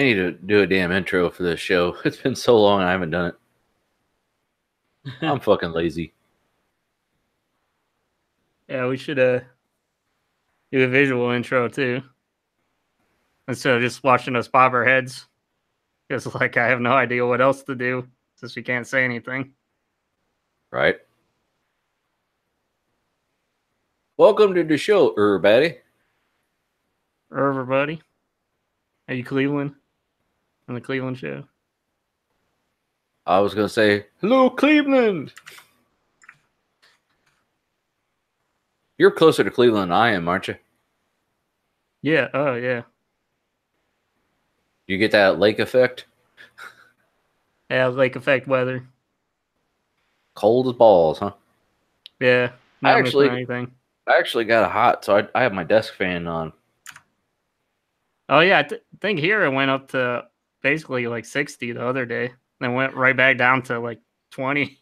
need to do a damn intro for this show. It's been so long I haven't done it. I'm fucking lazy. Yeah, we should do a visual intro too. Instead of just watching us bob our heads. Because like I have no idea what else to do since we can't say anything. Right? Welcome to the show, everybody. Everybody. Are you Cleveland? On the Cleveland show? I was going to say, hello, Cleveland. You're closer to Cleveland than I am, aren't you? Yeah. Oh, yeah. You get that lake effect? Yeah, lake effect weather. Cold as balls, huh? Yeah. Not missing anything. I actually got a hot, so I have my desk fan on. Oh, yeah. I think here it went up to basically like 60 the other day. Then went right back down to like 20.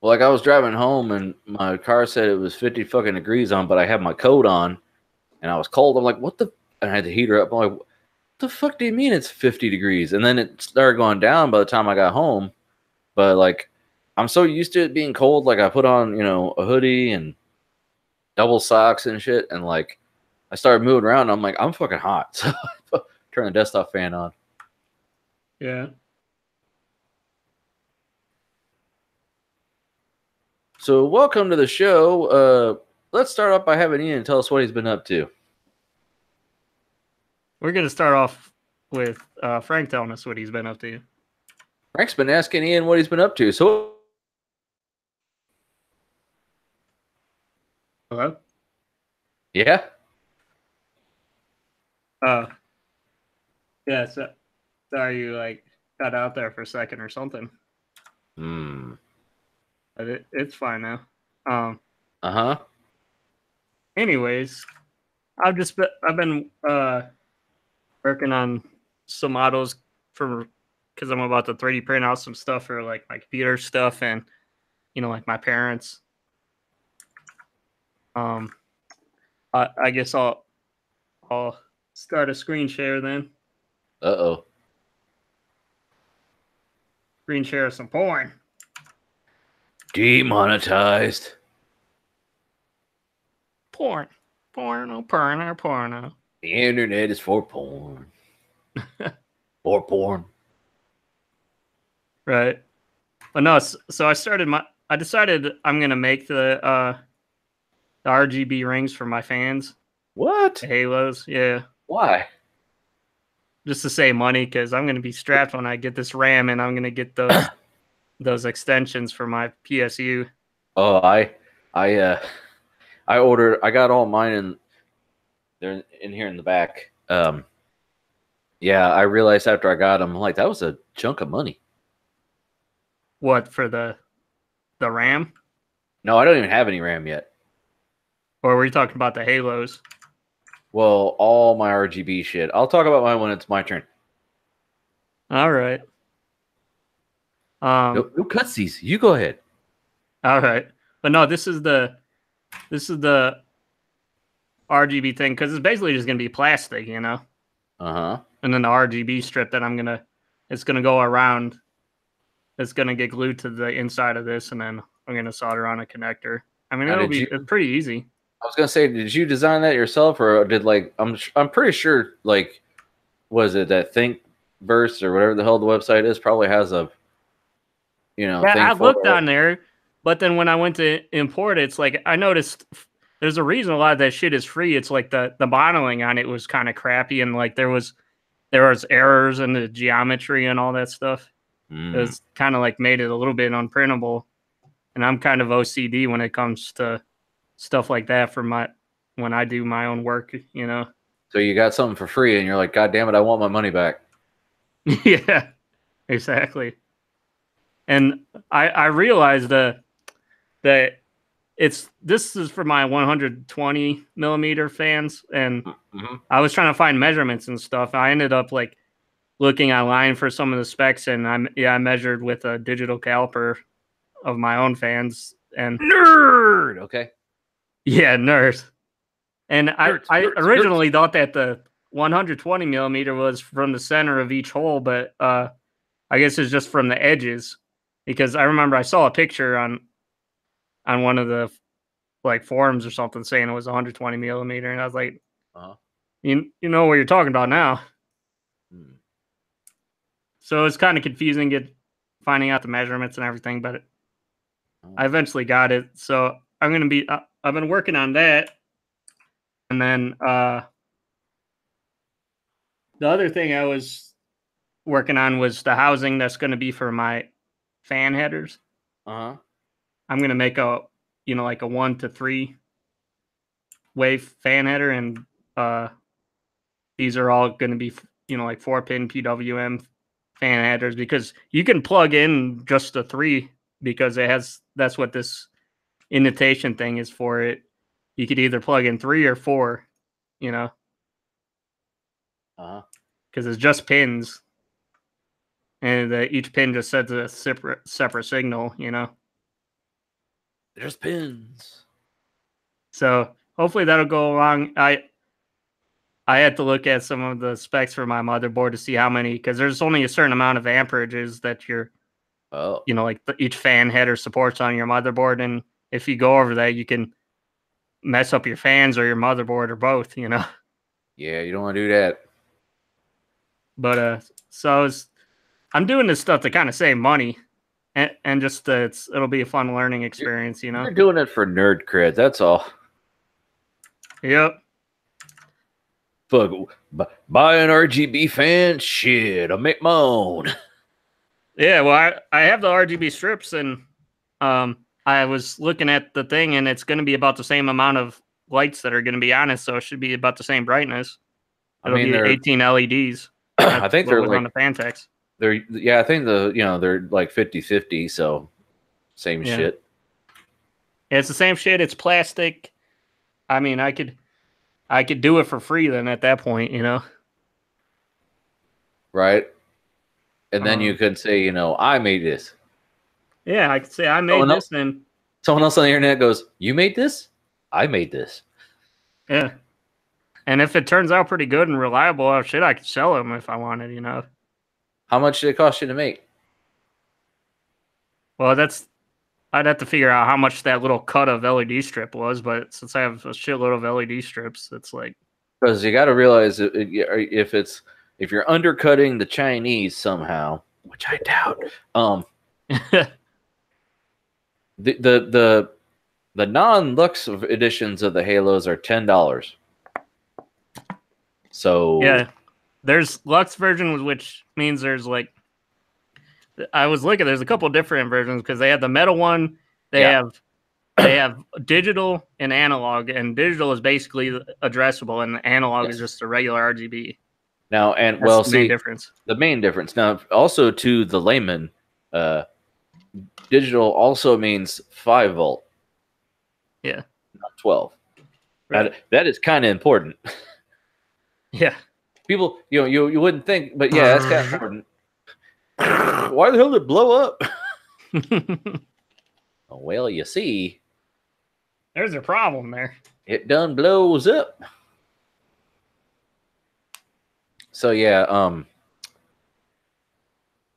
Well, like I was driving home and my car said it was 50 fucking degrees on, but I had my coat on and I was cold. I'm like, what the? And I had the heater up. I'm like, what the fuck do you mean it's 50 degrees? And then it started going down by the time I got home. But like, I'm so used to it being cold. Like I put on, a hoodie and double socks and shit. And like, I started moving around. And I'm like, I'm fucking hot. So I turn the desktop fan on. Yeah. So welcome to the show. Let's start off by having Ian tell us what he's been up to. We're going to start off with Frank telling us what he's been up to. Frank's been asking Ian what he's been up to. So, hello? Yeah? Yeah, so you like got out there for a second or something. But it's fine now. Uh-huh. Anyways, I've been working on some models because I'm about to 3D print out some stuff for like my computer stuff and like my parents. I guess I'll start a screen share then. Uh-oh. Screen share some porn. Demonetized. Porno. The internet is for porn. For porn. Right. But no, so I decided I'm going to make the RGB rings for my fans. What? The Halos, yeah. Why? Just to save money, because I'm going to be strapped when I get this RAM, and I'm going to get those extensions for my PSU. Oh, I ordered. I got all mine in. They're in here in the back. Yeah, I realized after I got them, like that was a chunk of money. What, for the RAM? No, I don't even have any RAM yet. Or were you talking about the Halos? Well, all my RGB shit. I'll talk about mine when it's my turn. All right. No cutsies. You go ahead. All right. But no, this is the RGB thing, because it's basically just going to be plastic, Uh-huh. And then the RGB strip that it's going to go around. It's going to get glued to the inside of this, and then I'm going to solder on a connector. I mean, it's pretty easy. I was going to say, did you design that yourself, or did I'm pretty sure, like, was it that Thingiverse or whatever the hell the website is probably has a, Yeah, I looked on there, but then when I went to import it, it's like I noticed there's a reason a lot of that shit is free. It's like the modeling on it was kind of crappy, and like there was errors in the geometry and all that stuff. It was kind of like made it a little bit unprintable, and I'm kind of OCD when it comes to stuff like that when I do my own work, So you got something for free, and you're like, God damn it, I want my money back. Yeah, exactly. And I realized that this is for my 120 millimeter fans, and I was trying to find measurements and stuff. I ended up like looking online for some of the specs, and I measured with a digital caliper of my own fans. And nerd, okay, yeah, nerd. And I originally thought that the 120 millimeter was from the center of each hole, but I guess it's just from the edges, because I remember I saw a picture on one of the like forums or something saying it was 120 millimeter, and I was like, you know what you're talking about now. So it's kind of confusing finding out the measurements and everything, but I eventually got it. So I'm gonna be I've been working on that, and then the other thing I was working on was the housing that's going to be for my fan headers. I'm going to make a, like a 1 to 3 wave fan header, and these are all going to be, like 4-pin PWM fan headers, because you can plug in just a 3, because that's what this indentation thing is for. It, you could either plug in 3 or 4, because it's just pins. And each pin just sends a separate signal, There's pins. So hopefully that'll go along. I had to look at some of the specs for my motherboard to see how many, because there's only a certain amount of amperages that you're, like each fan header supports on your motherboard. And if you go over that, you can mess up your fans or your motherboard or both, Yeah, you don't want to do that. But so I'm doing this stuff to kind of save money, and just it'll be a fun learning experience, You're doing it for nerd cred, that's all. Yep. Fuck, buy an RGB fan? Shit, I'll make my own. Yeah, well, I have the RGB strips, and I was looking at the thing, and it's going to be about the same amount of lights that are going to be on it, so it should be about the same brightness. It'll be 18 LEDs. I think they're like on the Fantex. I think they're like 50-50, so same shit. Yeah, it's the same shit. It's plastic. I mean, I could do it for free then at that point, Right. And then you could say, I made this. Yeah, I could say I made this, and someone else on the internet goes, "You made this? I made this." Yeah. And if it turns out pretty good and reliable, I could sell them if I wanted, How much did it cost you to make? Well, I'd have to figure out how much that little cut of LED strip was, but since I have a shitload of LED strips, it's like, because you got to realize if you're undercutting the Chinese somehow, which I doubt, the non-Lux editions of the Halos are $10. So yeah, there's Lux version, which means there's like, I was looking, there's a couple different versions, because they have the metal one, they have digital and analog, and digital is basically addressable, and analog is just a regular RGB. Now, and that's the main difference. Now, also to the layman, digital also means 5 volt. Yeah, not 12. Right. That is kind of important. Yeah, people, you wouldn't think, but yeah, that's kind of important. Why the hell did it blow up? Well, you see, there's a problem there. It done blows up. So yeah,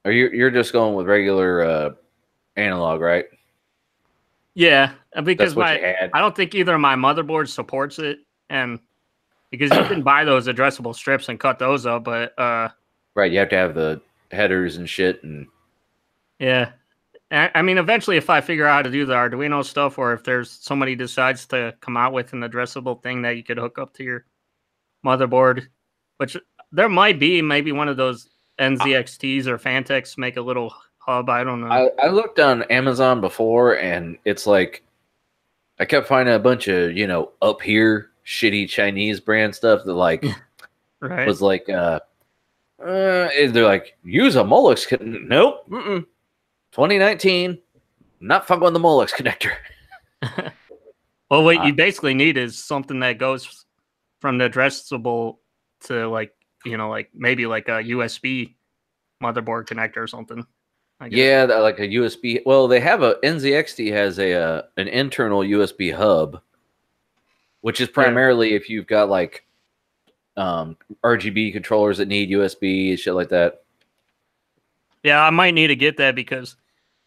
you're just going with regular analog, right? Yeah, because I don't think either of my motherboards supports it, and because you can buy those addressable strips and cut those up, but right, you have to have the headers and shit, and yeah. I mean, eventually, if I figure out how to do the Arduino stuff, or if there's somebody decides to come out with an addressable thing that you could hook up to your motherboard, which there might be, maybe one of those NZXTs or Fantex make a little hub. I don't know. I looked on Amazon before, and it's like I kept finding a bunch of up here shitty Chinese brand stuff that like right. was like they're like, use a Molex connector. Nope. 2019, not fucking with the Molex connector. Well, what you basically need is something that goes from the addressable to like maybe like a USB motherboard connector or something. Yeah, like a USB. Well, they have NZXT has an internal USB hub, which is primarily if you've got like RGB controllers that need USB and shit like that. Yeah, I might need to get that because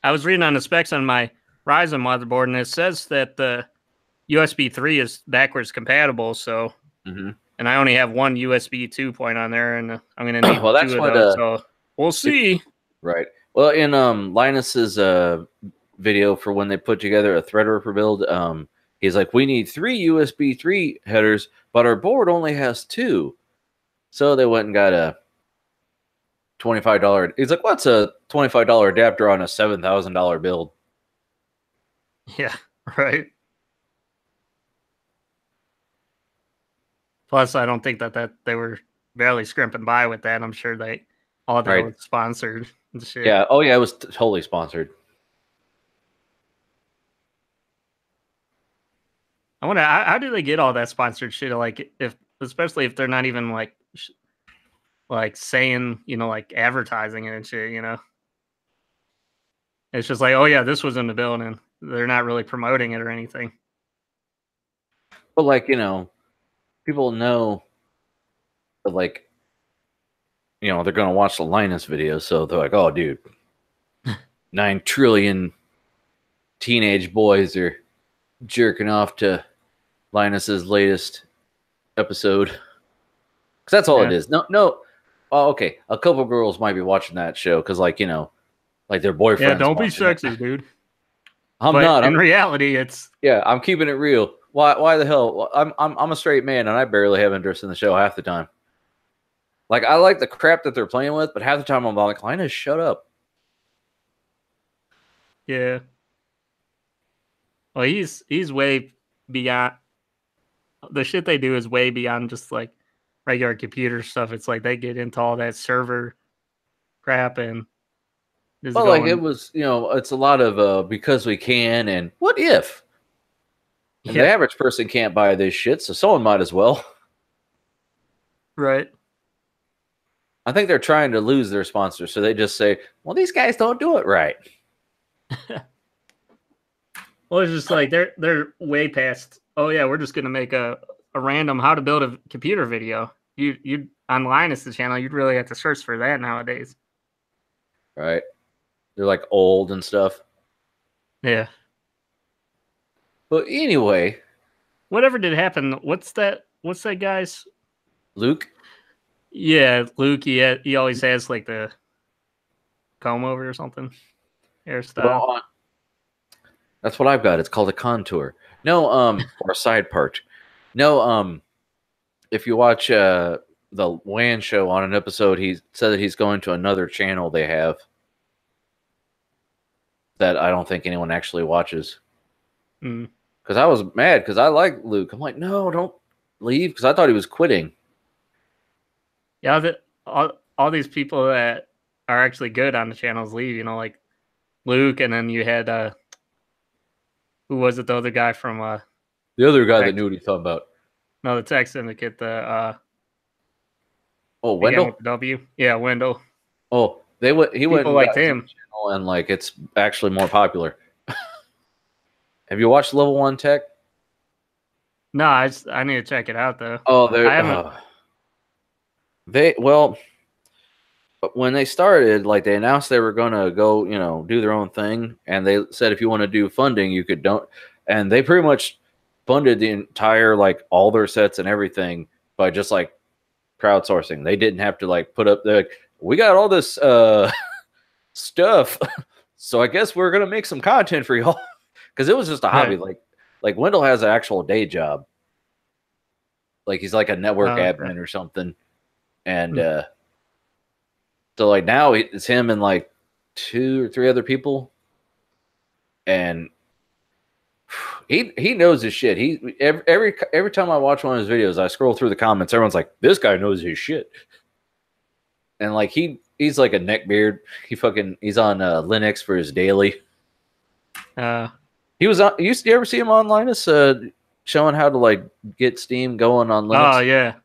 I was reading on the specs on my Ryzen motherboard, and it says that the USB 3 is backwards compatible. So, and I only have one USB 2 point on there, and I'm going to need well, that's two of what, those. So we'll see. Right. Well, in Linus's video for when they put together a Threadripper build, he's like, we need 3 USB 3 headers, but our board only has 2. So they went and got a $25. He's like, what's a $25 adapter on a $7,000 build? Yeah, right. Plus, I don't think that they were barely scrimping by with that. I'm sure all that was sponsored and shit. Yeah. Oh, yeah. It was totally sponsored. I wonder how do they get all that sponsored shit? Like, especially if they're not even like saying, like advertising it and shit. It's just like, oh yeah, this was in the building. They're not really promoting it or anything. But like, people know that, like, they're going to watch the Linus video. So they're like, oh, dude, 9 trillion teenage boys are jerking off to Linus's latest episode. Because that's all it is. No. Oh, okay. A couple girls might be watching that show because, like, like their boyfriends. Yeah, don't be sexist, dude. I'm not. In reality, it's... Yeah, I'm keeping it real. Why the hell? I'm a straight man, and I barely have interest in the show half the time. Like, I like the crap that they're playing with, but half the time I'm like, Linus, shut up. Yeah. Well, he's way beyond... The shit they do is way beyond just, like, regular computer stuff. It's like they get into all that server crap and... Well, like, it was, it's a lot of because we can and what if? And the average person can't buy this shit, so someone might as well. Right. I think they're trying to lose their sponsors, so they just say, well, these guys don't do it right. Well, it's just like they're way past, oh yeah, we're just going to make a random how to build a computer video. You on Linus's channel, you'd really have to search for that nowadays. Right. They're like old and stuff. Yeah. But anyway, whatever did happen? What's that guy's? Luke? Yeah, Luke. He always has like the comb over or something hairstyle. Well, that's what I've got. It's called a contour. No, or a side part. No, if you watch the WAN show on an episode, he said that he's going to another channel they have that I don't think anyone actually watches. Because I was mad because I like Luke. I'm like, no, don't leave, because I thought he was quitting. Yeah, all these people that are actually good on the channels leave. Like Luke, and then you had who was it? The other guy from the other guy that knew what he's talking about. No, the Tech Syndicate. Wendell. W. Yeah, Wendell. Oh, he went and like him, and like it's actually more popular. Have you watched Level 1 Tech? No, I need to check it out though. Oh, I haven't. But when they started, like, they announced they were gonna go, do their own thing, and they said if you want to do funding, you could don't, and they pretty much funded the entire, like, all their sets and everything by just like crowdsourcing. They didn't have to like put up the, we got all this stuff, so I guess we're gonna make some content for y'all. Because it was just a hobby. Like Wendell has an actual day job. Like, he's like a network admin or something. And so like now it's him and like 2 or 3 other people. And he knows his shit. He every time I watch one of his videos, I scroll through the comments, everyone's like, this guy knows his shit. And like he's like a neckbeard. He's on Linux for his daily. He was on. You ever see him on Linus showing how to like get Steam going on Linux? Oh yeah,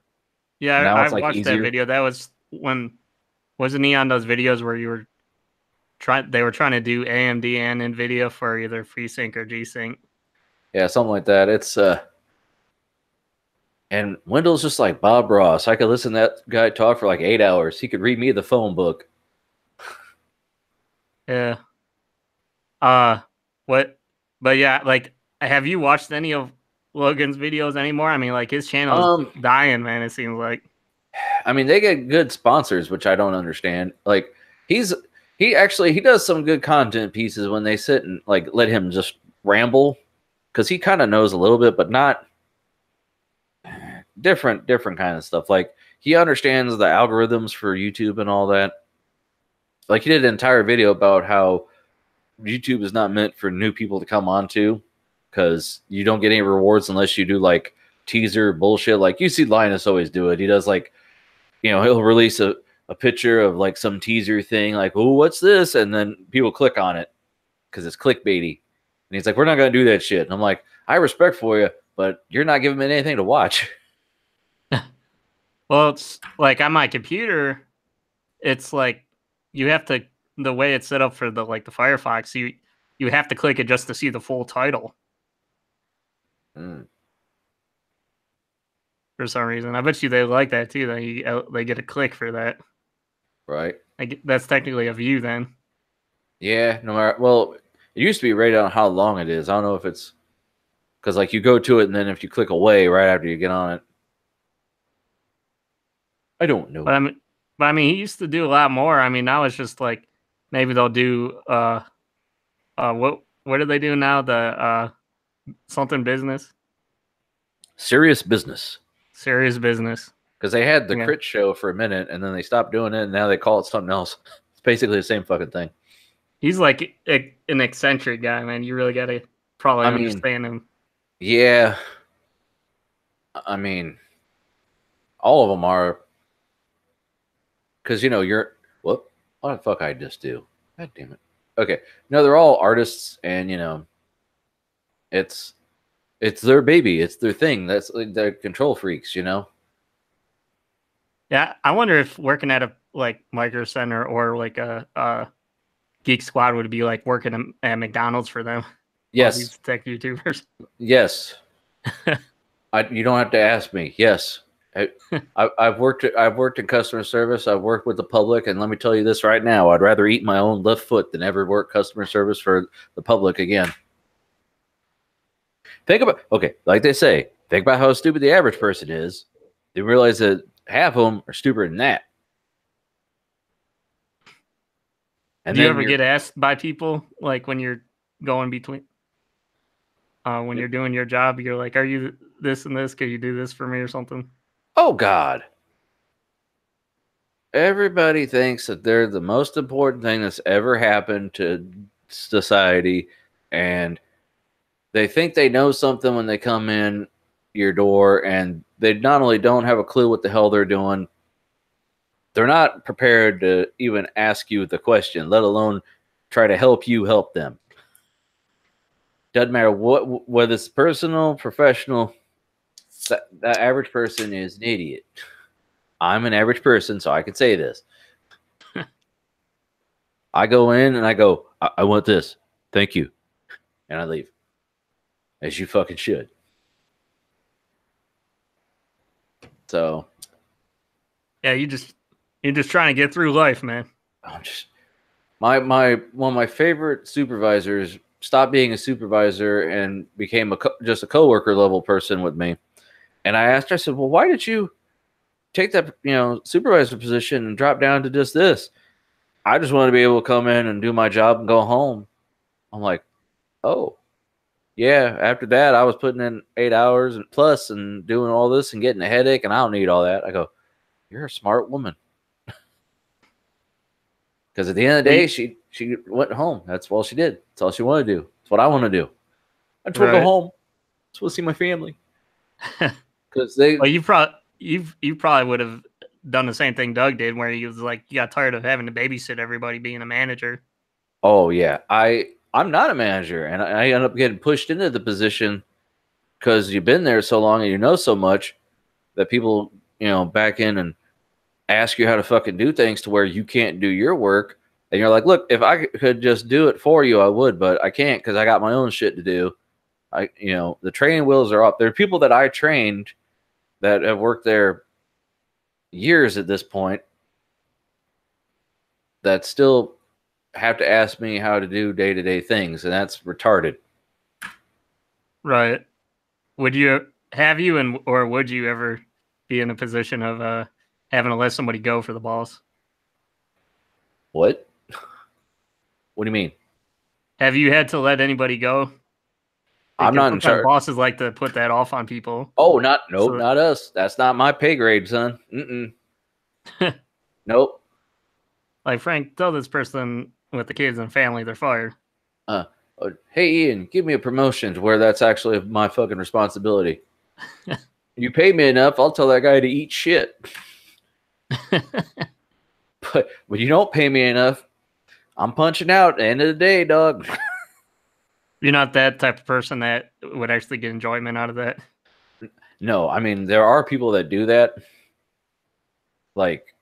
yeah. I watched that video. That was when, wasn't he on those videos where you were they were trying to do AMD and NVIDIA for either FreeSync or G-Sync? Yeah, something like that. It's And Wendell's just like Bob Ross. I could listen to that guy talk for like 8 hours. He could read me the phone book. Yeah. What? But yeah, like, have you watched any of Logan's videos anymore? I mean, like, his channel is dying, man. It seems like. I mean, they get good sponsors, which I don't understand. Like, he does some good content pieces when they sit and like let him just ramble, because he kind of knows a little bit, but not different kind of stuff. Like, he understands the algorithms for YouTube and all that. Like, he did an entire video about how YouTube is not meant for new people to come onto, because you don't get any rewards unless you do like teaser bullshit. Like, you see Linus always do it. He does like, he'll release a picture of like some teaser thing, like, oh, what's this? And then people click on it because it's clickbaity. And he's like, we're not going to do that shit. And I'm like, I respect for you, but you're not giving me anything to watch. Well, it's like on my computer, it's like you have to, the way it's set up for the Firefox, you have to click it just to see the full title. For some reason, I bet you they like that too. They get a click for that, right? That's technically a view then. Yeah, no matter. Well, it used to be rated on how long it is. I don't know if it's because like you go to it and then if you click away right after you get on it. I don't know. But I mean, he used to do a lot more. I mean, now it's just like maybe they'll do what do they do now? The something business. Serious business. Serious business. Because they had the Crit Show for a minute and then they stopped doing it and now they call it something else. It's basically the same fucking thing. He's like an eccentric guy, man. You really gotta probably understand him. Yeah. I mean, all of them are. Because, you're... What the fuck I just do? God damn it. Okay. No, they're all artists and, it's their baby. It's their thing. That's like, they're control freaks, Yeah, I wonder if working at a Micro Center or like a Geek Squad would be like working at McDonald's for them. Yes. All these tech YouTubers. Yes. You don't have to ask me. Yes. I've worked in customer service. I've worked with the public, and let me tell you this right now: I'd rather eat my own left foot than ever work customer service for the public again. Like they say, think about how stupid the average person is. They realize that half of them are stupider than that. And do you ever get asked by people like when you're going between? When you're doing your job, you're like, "Are you this and this? Can you do this for me or something?" Oh, God. Everybody thinks that they're the most important thing that's ever happened to society, and they think they know something when they come in your door, and they not only don't have a clue what the hell they're doing, they're not prepared to even ask you the question, let alone try to help you help them. Doesn't matter whether it's personal, professional. The average person is an idiot. I'm an average person, so I can say this. I go in and I go, I want this. Thank you. And I leave. As you fucking should. So. Yeah, you're just trying to get through life, man. I'm just one of my favorite supervisors stopped being a supervisor and became just a coworker level person with me. And I asked her, I said, well, why did you take that, supervisor position and drop down to just this? I just want to be able to come in and do my job and go home. I'm like, oh, yeah. After that, I was putting in 8 hours and plus and doing all this and getting a headache, and I don't need all that. I go, you're a smart woman. Because at the end of the day, she went home. That's all she did. That's all she wanted to do. That's what I want to do. I just want to go home. I just want to see my family. Because you probably would have done the same thing Doug did, where he was like, you got tired of having to babysit everybody being a manager. Oh yeah, I'm not a manager, and I end up getting pushed into the position because you've been there so long and you know so much that people back in and ask you how to fucking do things to where you can't do your work, and you're like, look, if I could just do it for you, I would, but I can't because I got my own shit to do. The training wheels are up. There are people that I trained that have worked there years at this point that still have to ask me how to do day-to-day things, and that's retarded. Right. Would you or would you ever be in a position of having to let somebody go for the boss? What? What do you mean? Have you had to let anybody go? I'm not in charge. Bosses like to put that off on people. Oh, not us. That's not my pay grade, son. Nope. Like, Frank, tell this person with the kids and family they're fired. Hey, Ian, give me a promotion to where that's actually my fucking responsibility. You pay me enough, I'll tell that guy to eat shit. But when you don't pay me enough, I'm punching out at the end of the day, dog. You're not that type of person that would actually get enjoyment out of that? No, I mean, there are people that do that. Like,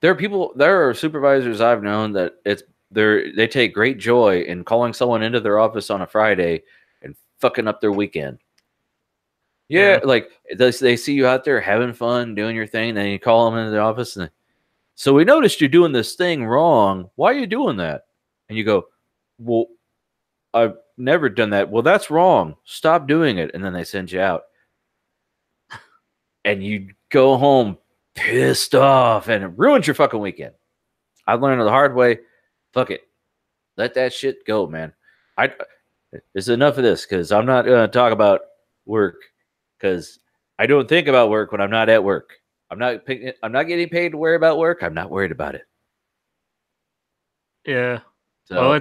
there are supervisors I've known that they take great joy in calling someone into their office on a Friday and fucking up their weekend. Yeah, like they see you out there having fun, doing your thing, then you call them into the office and so we noticed you're doing this thing wrong. Why are you doing that? And you go, well, I've never done that. Well, that's wrong. Stop doing it. And then they send you out. And you go home pissed off and it ruins your fucking weekend. I've learned the hard way. Fuck it. Let that shit go, man. It's enough of this because I'm not going to talk about work because I don't think about work when I'm not at work. I'm not getting paid to worry about work. I'm not worried about it. Yeah. So, well,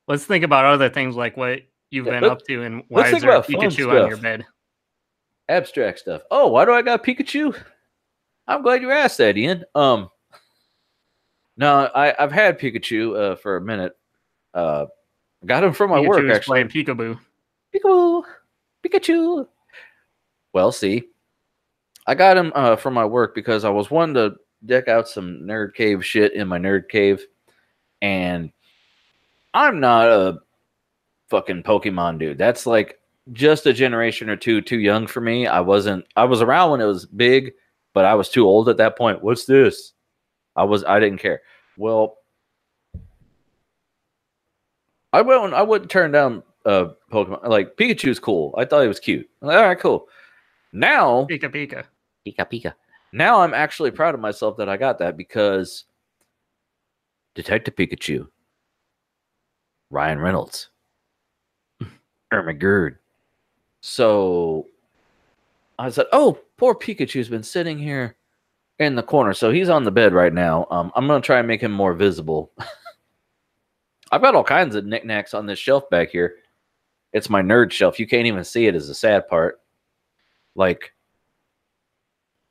let's think about other things like what you've been up to and why is there a Pikachu on your bed? Abstract stuff. Oh, why do I got Pikachu? I'm glad you asked that, Ian. No, I've had Pikachu for a minute. Got him from my work actually. Playing Peekaboo. Pikachu. Well, see, I got him from my work because I was wanting to deck out some nerd cave shit in my nerd cave, and I'm not a fucking Pokemon dude. That's like just a generation or two too young for me. I was around when it was big, but I was too old at that point. What's this? I didn't care. Well, I wouldn't turn down Pokemon. Like, Pikachu's cool. I thought he was cute. I'm like, all right, cool. Now, Pika. Now I'm actually proud of myself that I got that because Detective Pikachu, Ryan Reynolds, Ermagerd. So I said, oh, poor Pikachu's been sitting here in the corner. So he's on the bed right now. I'm going to try and make him more visible. I've got all kinds of knickknacks on this shelf back here. It's my nerd shelf. You can't even see it, is the sad part. Like,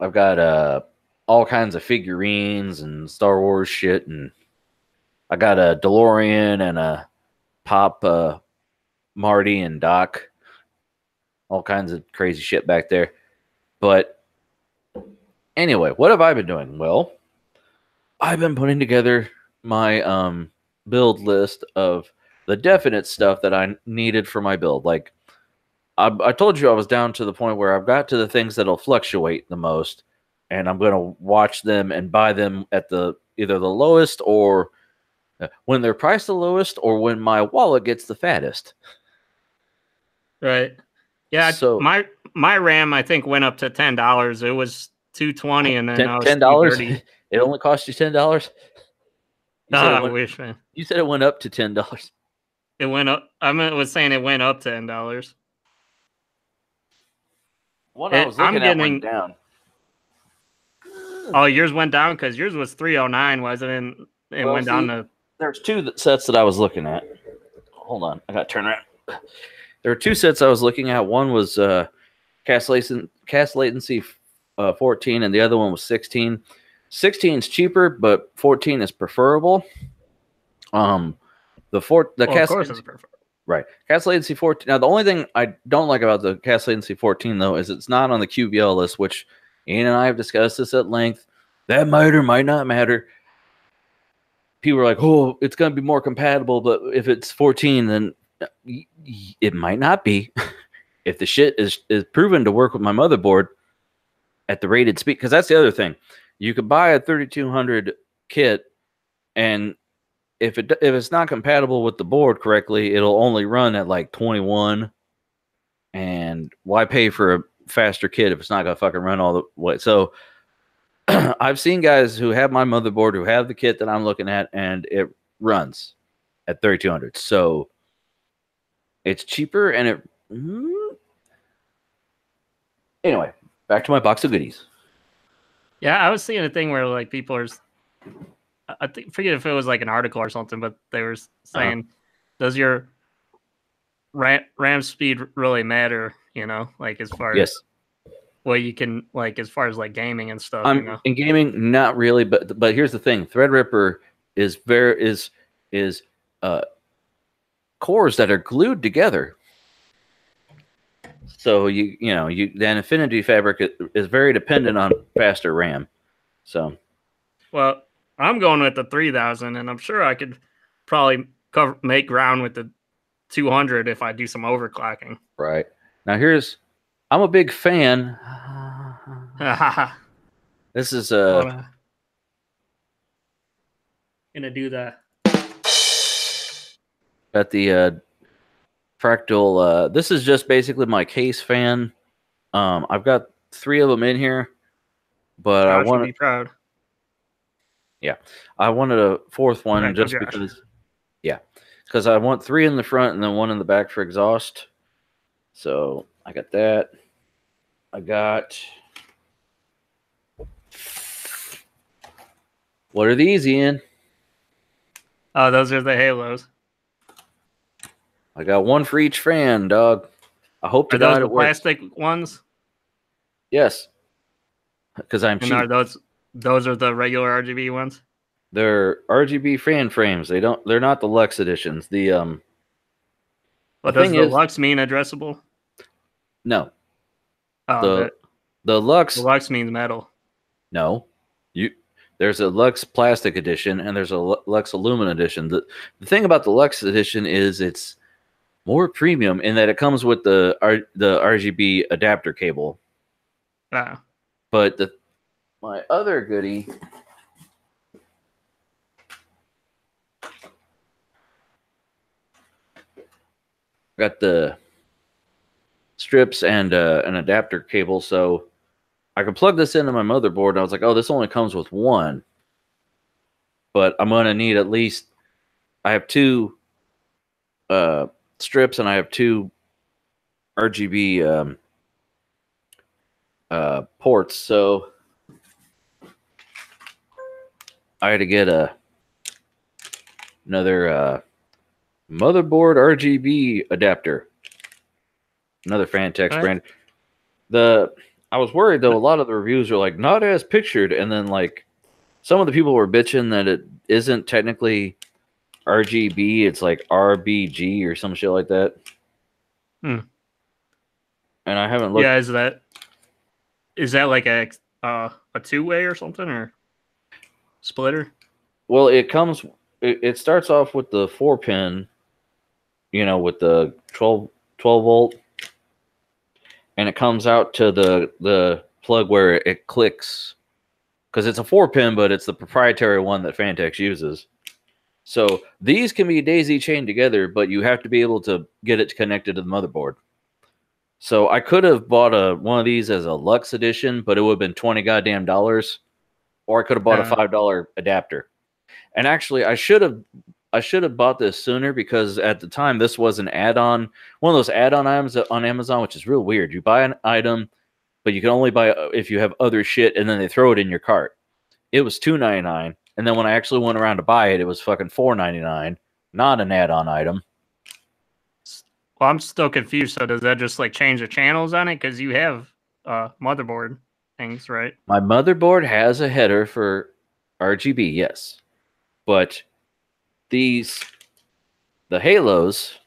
I've got all kinds of figurines and Star Wars shit, and I got a DeLorean and a Pop Marty and Doc. All kinds of crazy shit back there. But anyway, what have I been doing? Well, I've been putting together my build list of the definite stuff that I needed for my build. Like, I told you I was down to the point where I've got to the things that'll fluctuate the most, and I'm going to watch them and buy them at either the lowest or when they're priced the lowest or when my wallet gets the fattest. Right. Yeah. So my RAM, I think, went up to $10. It was $220, and then $10. It only cost you $10. I wish, man. You said it went up to $10. It went up. I was saying it went up to $10. One I was looking at went down. Oh, yours went down because yours was $309, wasn't it? It went down to. There's two sets that I was looking at. Hold on, I got to turn around. There were two sets I was looking at. One was cast latency 14, and the other one was 16. 16 is cheaper, but 14 is preferable. The cast latency, right? Cast latency 14. Now, the only thing I don't like about the cast latency 14 though is it's not on the QBL list, which Ian and I have discussed this at length. That might or might not matter. People are like, "Oh, it's going to be more compatible," but if it's 14, then it might not be. if the shit is proven to work with my motherboard at the rated speed, because that's the other thing. You could buy a 3200 kit, and if it's not compatible with the board correctly, it'll only run at like 21. And why pay for a faster kit if it's not gonna fucking run all the way? So I've seen guys who have my motherboard who have the kit that I'm looking at, and it runs at 3200. So it's cheaper, and it. Anyway, back to my box of goodies. Yeah, I was seeing a thing where like people are. I forget if it was like an article or something, but they were saying, does your RAM speed really matter? You know, like as far as what you can, like as far as like gaming and stuff. You know, in gaming, not really, but here's the thing: Threadripper is cores that are glued together. So the Infinity Fabric is very dependent on faster RAM. So, well, I'm going with the 3000, and I'm sure I could probably make ground with the 200 if I do some overclocking. Right. Now I'm a big fan. This is gonna do that. Got the Fractal. This is just basically my case fan. I've got 3 of them in here, but Josh I want to be proud. Yeah, I wanted a 4th one just because. Yeah, because I want 3 in the front and then 1 in the back for exhaust. So I got that. I got. What are these, Ian? Oh, those are the Halos. I got 1 for each fan, dog. I hope to God it works. Plastic ones? Yes. Because I'm cheap. Are those are the regular RGB ones? They're RGB fan frames. They're not the Lux editions. But does the Lux mean addressable? No. Oh, the Lux. The Lux means metal. No. There's a Lux plastic edition and there's a Lux aluminum edition. The thing about the Lux edition is it's more premium in that it comes with the RGB adapter cable. Ah. But my other goodie got the strips and an adapter cable, so I can plug this into my motherboard. And I was like, oh, this only comes with 1. But I'm going to need at least... I have 2 strips and I have 2 RGB ports. So I had to get another motherboard RGB adapter. Another Fantex brand. I was worried though, a lot of the reviews are like not as pictured, and then like some of the people were bitching that it isn't technically RGB, it's like RBG or some shit like that. And I haven't looked. Yeah, is that like a 2-way or something, or splitter? Well, it starts off with the 4-pin, with the 12 volt. And it comes out to the plug where it clicks. Because it's a 4-pin, but it's the proprietary one that Fantex uses. So these can be daisy chained together, but you have to be able to get it connected to the motherboard. So I could have bought one of these as a Lux edition, but it would have been $20 goddamn. Or I could have bought a $5 adapter. And actually, I should have bought this sooner, because at the time this was an add-on, one of those add-on items on Amazon, which is real weird. You buy an item, but you can only buy if you have other shit, and then they throw it in your cart. It was $2.99, and then when I actually went around to buy it, it was fucking $4.99, not an add-on item. Well, I'm still confused. So does that just like change the channels on it? Because you have motherboard things, right? My motherboard has a header for RGB, yes, but the Halos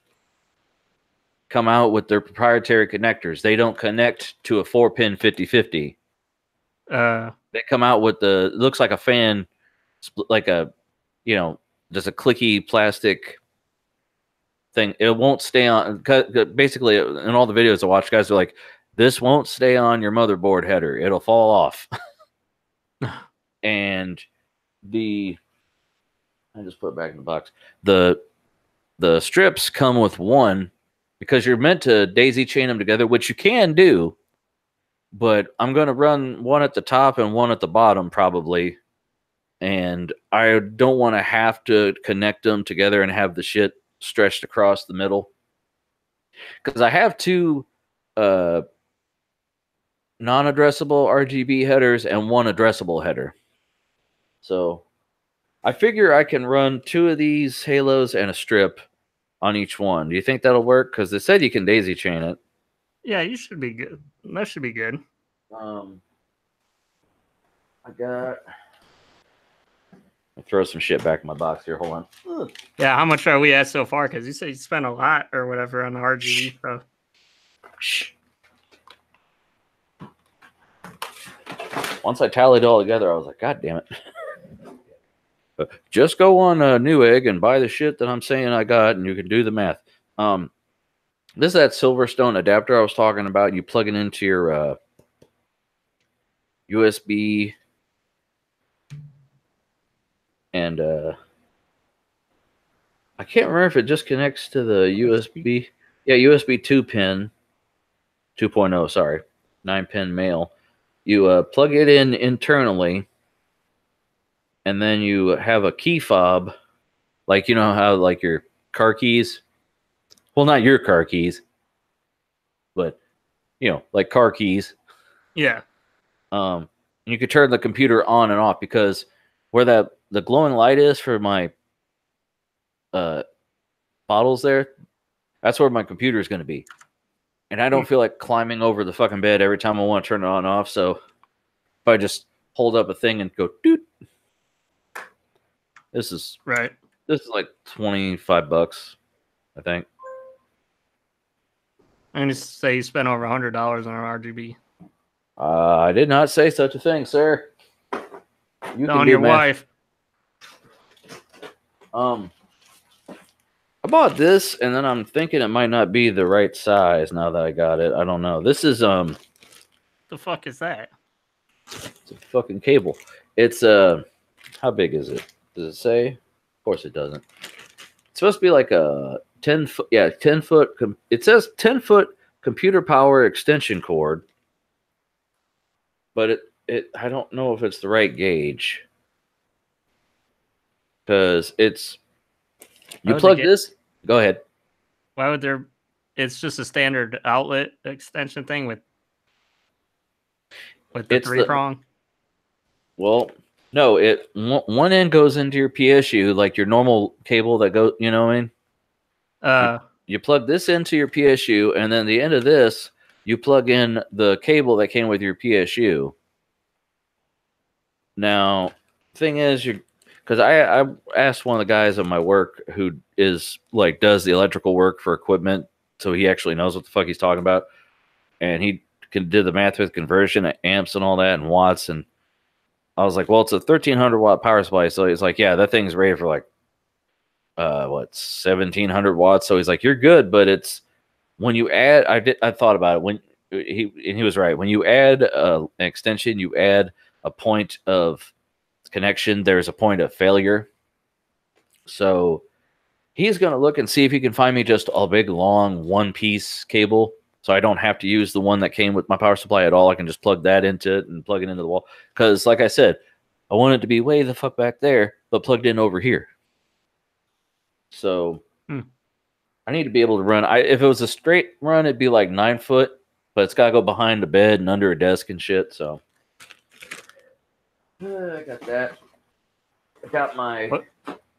come out with their proprietary connectors. They don't connect to a 4-pin 50/50. They come out with it looks like a fan, like just a clicky plastic thing. It won't stay on. Basically, in all the videos I watch, guys are like, "This won't stay on your motherboard header. It'll fall off." And I just put it back in the box. The strips come with one because you're meant to daisy chain them together, which you can do. But I'm going to run one at the top and one at the bottom probably. And I don't want to have to connect them together and have the shit stretched across the middle. Because I have two non-addressable RGB headers and one addressable header. So I figure I can run 2 of these halos and a strip on each one. Do you think that'll work? Because they said you can daisy chain it. Yeah, you should be good. That should be good. I got... I'll throw some shit back in my box here. Hold on. Ugh. Yeah, how much are we at so far? Because you said you spent a lot or whatever on the RGB stuff. Shh. Once I tallied it all together, I was like, God damn it. Just go on Newegg and buy the shit that I'm saying I got, and you can do the math. This is that Silverstone adapter I was talking about. You plug it into your USB, and I can't remember if it just connects to the USB. Yeah, USB 2 pin, 2.0, sorry, 9-pin male. You plug it in internally, and then you have a key fob, like you know how like your car keys. Well, not your car keys, but you know, like car keys. Yeah. You could turn the computer on and off because where the glowing light is for my bottles there, that's where my computer is going to be. And I don't feel like climbing over the fucking bed every time I want to turn it on and off. So if I just hold up a thing and go doot, this is right. This is like $25, I think. I'm going to say you spent over $100 on an RGB. I did not say such a thing, sir. You on your wife. I bought this, and then I'm thinking it might not be the right size now that I got it. I don't know. This is the fuck is that? It's a fucking cable. It's how big is it? Does it say? Of course it doesn't. It's supposed to be like a 10-foot. Yeah, 10-foot. It says 10-foot computer power extension cord, but I don't know if it's the right gauge because it's. You plug this. Go ahead. Why would there? It's just a standard outlet extension thing with the 3-prong. Well, no. One end goes into your PSU, like your normal cable that goes. You know what I mean? You plug this into your PSU, and then the end of this, you plug in the cable that came with your PSU. Now, thing is, because I asked one of the guys at my work who is like does the electrical work for equipment, so he actually knows what the fuck he's talking about, and he did the math with conversion at amps and all that and watts, and I was like, well, it's a 1300 watt power supply, so he's like, yeah, that thing's rated for like 1700 watts, so he's like, you're good, but it's when you add, I thought about it when he was right. When you add an extension, you add a point of connection, there's a point of failure. So he's going to look and see if he can find me just a big long one-piece cable, so I don't have to use the one that came with my power supply at all. I can just plug that into it and plug it into the wall, because like I said, I want it to be way the fuck back there but plugged in over here. So I need to be able to run. If it was a straight run, it'd be like 9 foot, but it's got to go behind the bed and under a desk and shit. So I got that. I got my. What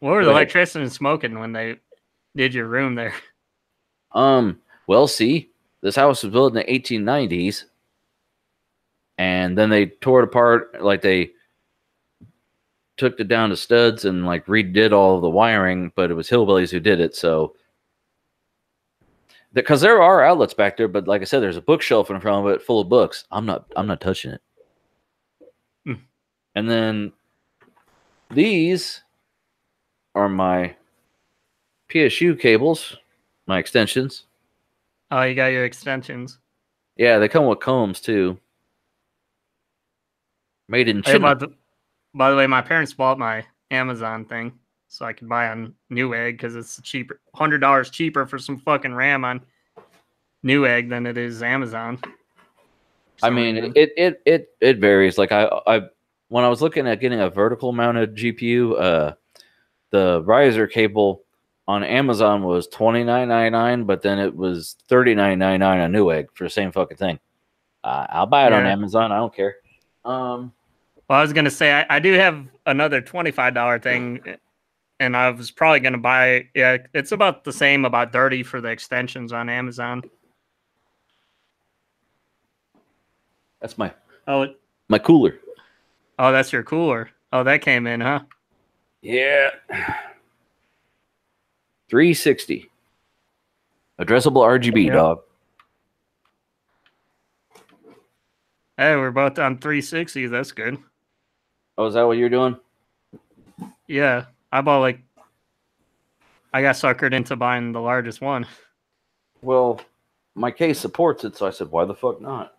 were the electricians smoking when they did your room there? Well, see, this house was built in the 1890s, and then they tore it apart. Like they took it down to studs and like redid all of the wiring, but it was hillbillies who did it. So, because there are outlets back there, but like I said, there's a bookshelf in front of it full of books. I'm not touching it. And then these are my PSU cables. My extensions. Oh, you got your extensions. Yeah, they come with combs too. Made in Hey, China. by the way, my parents bought my Amazon thing so I could buy on Newegg because it's cheaper, $100 cheaper for some fucking RAM on Newegg than it is Amazon. I mean, it varies. Like I when I was looking at getting a vertical mounted GPU, the riser cable on Amazon was $29.99, but then it was $39.99 on Newegg for the same fucking thing. I'll buy it on Amazon. I don't care. Well, I was gonna say I do have another $25 thing, and I was probably gonna buy. Yeah, it's about the same, about 30 for the extensions on Amazon. That's my my cooler. Oh, that's your cooler. Oh, that came in, huh? Yeah. 360. Addressable RGB, dog. Hey, we're both on 360. That's good. Oh, is that what you're doing? Yeah. I got suckered into buying the largest one. Well, my case supports it, so I said, why the fuck not?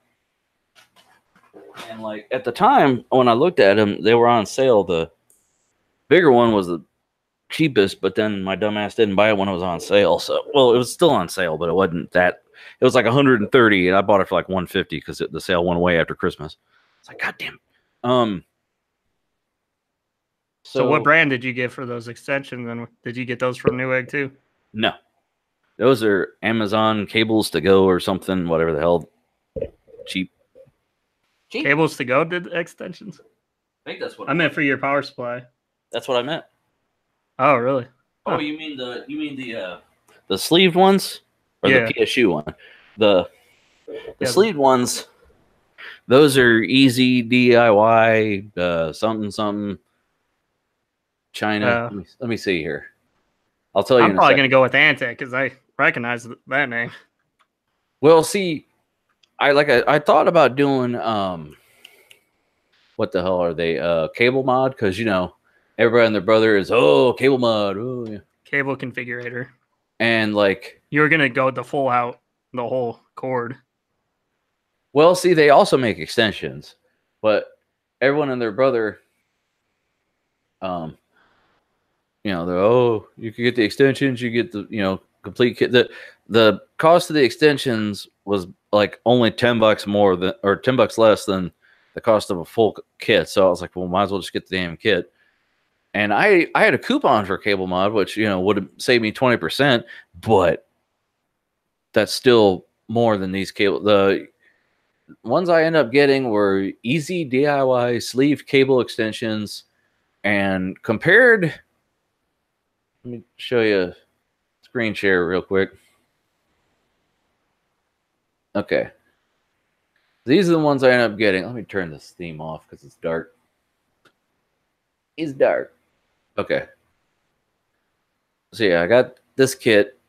And like at the time when I looked at them, they were on sale. The bigger one was the cheapest, but then my dumbass didn't buy it when it was on sale. So, well, it was still on sale, but it wasn't that. It was like 130, and I bought it for like 150 because the sale went away after Christmas. It's like, God damn. So what brand did you get for those extensions? And did you get those from Newegg too? No, those are Amazon cables to go or something, whatever the hell. Cheap. Cables to go did extensions? I think that's what I meant for your power supply. That's what I meant. Oh, really? Oh, you mean the sleeved ones, or the PSU one? The sleeved ones. Those are easy DIY. Something. China. Let me see here. I'll tell you. I'm probably gonna go with Antec because I recognize that name. Well, see, I thought about doing what the hell are they? Cable mod, because everybody and their brother is cable mod. Oh yeah. Cable configurator. And like you're gonna go the full out, the whole cord. Well, see, they also make extensions, but everyone and their brother, they're you can get the extensions, you get the complete kit. The cost of the extensions was like only $10 more than, or $10 less than the cost of a full kit. So I was like, well, might as well just get the damn kit. And I had a coupon for cable mod, which would have saved me 20%, but that's still more than these cable. The ones I ended up getting were easy DIY sleeve cable extensions, and compared. Let me show you a screen share real quick. Okay. These are the ones I ended up getting. Let me turn this theme off because it's dark. It's dark. Okay. So yeah, I got this kit,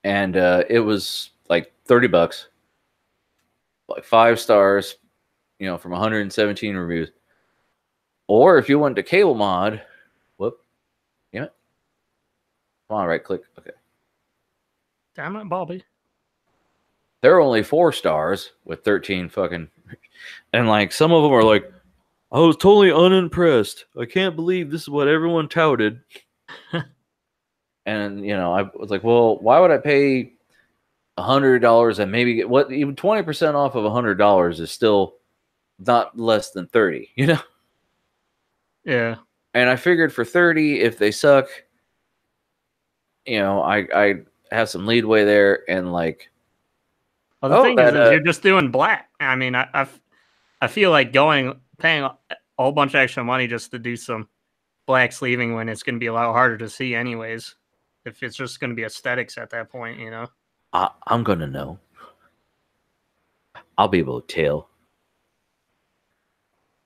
and it was like $30, like 5 stars, from 117 reviews. Or if you went to cable mod, damn it. Come on, right click. Okay. Damn it, Bobby. They're only 4 stars with 13 fucking, and like some of them are like, I was totally unimpressed. I can't believe this is what everyone touted. And I was like, well, why would I pay $100 and maybe get even 20% off of $100 is still not less than 30, Yeah. And I figured for 30, if they suck, I have some leadway there, and like. Well, the thing is you're just doing black. I mean, I feel like paying a whole bunch of extra money just to do some black sleeving when it's going to be a lot harder to see anyways. If it's just going to be aesthetics at that point, I'm going to know. I'll be able to tell.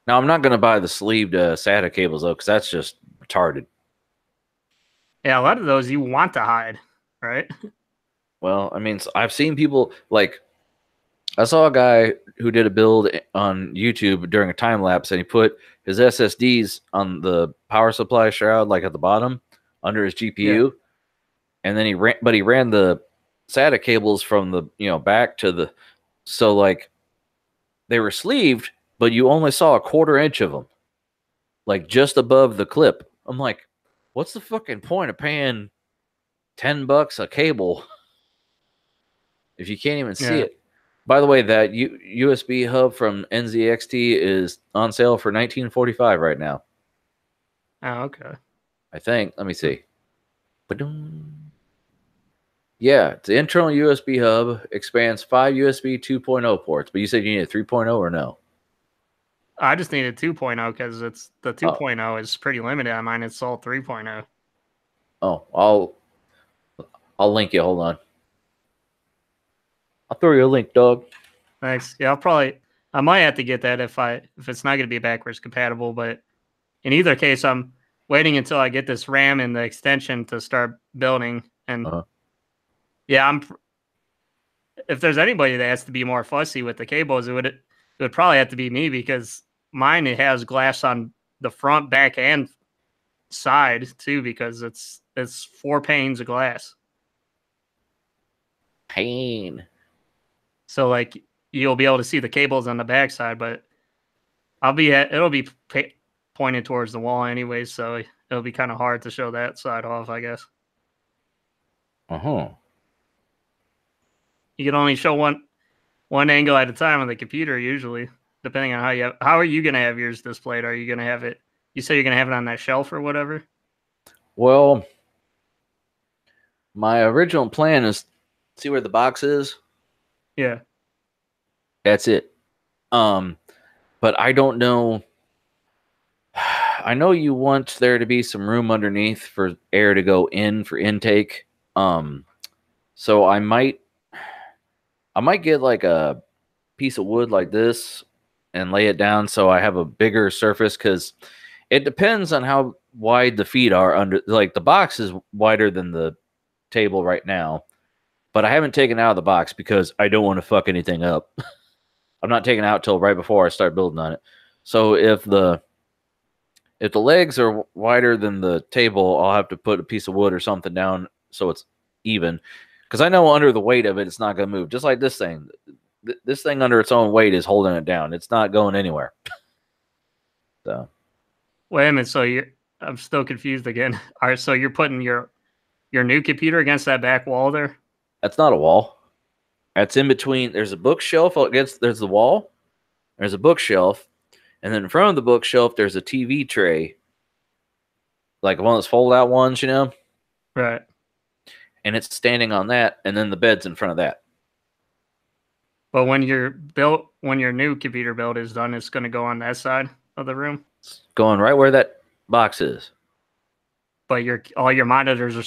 Now, I'm not going to buy the sleeved SATA cables, though, because that's just retarded. Yeah, a lot of those you want to hide, right? Well, I mean, I've seen people, like, I saw a guy who did a build on YouTube during a time lapse, and he put his SSDs on the power supply shroud, like at the bottom, under his GPU. Yeah. and then he ran the SATA cables from the back to the, so like they were sleeved, but you only saw a 1/4 inch of them, like just above the clip. I'm like, what's the fucking point of paying $10 a cable if you can't even see it? By the way, that USB hub from NZXT is on sale for $19.45 right now. Oh, okay. I think. Let me see. Yeah, it's an internal USB hub, expands 5 USB 2.0 ports, but you said you needed 3.0 or no? I just needed 2.0 because it's the 2.0 is pretty limited on mine. It's all 3.0. Oh, I'll link you. Hold on. I'll throw you a link, dog. Thanks. Yeah, I might have to get that if it's not going to be backwards compatible. But in either case, I'm waiting until I get this RAM and the extension to start building. And yeah, if there's anybody that has to be more fussy with the cables, it would probably have to be me, because mine, it has glass on the front, back, and side too, because it's 4 panes of glass. So like you'll be able to see the cables on the back side, but it'll be pointed towards the wall anyway, so it'll be kind of hard to show that side off, I guess. You can only show one angle at a time on the computer usually, depending on how are you going to have yours displayed? Are you going to have it? You say you're going to have it on that shelf or whatever? Well, my original plan is see where the box is. Yeah. That's it. But I don't know. I know you want there to be some room underneath for air to go in for intake. So I might get like a piece of wood like this and lay it down so I have a bigger surface, because it depends on how wide the feet are under. Like the box is wider than the table right now, but I haven't taken it out of the box because I don't want to fuck anything up. I'm not taking it out till right before I start building on it. So if the legs are wider than the table, I'll have to put a piece of wood or something down so it's even. Because I know under the weight of it, it's not going to move. Just like this thing. This thing under its own weight is holding it down. It's not going anywhere. So. Wait a minute. So I'm still confused again. All right. So you're putting your new computer against that back wall there? That's not a wall. That's in between. There's a bookshelf there's the wall. There's a bookshelf. And then in front of the bookshelf, there's a TV tray. Like one of those fold-out ones, Right. And it's standing on that, and then the bed's in front of that. But when your new computer build is done, it's going to go on that side of the room? It's going right where that box is. But all your monitors are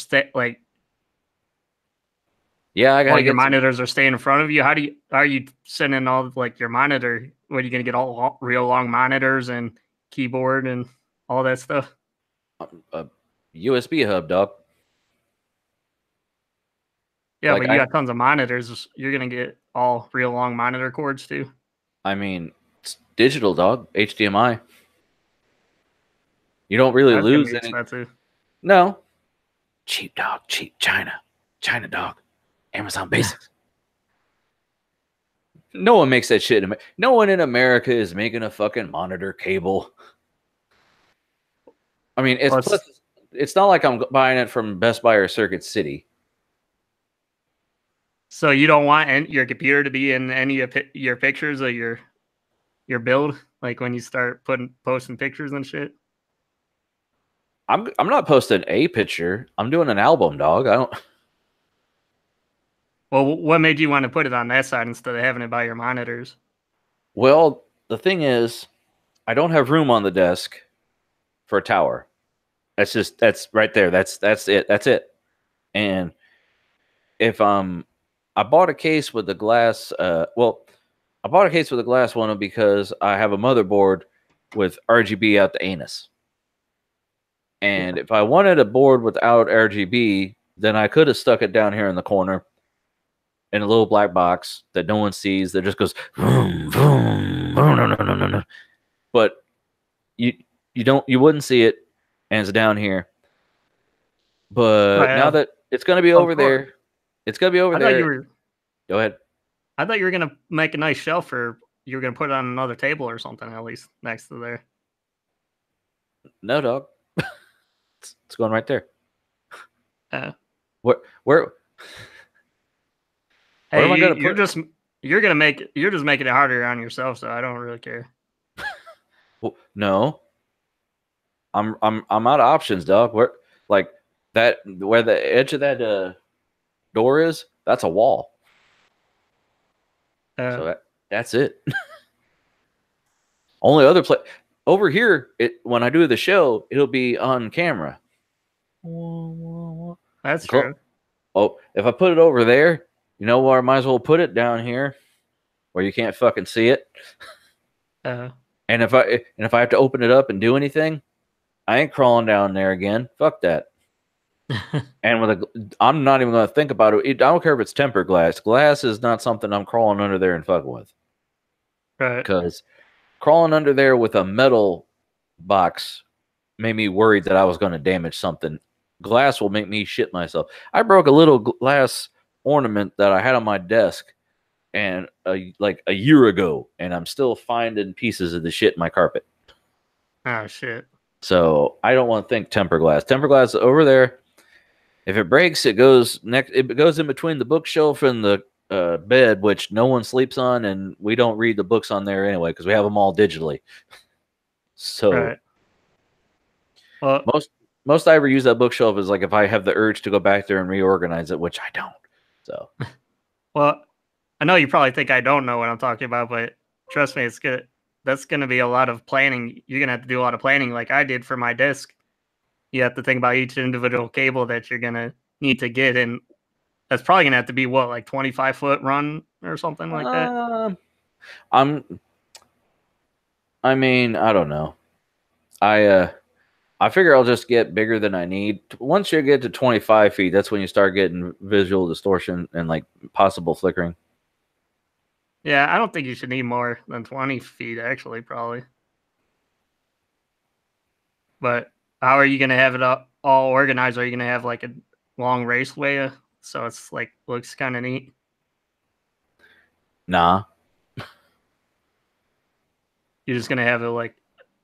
yeah, I got all your monitors are staying in front of you. How are you sending all like your monitor? What, are you going to get all real long monitors and keyboard and all that stuff? A USB hub, dog. Yeah, like, but you got tons of monitors. You're going to get all real long monitor cords too. I mean, it's digital, dog. HDMI. You don't really lose any. Expensive. No. Cheap, dog. Cheap. China, dog. Amazon Basics. No one makes that shit. No one in America is making a fucking monitor cable. I mean, it's not like I'm buying it from Best Buy or Circuit City. So you don't want your computer to be in any of your pictures of your build, like when you start posting pictures and shit? I'm not posting a picture. I'm doing an album, dog. I don't. Well, what made you want to put it on that side instead of having it by your monitors? Well, the thing is, I don't have room on the desk for a tower. That's right there. That's it. That's it. And if I bought a case with the glass. I bought a case with a glass one because I have a motherboard with RGB out the anus. And if I wanted a board without RGB, then I could have stuck it down here in the corner in a little black box that no one sees, that just goes vroom, vroom, no. But you wouldn't see it, and it's down here. But It's gonna be over there. It's gonna be over there. Thought you were. Go ahead. I thought you were gonna make a nice shelf, or you were gonna put it on another table or something, at least next to there. No, dog. It's going right there. Where? Hey, am I gonna put? You're just making it harder on yourself, so I don't really care. Well, no. I'm out of options, dog. Where the edge of that door is, that's a wall. So that's it. Only other place over here, when I do the show, it'll be on camera. That's true. Oh, if I put it over there, you know where I might as well put it down here, where you can't fucking see it. And if I have to open it up and do anything, I ain't crawling down there again. Fuck that. And I'm not even going to think about it. I don't care if it's tempered glass. Glass is not something I'm crawling under there and fucking with. Right. Because crawling under there with a metal box made me worried that I was going to damage something. Glass will make me shit myself. I broke a little glass ornament that I had on my desk and like a year ago, and I'm still finding pieces of the shit in my carpet. Oh shit. So I don't want to think tempered glass. Tempered glass over there. If it breaks, it goes in between the bookshelf and the bed, which no one sleeps on, and we don't read the books on there anyway because we have them all digitally. So right. Well, most I ever use that bookshelf is like if I have the urge to go back there and reorganize it, which I don't. So, well, I know you probably think I don't know what I'm talking about, but trust me, it's good. That's going to be a lot of planning. You're going to have to do a lot of planning, like I did for my disc. You have to think about each individual cable that you're going to need to get, and that's probably going to have to be what, like 25-foot run or something like that. I mean, I don't know. I figure I'll just get bigger than I need. Once you get to 25 feet, that's when you start getting visual distortion and like possible flickering. Yeah, I don't think you should need more than 20 feet, actually, probably. But how are you going to have it all organized? Are you going to have like a long raceway so it's like looks kind of neat? Nah. You're just going to have it like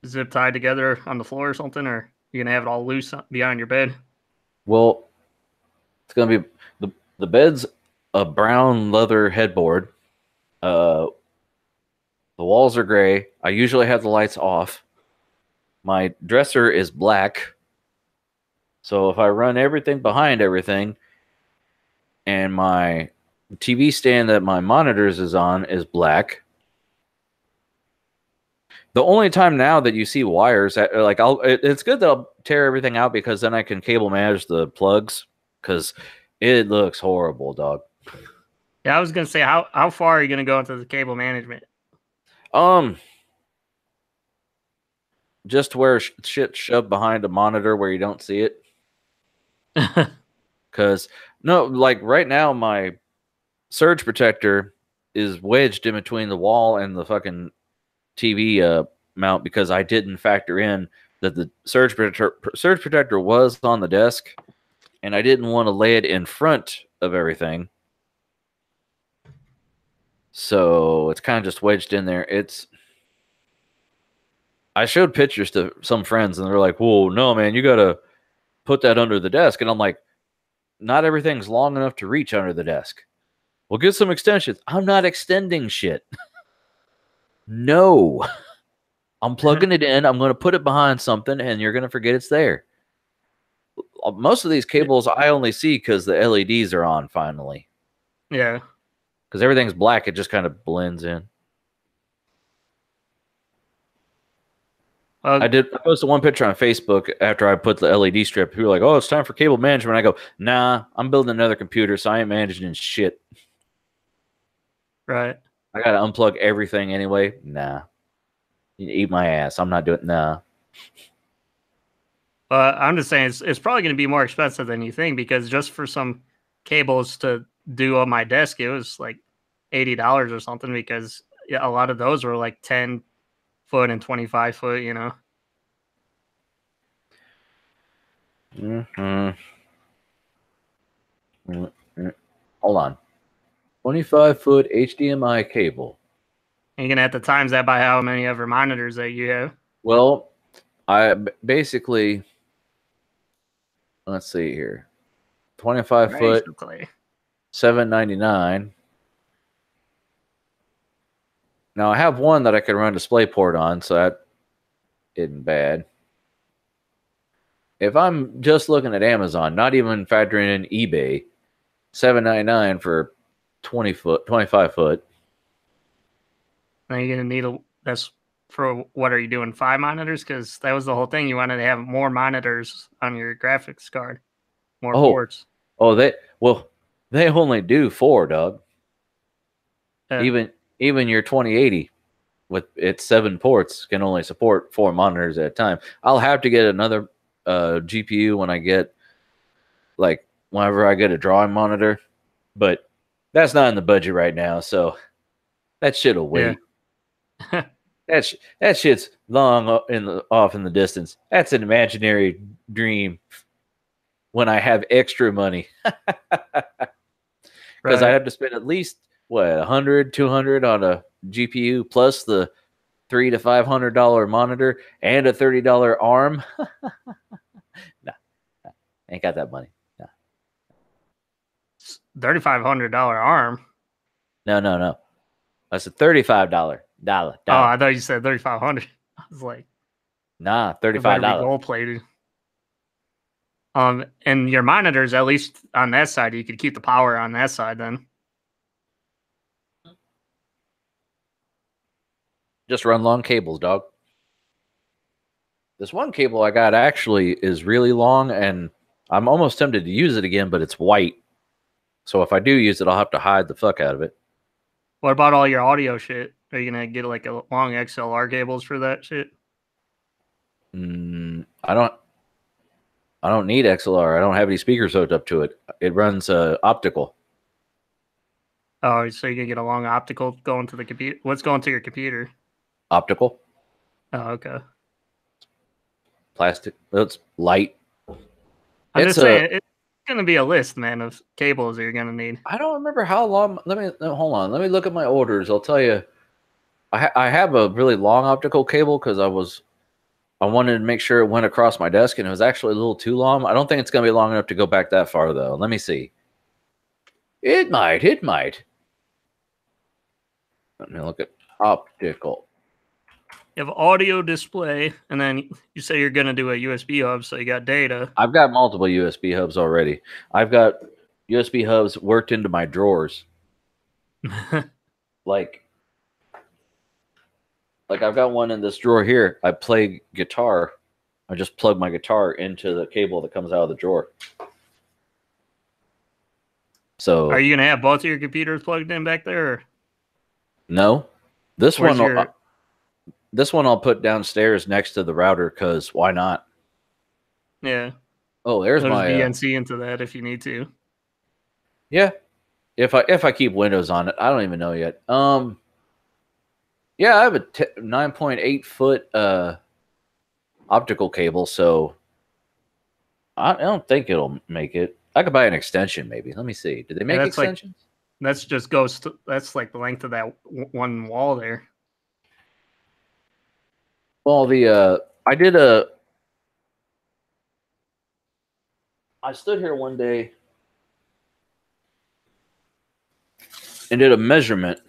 zip tied together on the floor or something, or you're going to have it all loose behind your bed? Well, it's going to be the bed's a brown leather headboard. The walls are gray. I usually have the lights off. My dresser is black. So if I run everything behind everything, and my TV stand that my monitors is on is black. The only time now that you see wires, like it's good that I'll tear everything out because then I can cable manage the plugs because it looks horrible, dog. Yeah, I was gonna say how far are you gonna go into the cable management? Just where shit shoved behind a monitor where you don't see it. Because no, like right now my surge protector is wedged in between the wall and the fucking TV mount because I didn't factor in that the surge protector was on the desk, and I didn't want to lay it in front of everything. So it's kind of just wedged in there. I showed pictures to some friends, and they're like, "Whoa, no, man, you gotta put that under the desk." And I'm like, "Not everything's long enough to reach under the desk. Well, get some extensions." I'm not extending shit. No. I'm plugging it in. I'm going to put it behind something, and you're going to forget it's there. Most of these cables I only see because the LEDs are on finally. Yeah. Because everything's black, it just kind of blends in. I posted one picture on Facebook after I put the LED strip. People were like, "Oh, it's time for cable management." I go, "Nah, I'm building another computer, so I ain't managing shit." Right. I got to unplug everything anyway. Nah. You eat my ass. I'm not doing nah. I'm just saying it's probably going to be more expensive than you think because just for some cables to do on my desk, it was like $80 or something because a lot of those were like 10-foot and 25-foot, you know. Mm-hmm. Hold on. 25-foot HDMI cable. You're gonna have to times that by how many ever monitors that you have. Well, I basically, let's see here, 25-foot, $7.99. Now I have one that I can run DisplayPort on, so that isn't bad. If I'm just looking at Amazon, not even factoring in eBay, $7.99 for 25-foot. Now you're gonna need that's for what are you doing? 5 monitors? Because that was the whole thing. You wanted to have more monitors on your graphics card, more ports. Oh, they only do 4, dog. Even your 2080 with its 7 ports can only support 4 monitors at a time. I'll have to get another GPU when I get whenever I get a drawing monitor, but that's not in the budget right now, so that shit'll wait. Yeah. that shit's long off in the distance. That's an imaginary dream when I have extra money. Because I have to spend at least $100, $200 on a GPU plus the $300 to $500 monitor and a $30 ARM. Nah, ain't got that money. Nah. $3,500 ARM. No. That's a $35 dollar. Oh, I thought you said $3,500. I was like, nah, $35. Gold plated. And your monitors, at least on that side, you could keep the power on that side then. Just run long cables, dog. This one cable I got actually is really long, and I'm almost tempted to use it again, but it's white. So if I do use it, I'll have to hide the fuck out of it. What about all your audio shit? Are you gonna get like a long XLR cables for that shit? I don't need XLR. I don't have any speakers hooked up to it. It runs optical. Oh, so you can get a long optical going to the computer. What's going to your computer? Optical. Oh, okay. Plastic. It's light. I'm just saying, it's going to be a list, man, of cables that you're going to need. I don't remember how long. Hold on. Let me look at my orders. I'll tell you. I have a really long optical cable because I wanted to make sure it went across my desk, and it was actually a little too long. I don't think it's going to be long enough to go back that far, though. Let me see. It might. Let me look at optical. You have audio display, and then you say you're going to do a USB hub, so you got data. I've got multiple USB hubs already. I've got USB hubs worked into my drawers. like I've got one in this drawer here. I play guitar. I just plug my guitar into the cable that comes out of the drawer. So, are you going to have both of your computers plugged in back there? Or? No. This one I'll put downstairs next to the router because why not? Yeah. Oh, there's my VNC into that if you need to. Yeah. If I keep Windows on it, I don't even know yet. Yeah, I have a 9.8 foot optical cable, so I don't think it'll make it. I could buy an extension, maybe. Let me see. Do they make extensions? That's that's like the length of that one wall there. Well, I stood here one day and did a measurement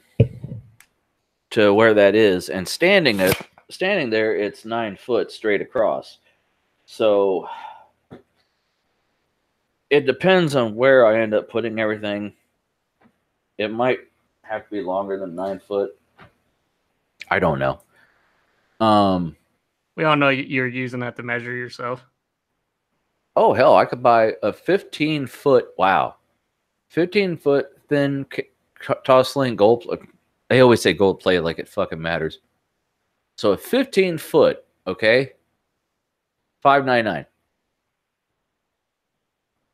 to where that is, and standing there, it's 9 foot straight across. So it depends on where I end up putting everything. It might have to be longer than 9 foot. I don't know. We all know you're using that to measure yourself. Oh, hell, I could buy a 15-foot, 15-foot thin toss-sling gold. They always say gold plate like it fucking matters. So a 15-foot, okay, $5.99.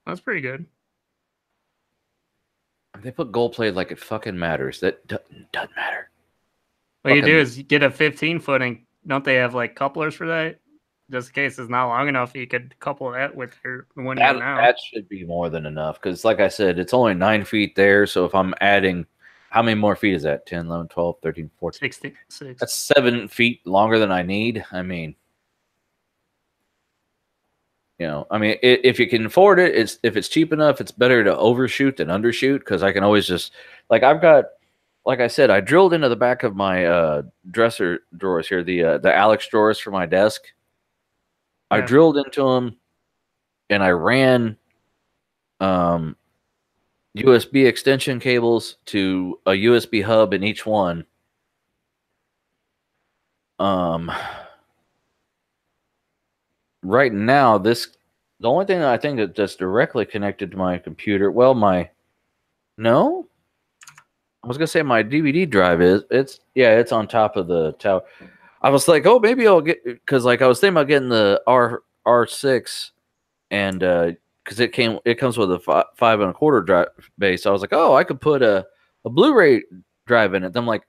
That's pretty good. They put gold plate like it fucking matters. That doesn't matter. What you do is you get a 15-foot, and don't they have like couplers for that? just in case it's not long enough, you could couple that with the one you have now. That should be more than enough because, like I said, it's only 9 feet there. So if I'm adding, how many more feet is that? 10, 11, 12, 13, 14. 16. That's 7 feet longer than I need. I mean, if you can afford it, if it's cheap enough, it's better to overshoot than undershoot because I can always just, like I said, I drilled into the back of my dresser drawers here, the Alex drawers for my desk. I drilled into them and I ran USB extension cables to a USB hub in each one. Right now, the only thing that I think that's directly connected to my computer, no, I was gonna say my DVD drive it's on top of the tower. I was like, oh, maybe I'll get, because like I was thinking about getting the R6, and because it comes with a 5 1/4 drive base. I was like, oh, I could put a Blu-ray drive in it. I'm like,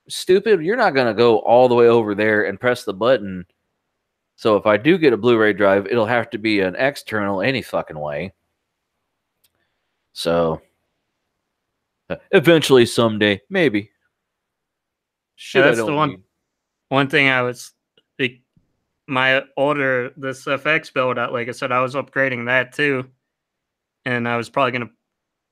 stupid, you're not gonna go all the way over there and press the button. So if I do get a Blu-ray drive, it'll have to be an external any fucking way. So eventually, someday, maybe. Shit, that's the one thing I was my older this FX build out. Like I said, I was upgrading that too, and I was probably gonna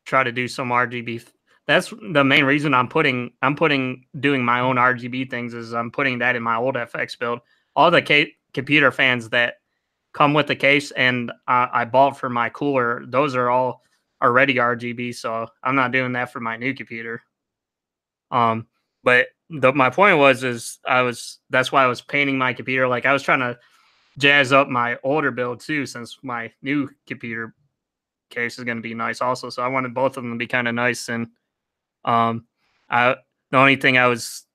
try to do some RGB. That's the main reason I'm doing my own RGB things. Is I'm putting that in my old FX build. All the computer fans that come with the case and I bought for my cooler, those are all already RGB, so I'm not doing that for my new computer. But my point was that's why I was painting my computer. Like I was trying to jazz up my older build too, since my new computer case is going to be nice also. So I wanted both of them to be kind of nice. And the only thing I was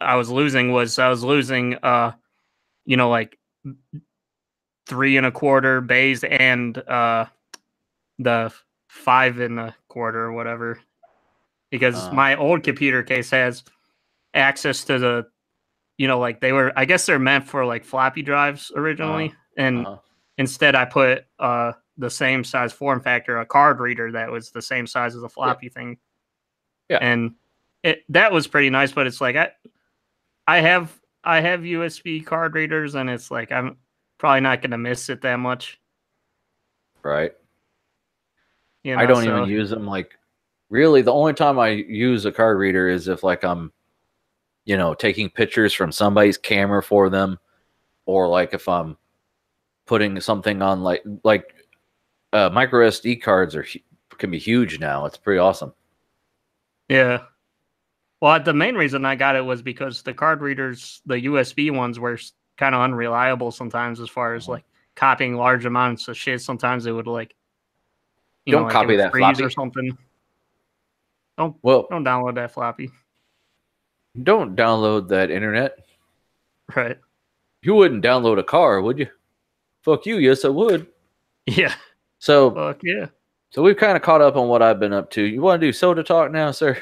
losing like 3 1/4 bays and the 5 1/4 or whatever, because my old computer case has access to the, like I guess they're meant for like floppy drives originally, and instead I put the same size form factor, a card reader that was the same size as a floppy thing. Yeah, and that was pretty nice, but it's like I have USB card readers, and it's like I'm probably not going to miss it that much. Right. I don't even use them. Like, really, the only time I use a card reader is if like I'm, taking pictures from somebody's camera for them, or like if I'm putting something on like micro SD cards can be huge now. It's pretty awesome. Yeah. Well, the main reason I got it was because the card readers, the USB ones, were kind of unreliable sometimes as far as like copying large amounts of shit. Sometimes it would like, don't copy that floppy or something. Don't download that floppy. Don't download that internet. Right. You wouldn't download a car, would you? Fuck you. Yes, I would. Yeah. So. Fuck yeah. So we've kind of caught up on what I've been up to. You want to do soda talk now, sir?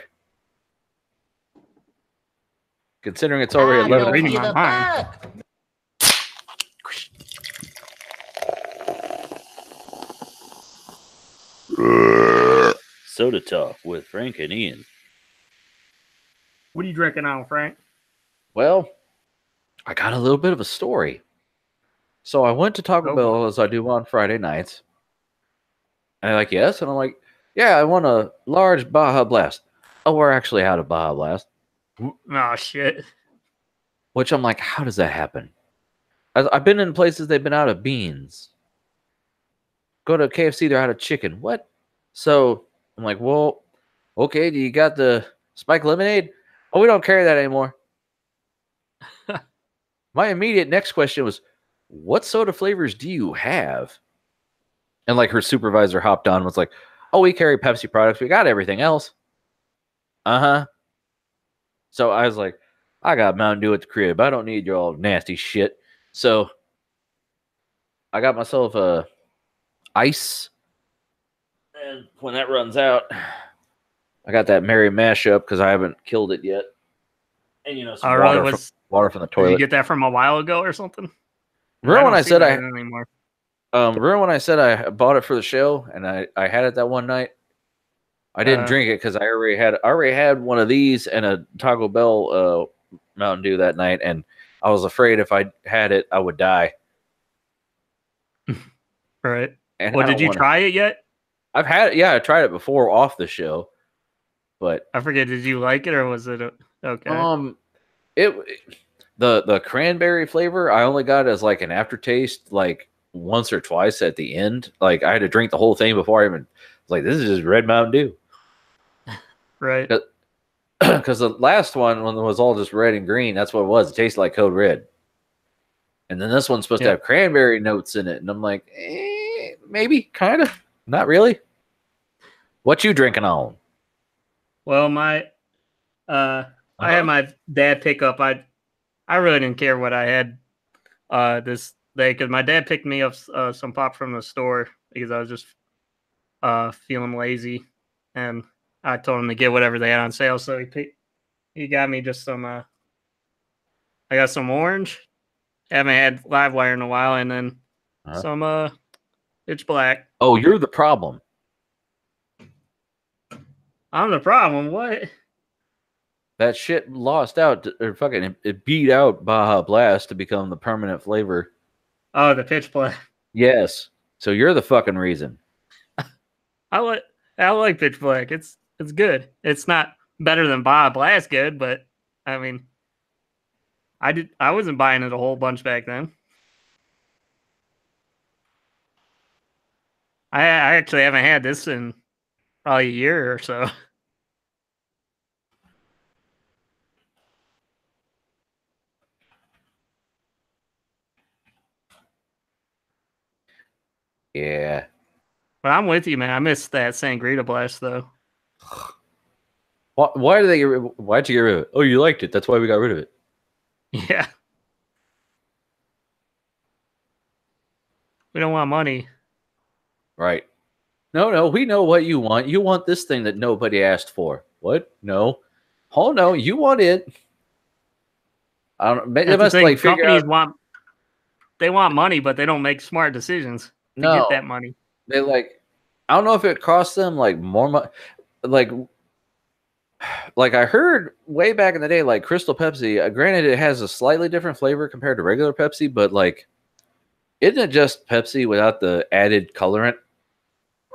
Considering it's already 11 o'clock. Soda talk with Frank and Ian. What are you drinking on, Frank? Well, I got a little bit of a story. So I went to Taco Bell as I do on Friday nights. And they're like, yes. And I'm like, yeah, I want a large Baja Blast. Oh, we're actually out of Baja Blast. Oh, shit. Which I'm like, how does that happen? I've been in places they've been out of beans. Go to KFC, they're out of chicken. What? So I'm like, well, okay, do you got the spike lemonade? Oh, we don't carry that anymore. My immediate next question was, what soda flavors do you have? And like her supervisor hopped on and was like, oh, we carry Pepsi products. We got everything else. Uh-huh. So I was like, I got Mountain Dew at the crib. I don't need your all nasty shit. So I got myself a ice. And when that runs out, I got that Merry mashup because I haven't killed it yet. And, some water from the toilet. Did you get that from a while ago or something? Remember when I said anymore. Remember when I said I bought it for the show and I had it that one night? I didn't drink it because I already had one of these and a Taco Bell Mountain Dew that night, and I was afraid if I had it, I would die. Right. And well, did you try it yet? I've had it. Yeah, I tried it before off the show, but I forget. Did you like it or was it okay? The cranberry flavor I only got as like an aftertaste, like once or twice at the end. Like I had to drink the whole thing before I even was like, this is just Red Mountain Dew. Right. Because the last one, when it was all just red and green, that's what it was. It tasted like Code Red. And then this one's supposed to have cranberry notes in it. And I'm like, maybe, kind of. Not really. What you drinking on? Well, I had my dad pick up. I really didn't care what I had this day because my dad picked me up some pop from the store because I was just feeling lazy. And I told him to get whatever they had on sale. So he got me just some, I got some orange. Haven't had Livewire in a while. And then some Pitch Black. Oh, you're the problem. I'm the problem. What? That shit lost out, or fucking, it beat out Baja Blast to become the permanent flavor. Oh, the Pitch Black. Yes. So you're the fucking reason. I like Pitch Black. It's good. It's not better than Baja Blast good, but I mean, I wasn't buying it a whole bunch back then. I actually haven't had this in probably a year or so. Yeah. But I'm with you, man. I miss that Sangria Blast, though. Why'd you get rid of it? Oh, you liked it. That's why we got rid of it. Yeah. We don't want money. Right. No, we know what you want. You want this thing that nobody asked for. What? No. Oh, no, you want it. I don't know. They must like figure out. They want money, but they don't make smart decisions to get that money. They I don't know if it costs them like more money. Like I heard way back in the day, like Crystal Pepsi, granted it has a slightly different flavor compared to regular Pepsi, but like, isn't it just Pepsi without the added colorant?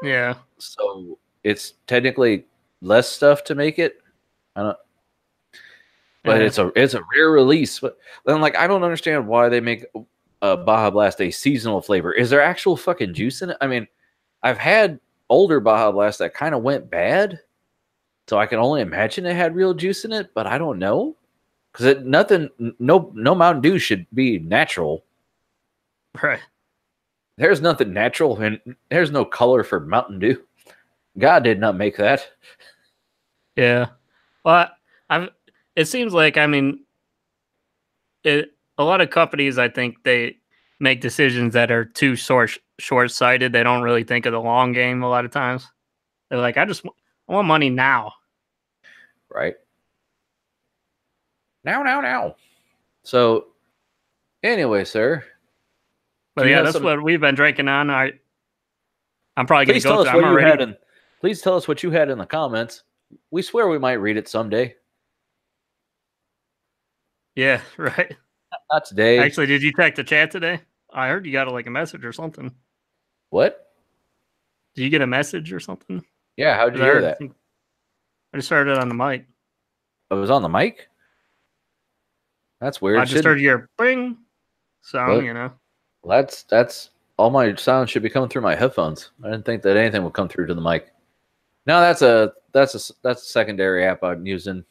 Yeah. So it's technically less stuff to make it. I don't. But it's a rare release. But then, like, I don't understand why they make Baja Blast a seasonal flavor. Is there actual fucking juice in it? I mean, I've had older Baja Blast that kind of went bad, so I can only imagine it had real juice in it. But I don't know because no Mountain Dew should be natural. Right. There's nothing natural, and there's no color for Mountain Dew. God did not make that. Yeah. Well, it seems like, I mean, a lot of companies, I think they make decisions that are too short-sighted. They don't really think of the long game a lot of times. They're like, I want money now. Right. Now. So, anyway, sir. But yeah, that's what we've been drinking on. I'm probably going to go through. Please tell us what you had in the comments. We swear we might read it someday. Yeah, right. Not today. Actually, did you check the chat today? I heard you got a message or something. What? Did you get a message or something? Yeah, how did you hear that? I just heard it on the mic. It was on the mic? That's weird. I just heard your bing sound, you know. That's all my sound should be coming through my headphones. I didn't think that anything would come through to the mic. No, that's a secondary app I'm using.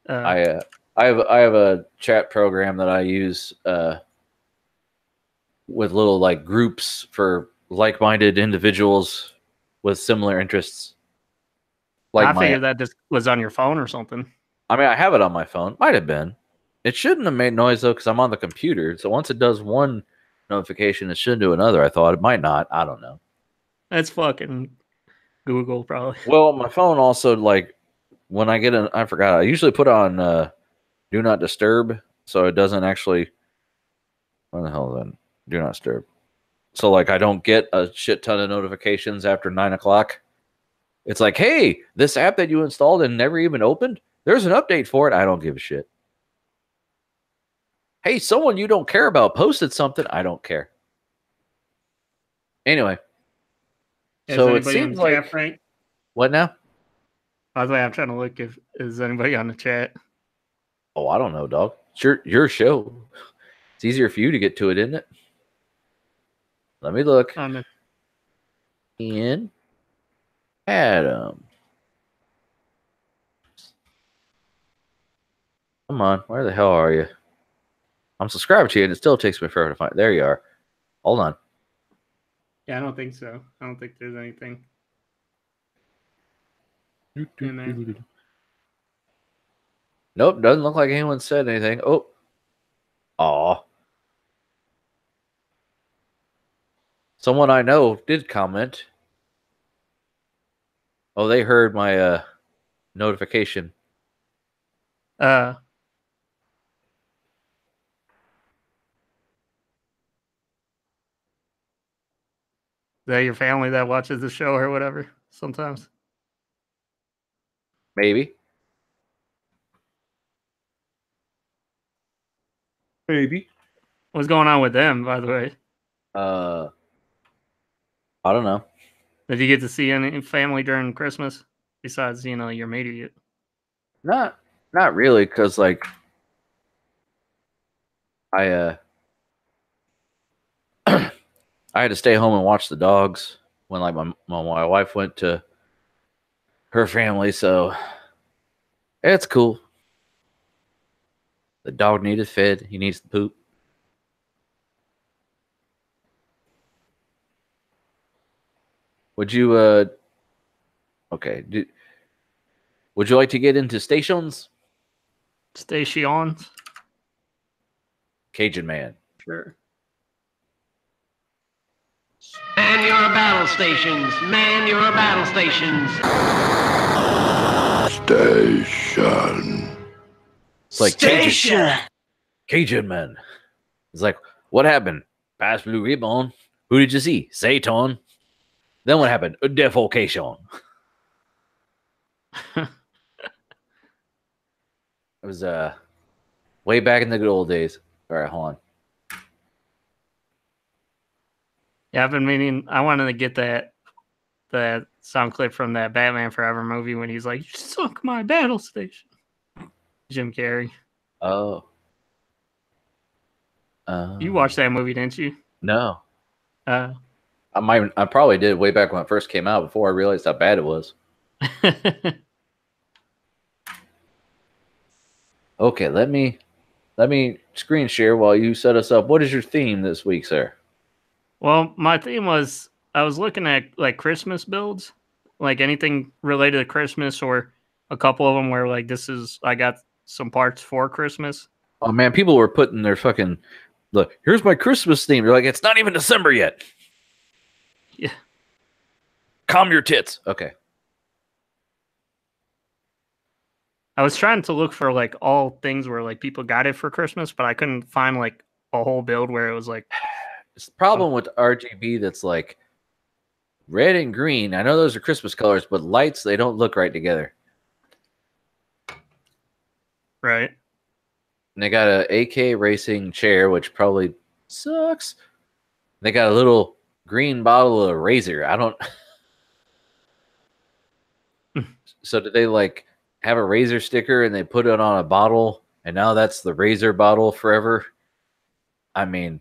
I have a chat program that I use with little like groups for like-minded individuals with similar interests. I figured that this was on your phone or something. I mean, I have it on my phone. Might have been. It shouldn't have made noise though, because I'm on the computer. So once it does one notification, it shouldn't do another. I thought it might not. I don't know. That's fucking Google probably. Well, my phone also, like, when I get I forgot. I usually put on Do Not Disturb, so it doesn't actually Where the hell then? Do not disturb. So like I don't get a shit ton of notifications after 9 o'clock. It's like, hey, this app that you installed and never even opened, there's an update for it. I don't give a shit. Hey, someone you don't care about posted something. I don't care. Anyway. So it seems like chat, Frank? What now? By the way, I'm trying to look if is anybody on the chat. Oh, I don't know, dog. It's your show. It's easier for you to get to it, isn't it? Let me look. Ian Adam. Come on, where the hell are you? I'm subscribed to you, and it still takes me forever to find. There you are. Hold on. Yeah, I don't think so. I don't think there's anything. Nope, doesn't look like anyone said anything. Oh. Aw. Someone I know did comment. Oh, they heard my notification. Is that your family that watches the show or whatever sometimes? Maybe. What's going on with them, by the way? I don't know. Did you get to see any family during Christmas besides, your immediate? Not really, because like I I had to stay home and watch the dogs when like my wife went to her family, so it's cool. The dog needed fed. He needs to poop. Would you okay, would you like to get into stations? Stations? Cajun man. Sure. Man your battle stations. Man your battle stations. Station. It's like Station. Cajun man. It's like, what happened? Pass blue ribbon. Who did you see? Satan. Then what happened? A defecation. It was way back in the good old days. All right, hold on. Yeah, I've been meaning. I wanted to get that sound clip from that Batman Forever movie when he's like, "You sunk my battle station." Jim Carrey. Oh. You watched that movie, didn't you? No. I probably did way back when it first came out before I realized how bad it was. Okay, let me screen share while you set us up. What is your theme this week, sir? Well, my theme was I was looking at like Christmas builds, like anything related to Christmas, or a couple of them where like I got some parts for Christmas. Oh man, people were putting their fucking look. Here's my Christmas theme. They're like, it's not even December yet. Yeah. Calm your tits. Okay. I was trying to look for like all things where like people got it for Christmas, but I couldn't find like a whole build where it was like. It's the problem with RGB that's like red and green. I know those are Christmas colors, but lights, they don't look right together. Right. And they got a AK racing chair, which probably sucks. They got a little green bottle of Razor. I don't. So did they like have a Razor sticker and they put it on a bottle, and now that's the Razor bottle forever? I mean,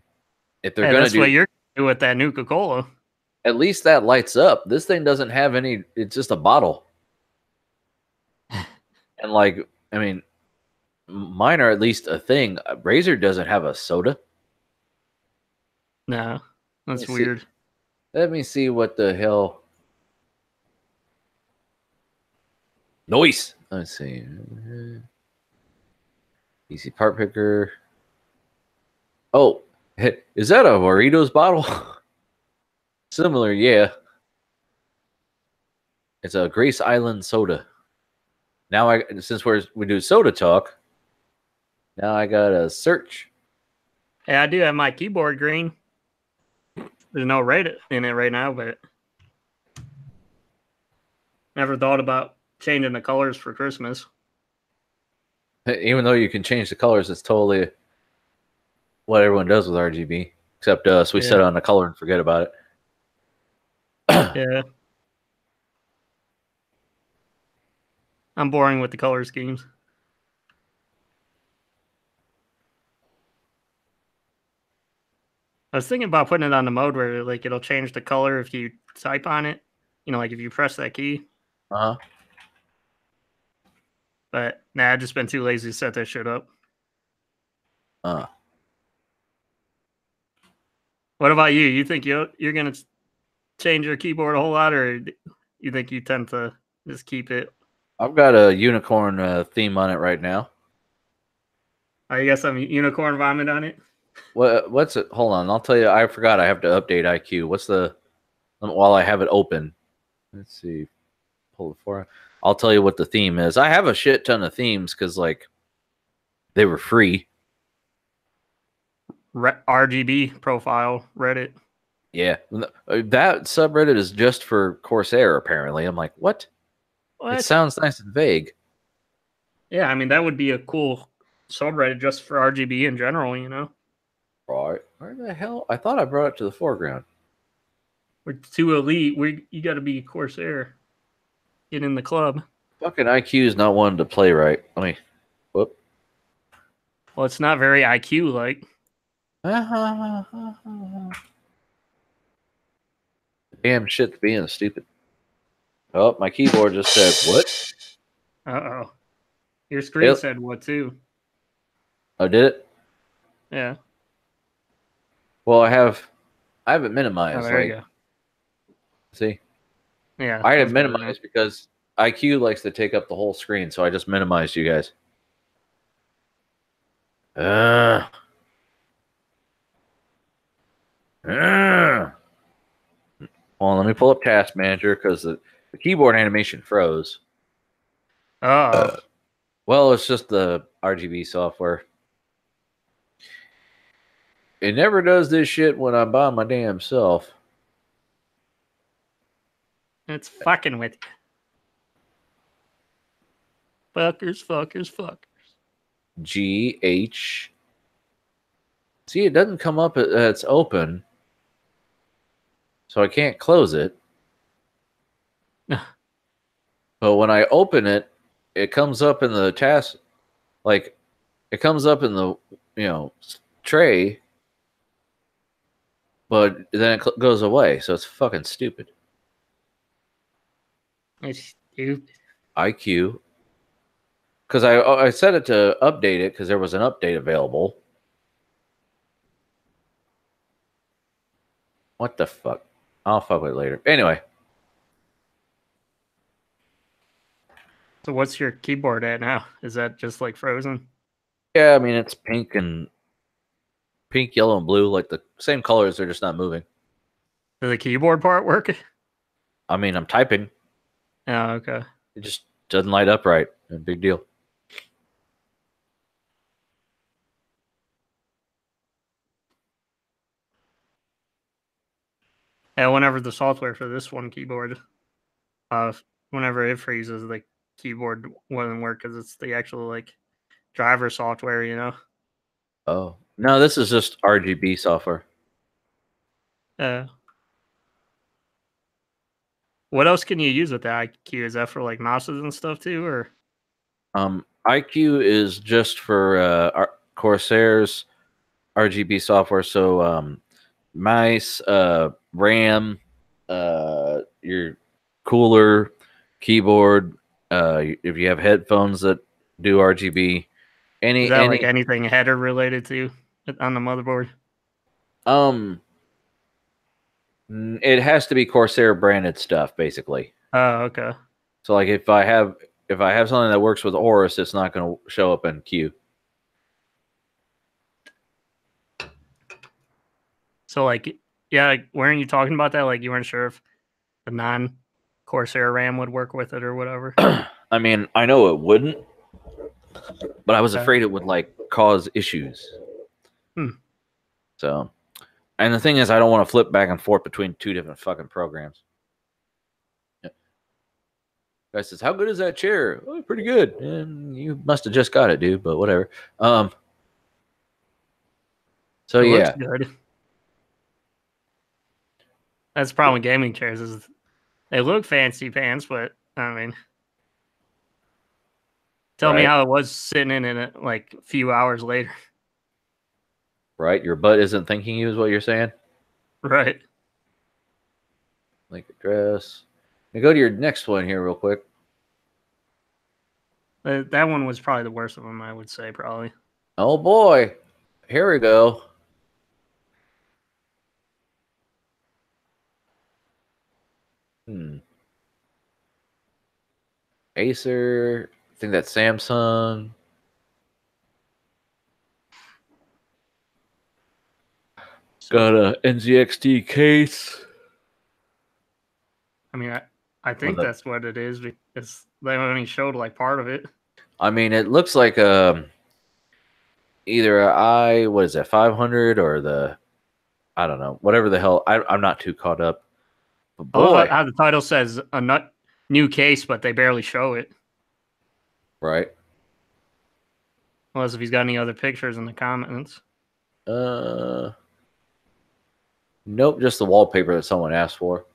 if they're gonna that's what you're gonna do with that Nuka-Cola. At least that lights up. This thing doesn't have any. It's just a bottle. And like, I mean, mine are at least a thing. Razor doesn't have a soda. No, that's weird. Let me see what the hell. Noise. Let's see. Easy part picker. Oh, is that a Doritos bottle? Similar, yeah. It's a Grace Island soda. Now since we do soda talk, now I gotta search. Hey, I do have my keyboard green. There's no red in it right now, but never thought about changing the colors for Christmas. Even though you can change the colors, it's totally what everyone does with RGB, except us. We set on the color and forget about it. Yeah. I'm boring with the color schemes. I was thinking about putting it on the mode where like it'll change the color if you type on it. You know, like if you press that key. Uh-huh. But nah, I've just been too lazy to set that shit up. What about you? You think you're gonna change your keyboard a whole lot, or you think you tend to just keep it? I've got a unicorn theme on it right now. I guess some unicorn vomit on it. What's it? Hold on, I'll tell you. I forgot. I have to update IQ. What's the? While I have it open, let's see. Pull it for. I'll tell you what the theme is. I have a shit ton of themes because like they were free. RGB profile Reddit. Yeah, that subreddit is just for Corsair. Apparently, I'm like, what? It sounds nice and vague. Yeah, I mean that would be a cool subreddit just for RGB in general, you know. Right? Where the hell? I thought I brought it to the foreground. We're too elite. You got to be Corsair. Get in the club. Fucking IQ is not wanting to play right. Let me. Whoop. Well, it's not very IQ like. Damn shit's being stupid. Oh, my keyboard just said what? Uh-oh. Your screen said what too? Oh, did it? Yeah. Well, I have it minimized. Oh, there you go. See? Yeah. I had it minimized because IQ likes to take up the whole screen, so I just minimized you guys. Well, let me pull up Task Manager because the keyboard animation froze. Well, it's just the RGB software. It never does this shit when I'm by my damn self. It's fucking with you. Fuckers. GH. See, it doesn't come up. It's open. So I can't close it. But when I open it, it comes up in the task. Like, it comes up in the, tray. But then it goes away. So it's fucking stupid. It's stupid. IQ. Because I set it to update it because there was an update available. What the fuck? I'll fuck with it later. Anyway. So what's your keyboard at now? Is that just like frozen? Yeah, I mean, it's pink, yellow, and blue. Like the same colors. They're just not moving. Does the keyboard part work? I mean, I'm typing. Oh, okay. It just doesn't light up right. Big deal. Yeah, whenever the software for this one keyboard, whenever it freezes, the keyboard wouldn't work because it's the actual like driver software, you know. Oh no, this is just RGB software. What else can you use with the IQ? Is that for like mouses and stuff too, or? IQ is just for Corsair's RGB software. So mice, RAM, your cooler, keyboard. If you have headphones that do RGB, like anything header related to on the motherboard? It has to be Corsair branded stuff, basically. Oh, okay. So like if I have something that works with Horus, it's not going to show up in Q. So like, yeah, like, weren't you talking about that? Like you weren't sure if the non-Corsair RAM would work with it or whatever? I mean, I know it wouldn't, but I was afraid it would like cause issues. So, and the thing is, I don't want to flip back and forth between 2 different fucking programs. Yeah. Guy says, "How good is that chair?" "Oh, pretty good." And you must have just got it, dude. But whatever. So it yeah, looks good. That's the problem with gaming chairs is they look fancy pants, but I mean, tell me how it was sitting in it like a few hours later. Right, your butt isn't thanking you, is what you're saying. Right. Link address. Now go to your next one here real quick. That one was probably the worst of them, I would say, probably. Oh boy, here we go. Acer. I think that's Samsung. Got a NZXT case. I mean, I think that's what it is because they only showed like part of it. I mean, it looks like either what is that, 500 or the, I don't know, whatever the hell. I'm not too caught up. But boy, I love how the title says a new case, but they barely show it. Right. Unless if he's got any other pictures in the comments. Nope, just the wallpaper that someone asked for,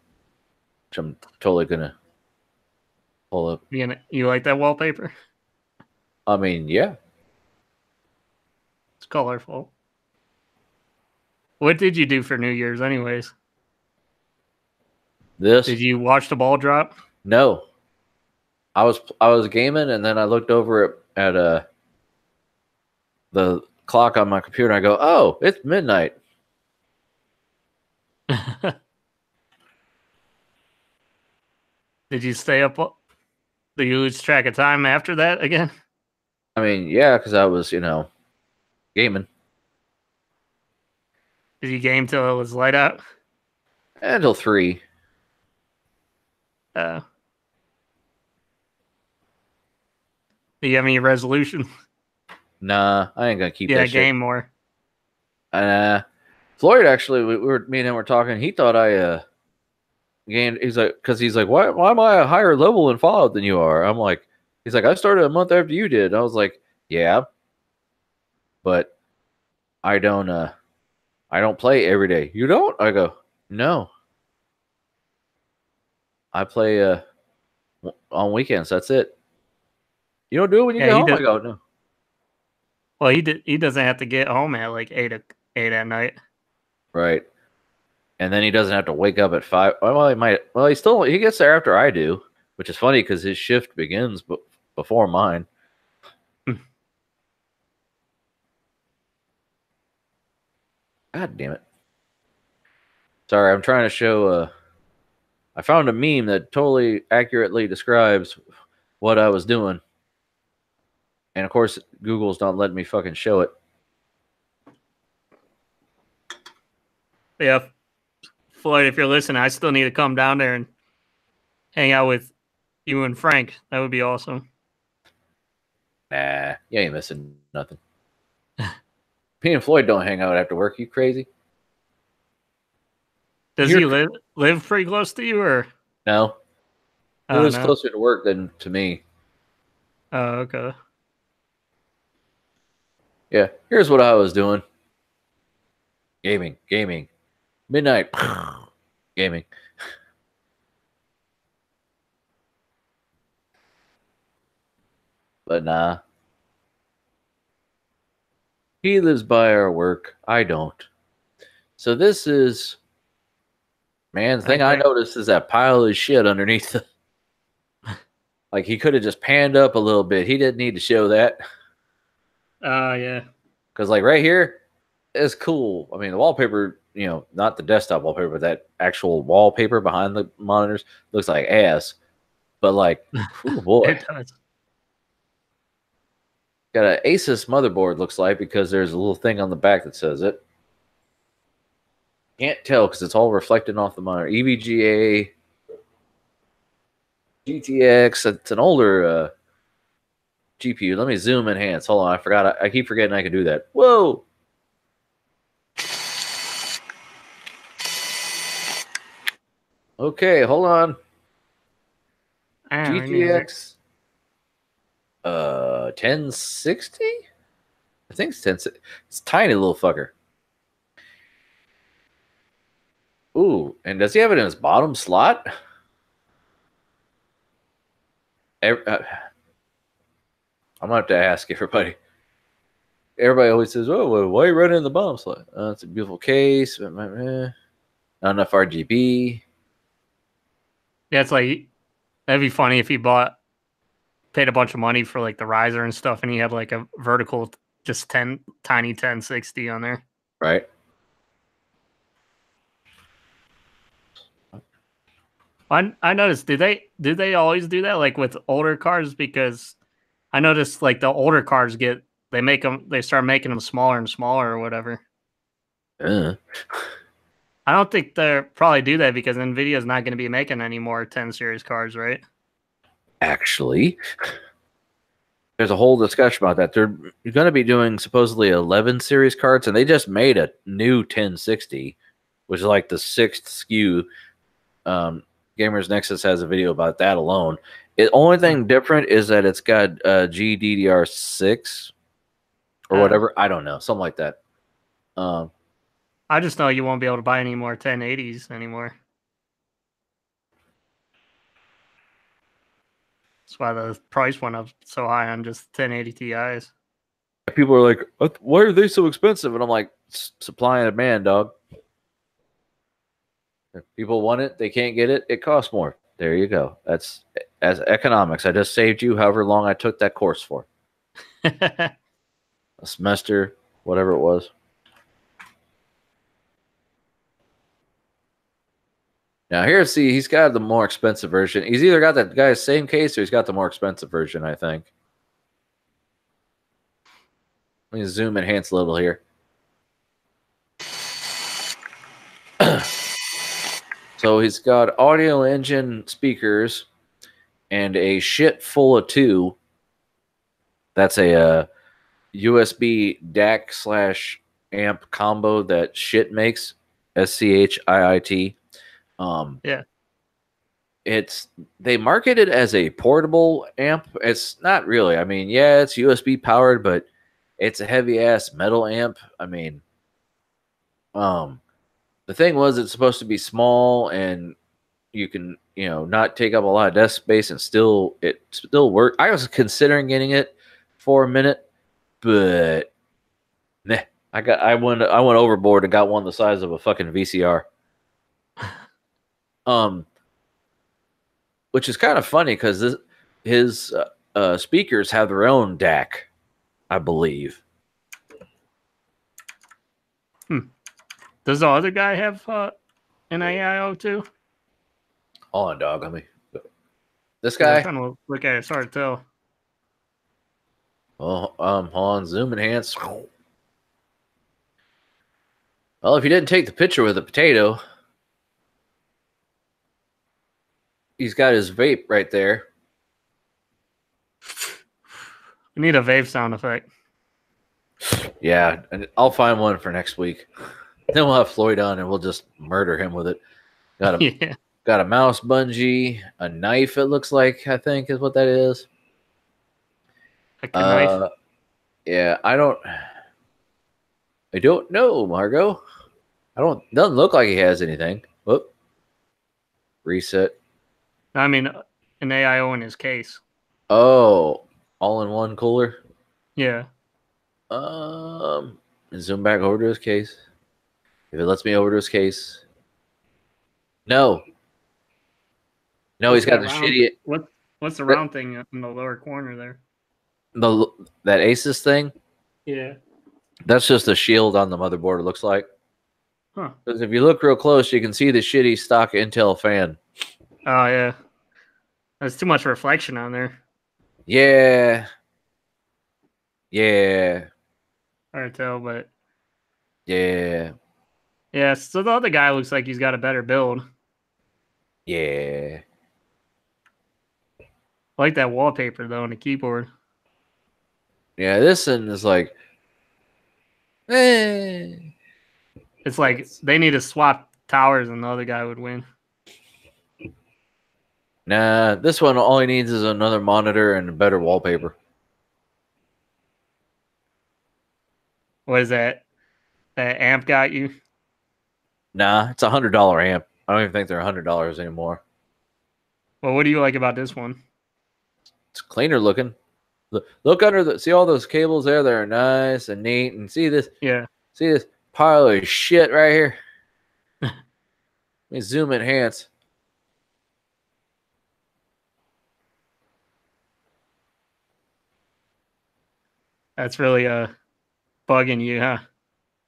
which I'm totally gonna pull up. You like that wallpaper? I mean, yeah. It's colorful. What did you do for New Year's anyways? This? Did you watch the ball drop? No. I was gaming, and then I looked over at the clock on my computer, and I go, "Oh, it's midnight." Did you stay up? Did you lose track of time after that again? I mean, yeah, because I was, gaming. Did you game till it was light out? Until 3. Do you have any resolution? Nah, I ain't gonna keep that shit. Game more. Floyd, actually, me and him were talking. He thought I gained. He's like, why am I a higher level in Fallout than you are? I'm like, he's like, I started a month after you did. I was like, yeah, but I don't play every day. You don't? I go, no. I play on weekends. That's it. You don't do it when you get home? I go, no. Well, he doesn't have to get home at like 8 at night. Right. And then he doesn't have to wake up at 5. Well, he might. Well, he gets there after I do, which is funny because his shift begins before mine. God damn it! Sorry, I'm trying to show. I found a meme that totally accurately describes what I was doing, and of course, Google's not letting me fucking show it. Yeah. Floyd, if you're listening, I still need to come down there and hang out with you and Frank. That would be awesome. Nah, you ain't missing nothing. Me and Floyd don't hang out after work. You crazy? Does he live pretty close to you, or no? He lives closer to work than to me. Oh, okay. Yeah, here's what I was doing. Gaming. Midnight. Gaming. But nah. He lives by our work. I don't. So this is... Man, the thing I noticed is that pile of shit underneath the... Like, he could have just panned up a little bit. He didn't need to show that. Yeah. Because, like, right here, it's cool. I mean, the wallpaper... not the desktop wallpaper, but that actual wallpaper behind the monitors looks like ass. But like, oh boy. It does. Got an Asus motherboard, looks like, because there's a little thing on the back that says it. Can't tell because it's all reflecting off the monitor. EVGA GTX. It's an older GPU. Let me zoom enhance. Hold on, I forgot. I keep forgetting I can do that. Whoa. Okay, hold on. I GTX 1060? I think it's 1060. It's a tiny little fucker. Ooh, and does he have it in his bottom slot? I'm gonna have to ask everybody. Everybody always says, "Oh, well, why are you running in the bottom slot?" It's a beautiful case. Not enough RGB. Yeah, it's like that'd be funny if he paid a bunch of money for like the riser and stuff, and he had like a vertical, just tiny 1060 on there. Right. I noticed. Do they always do that like with older cars? Because I noticed like the older cars they start making them smaller and smaller or whatever. I don't think they probably do that because Nvidia's not going to be making any more 10 series cars, right? Actually, there's a whole discussion about that. They're going to be doing supposedly 11 series cards, and they just made a new 1060, which is like the 6th SKU. Gamers Nexus has a video about that alone. The only thing different is that it's got GDDR6 or whatever. I don't know, something like that. I just know you won't be able to buy any more 1080s anymore. That's why the price went up so high on just 1080 Ti's. People are like, why are they so expensive? And I'm like, supply and demand, dog. If people want it, they can't get it, it costs more. There you go. That's as economics. I just saved you however long I took that course for. A semester, whatever it was. Now he's got the more expensive version. He's either got that guy's same case or he's got the more expensive version, I think. Let me zoom enhance a little here. So he's got audio engine speakers and a shit full of 2. That's a USB DAC / amp combo that shit makes. SCHIIT. Yeah. They market it as a portable amp. It's not really. I mean, yeah, it's USB powered, but it's a heavy ass metal amp. I mean, the thing was it's supposed to be small and you can, not take up a lot of desk space and still work. I was considering getting it for a minute, but nah, I went overboard and got one the size of a fucking VCR. Which is kind of funny because his speakers have their own DAC, I believe. Does the other guy have an AIO too? Hold on, dog. Let me. This guy. I'm trying to look at it. It's hard to tell. Oh, hold on. Zoom enhance. Well, if you didn't take the picture with a potato, he's got his vape right there. We need a vape sound effect. Yeah, and I'll find one for next week. Then we'll have Floyd on and we'll just murder him with it. Got a mouse bungee, a knife, it looks like, I think is what that is. Like a knife? Yeah, I don't know, Margot. Doesn't look like he has anything. Whoop. Reset. I mean, an AIO in his case. Oh, all-in-one cooler? Yeah. Zoom back over to his case. If it lets me over to his case. No, he's got the shitty. What's the round thing in the lower corner there? That Asus thing? Yeah. That's just a shield on the motherboard, it looks like. Huh. Because if you look real close, you can see the shitty stock Intel fan. Oh, yeah. There's too much reflection on there. Yeah. Hard to tell, but... Yeah. Yeah, so the other guy looks like he's got a better build. Yeah. I like that wallpaper, though, on the keyboard. Yeah, this one is like... It's like they need to swap towers and the other guy would win. Nah, this one all he needs is another monitor and a better wallpaper. What is that? That amp got you? Nah, it's $100 amp. I don't even think they're $100 anymore. Well, what do you like about this one? It's cleaner looking. Look under the. See all those cables there? They're nice and neat. And see this? Yeah. See this pile of shit right here? Let me zoom enhance. That's really bugging you, huh?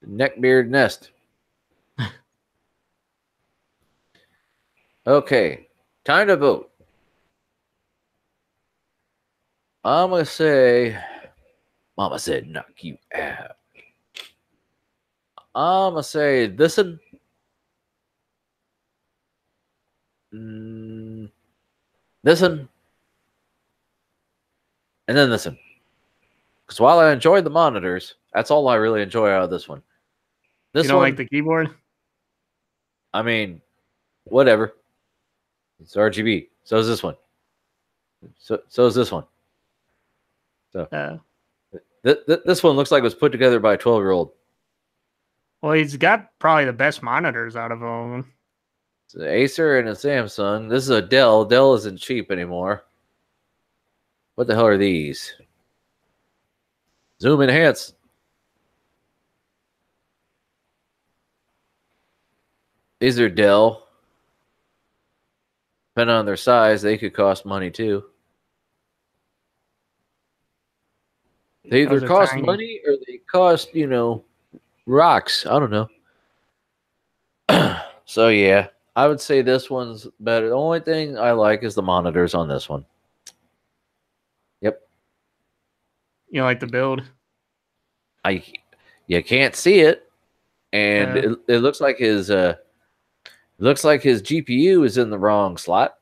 Neckbeard nest. Okay, time to vote. I'm gonna say, Mama said, knock you out. I'm gonna say this one. This one. And then this one. Because while I enjoyed the monitors, that's all I really enjoy out of this one. This you don't one, like the keyboard? I mean, whatever. It's RGB. So is this one. So is this one. So this one looks like it was put together by a 12-year-old. Well, he's got probably the best monitors out of all of them. It's an Acer and a Samsung. This is a Dell. Dell isn't cheap anymore. What the hell are these? Zoom enhance. These are Dell. Depending on their size, they could cost money too. They either cost money or they cost, rocks. I don't know. So, yeah, I would say this one's better. The only thing I like is the monitors on this one. Yep. You like the build? You can't see it, and it looks like his GPU is in the wrong slot.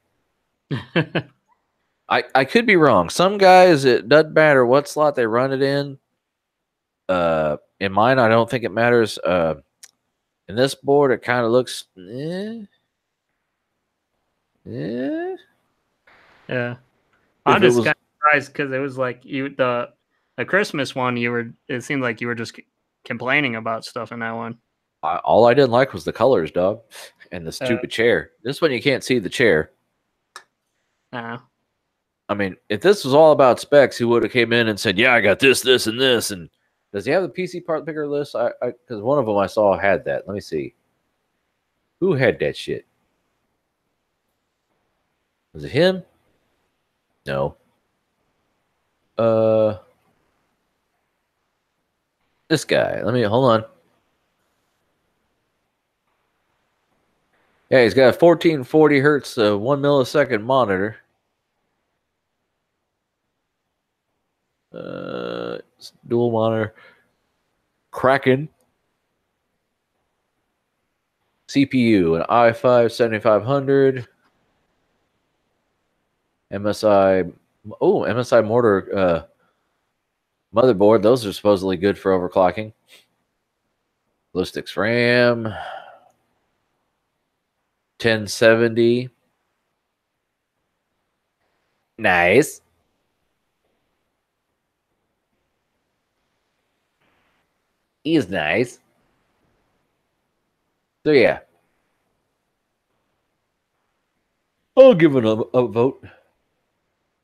I could be wrong. Some guys, it doesn't matter what slot they run it in. In mine, I don't think it matters. In this board, it kind of looks. Yeah. I'm just kind of surprised because it was like the Christmas one. It seemed like you were just complaining about stuff in that one. All I didn't like was the colors, dog, and the stupid chair. This one you can't see the chair. I mean, if this was all about specs, he would have came in and said, "Yeah, I got this, this, and this." And does he have the PC part picker list? Because one of them I saw had that. Let me see. Who had that shit? Was it him? No. This guy. Hold on. Yeah, he's got a 1440 hertz, 1 millisecond monitor. Dual monitor. Kraken. CPU, an i5 7500. MSI Mortar motherboard. Those are supposedly good for overclocking. Ballistics RAM. 1070. Nice. He's nice. So yeah. I'll give him a vote.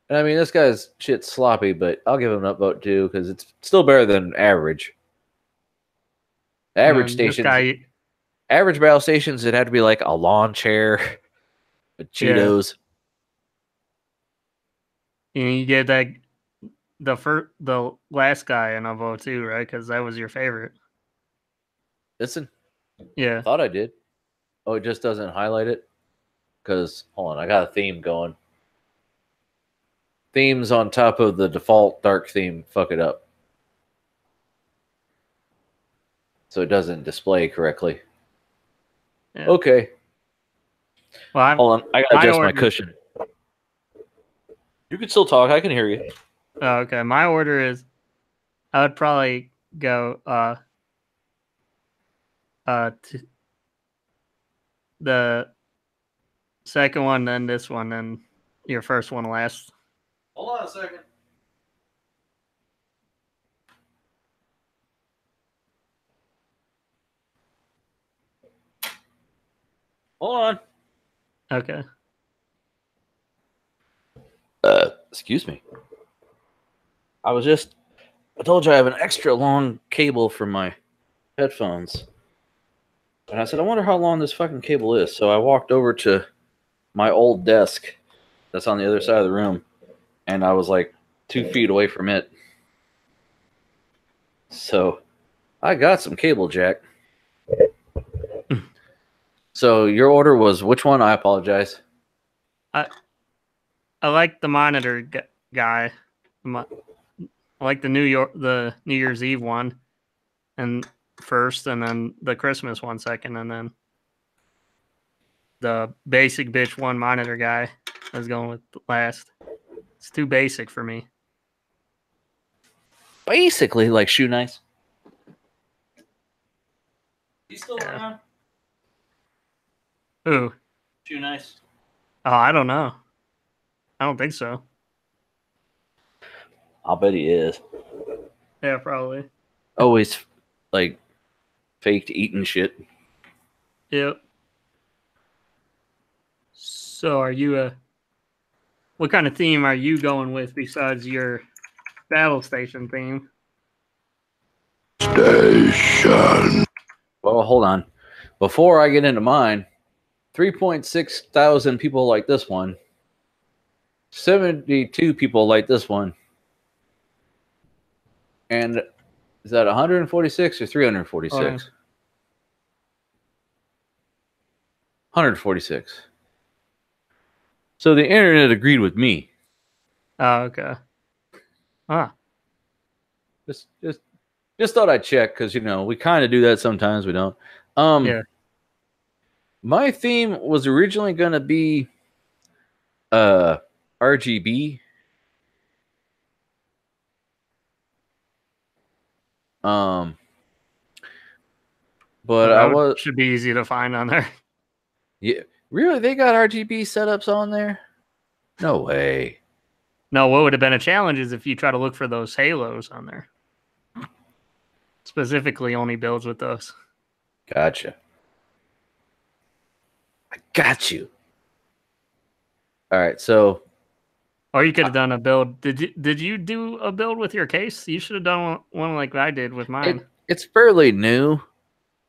And I mean, this guy's shit sloppy, but I'll give him an upvote too because it's still better than average. Average stations, average battle stations, it had to be like a lawn chair with Cheetos. Yeah. You get that the last guy in a vote too, right? Because that was your favorite. Listen, yeah, I thought I did. Oh, it just doesn't highlight it. Because hold on, I got a theme going. Themes on top of the default dark theme fuck it up. So it doesn't display correctly. Yeah. Okay. Well, hold on, I gotta adjust my cushion. You can still talk, I can hear you. Oh, okay. My order is I would probably go the second one, then this one, then your first one last. Hold on a second. Hold on. Okay. Excuse me. I told you I have an extra long cable for my headphones. And I said, I wonder how long this fucking cable is. So I walked over to my old desk that's on the other side of the room. And I was like 2 feet away from it. So I got some cable, Jack. So your order was which one? I apologize. I like the monitor guy. I like the New Year's Eve one, and first, and then the Christmas one second, and then the basic bitch one monitor guy I was going with last. It's too basic for me. Basically, like shoe nice. He's still around. Who? Shoe nice. Oh, I don't know. I don't think so. I'll bet he is. Yeah, probably. Always like faked eating shit. Yep. So are you what kind of theme are you going with besides your battle station theme? Station. Well, hold on. Before I get into mine, 3.6 thousand people like this one. 72 people like this one. And is that 146 or 346? 146. So the internet agreed with me. Oh, okay. Just thought I'd check because we kind of do that sometimes. We don't. Yeah. My theme was originally going to be RGB. But well, should be easy to find on there. Yeah, really? They got RGB setups on there? No way. No, what would have been a challenge is if you try to look for those halos on there. Specifically, only builds with those. Gotcha. I got you. All right, so. Or you could have done a build. Did you do a build with your case? You should have done one like I did with mine. It's fairly new.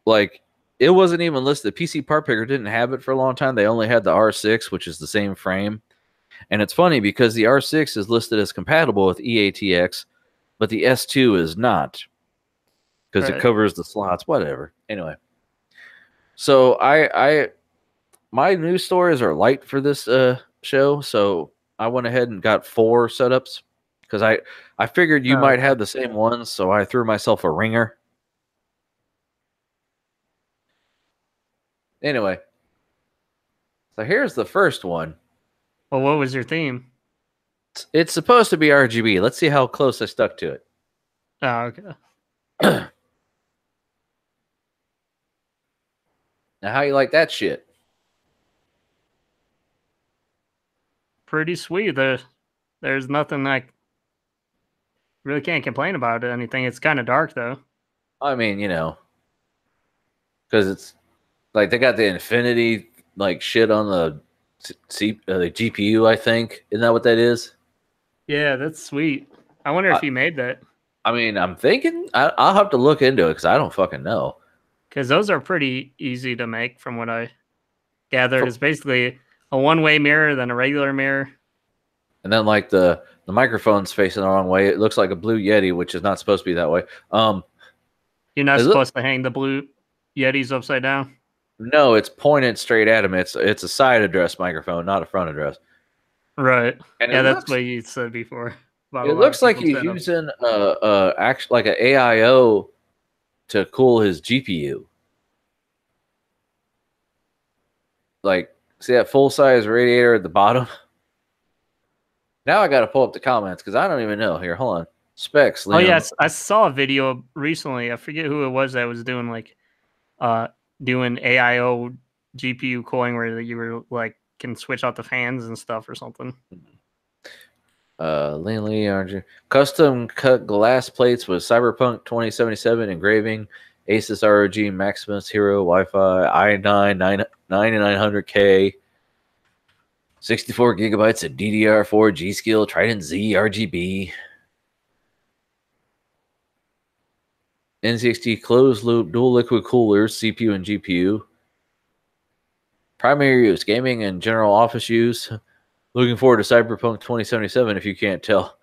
Like, it wasn't even listed. PC Part Picker didn't have it for a long time. They only had the R6, which is the same frame. And it's funny because the R6 is listed as compatible with EATX, but the S2 is not because it covers the slots. Whatever. Anyway, so my news stories are light for this show, so I went ahead and got 4 setups because I figured you might have the same ones, so I threw myself a ringer. Anyway, so here's the first one. Well, what was your theme? It's supposed to be RGB. Let's see how close I stuck to it. Oh, okay. Now, how you like that shit? Pretty sweet. There's nothing I really can't complain about anything. It's kind of dark, though. I mean, because it's like they got the infinity like shit on the GPU, I think. Isn't that what that is? Yeah, that's sweet. I wonder if he made that. I mean, I'm thinking I'll have to look into it because I don't fucking know. Because those are pretty easy to make from what I gathered. It's basically a one-way mirror, then a regular mirror. And then like the microphone's facing the wrong way. It looks like a Blue Yeti, which is not supposed to be that way. You're not supposed to hang the Blue Yetis upside down? No, it's pointed straight at him. It's a side address microphone, not a front address. Right. And yeah, that's what you said before. It looks like he's using actually like an AIO to cool his GPU. Like, see that full size radiator at the bottom? Now I got to pull up the comments because I don't even know. Here, hold on. Specs. Liam. Oh yes, I saw a video recently. I forget who it was that was doing like doing AIO GPU cooling where you were like can switch out the fans and stuff or something. Linley, RG. Custom cut glass plates with Cyberpunk 2077 engraving, Asus ROG Maximus Hero Wi-Fi i9 9900K, 64 gigabytes of DDR4 G-Skill Trident Z RGB, N60 closed loop dual liquid coolers, CPU and GPU, primary use, gaming and general office use. Looking forward to Cyberpunk 2077 if you can't tell.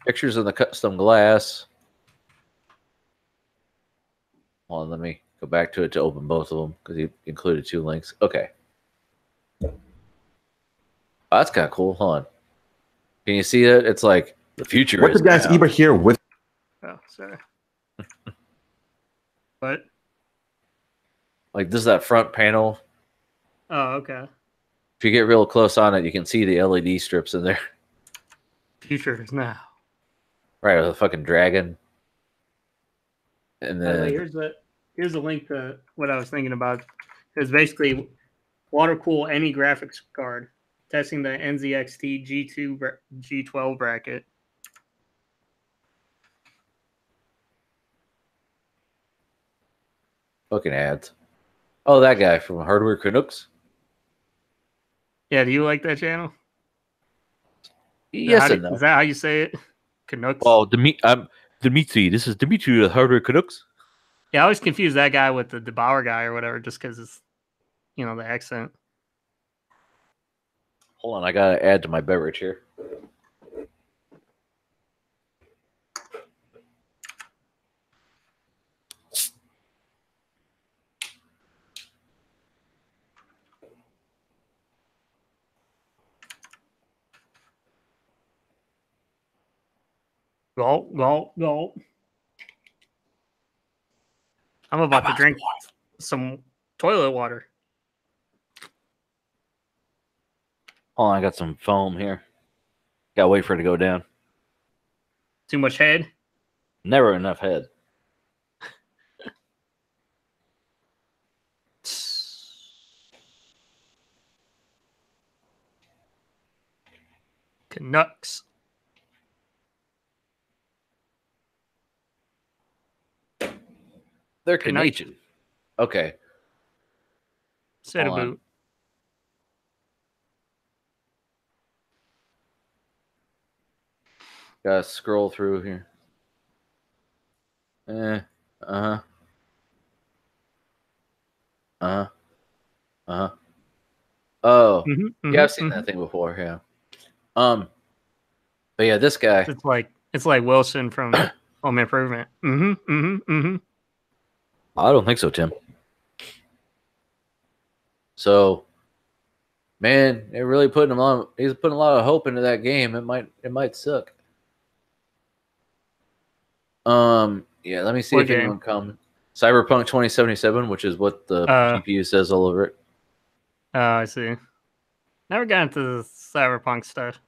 Pictures of the custom glass. Hold on, let me go back to it to open both of them because he included 2 links. Okay. Oh, that's kind of cool. Hold on. Can you see it? It's like the future. What's the guys Eber here with? Oh, sorry. What? Like this is that front panel. Oh, okay. If you get real close on it, you can see the LED strips in there. Future is now. Right, with a fucking dragon. And then here's a link to what I was thinking about. It's basically water cool any graphics card. Testing the NZXT G2 G12 bracket. fucking ads. Oh, that guy from Hardware Canucks. Yeah, do you like that channel? Yes and no. Is that how you say it? Canucks? Well, I'm Dimitri. This is Dimitri with Hardware Canucks. Yeah, I always confuse that guy with the Bauer guy or whatever, just because it's, you know, the accent. Hold on, I gotta add to my beverage here. Gulp, gulp, gulp. I'm about to drink some toilet water. Hold on, I got some foam here. Gotta wait for it to go down. Too much head? Never enough head. Canucks. They're Canadian. Okay. Set a boot. Gotta scroll through here. Oh, yeah, I've seen that thing before. Yeah. But yeah, this guy. It's like Wilson from Home Improvement. I don't think so, Tim. So, man, they're really putting him on. He's putting a lot of hope into that game. It might suck. Yeah, let me see if anyone comes. Cyberpunk 2077, which is what the GPU says all over it. Oh, I see. Never got into the Cyberpunk stuff.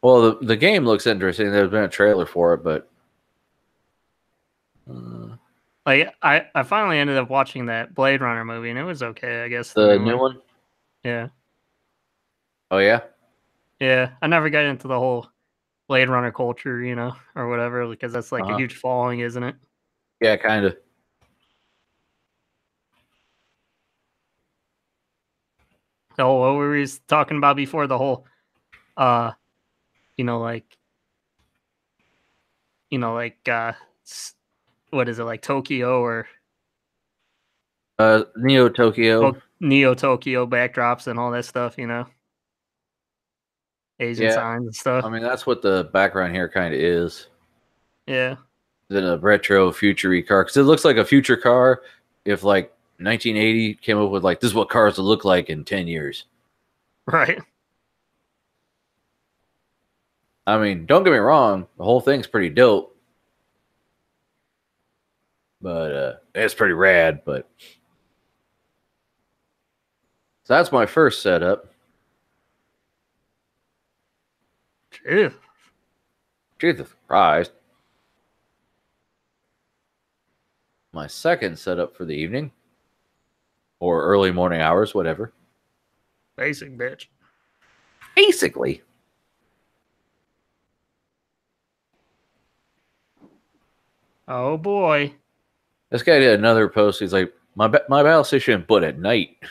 Well, the game looks interesting. There's been a trailer for it, but like I finally ended up watching that Blade Runner movie, and it was okay, I guess. The new one? Yeah. Oh yeah? Yeah. I never got into the whole Blade Runner culture, you know, or whatever, because that's like a huge following, isn't it? Yeah, kind of. Oh, what were we talking about before? The whole, you know, like, what is it, like Tokyo or Neo Tokyo backdrops and all that stuff, you know, Asian signs and stuff. I mean, that's what the background here kind of is. Yeah. Then a retro future-y car, because it looks like a future car if like 1980 came up with like this is what cars will look like in 10 years. Right. I mean, don't get me wrong, the whole thing's pretty dope. But it's pretty rad, but so that's my first setup. Jesus Christ. my second setup for the evening or early morning hours, whatever. Basic bitch. Basically. Oh boy. This guy did another post. He's like, my battle station, but at night. And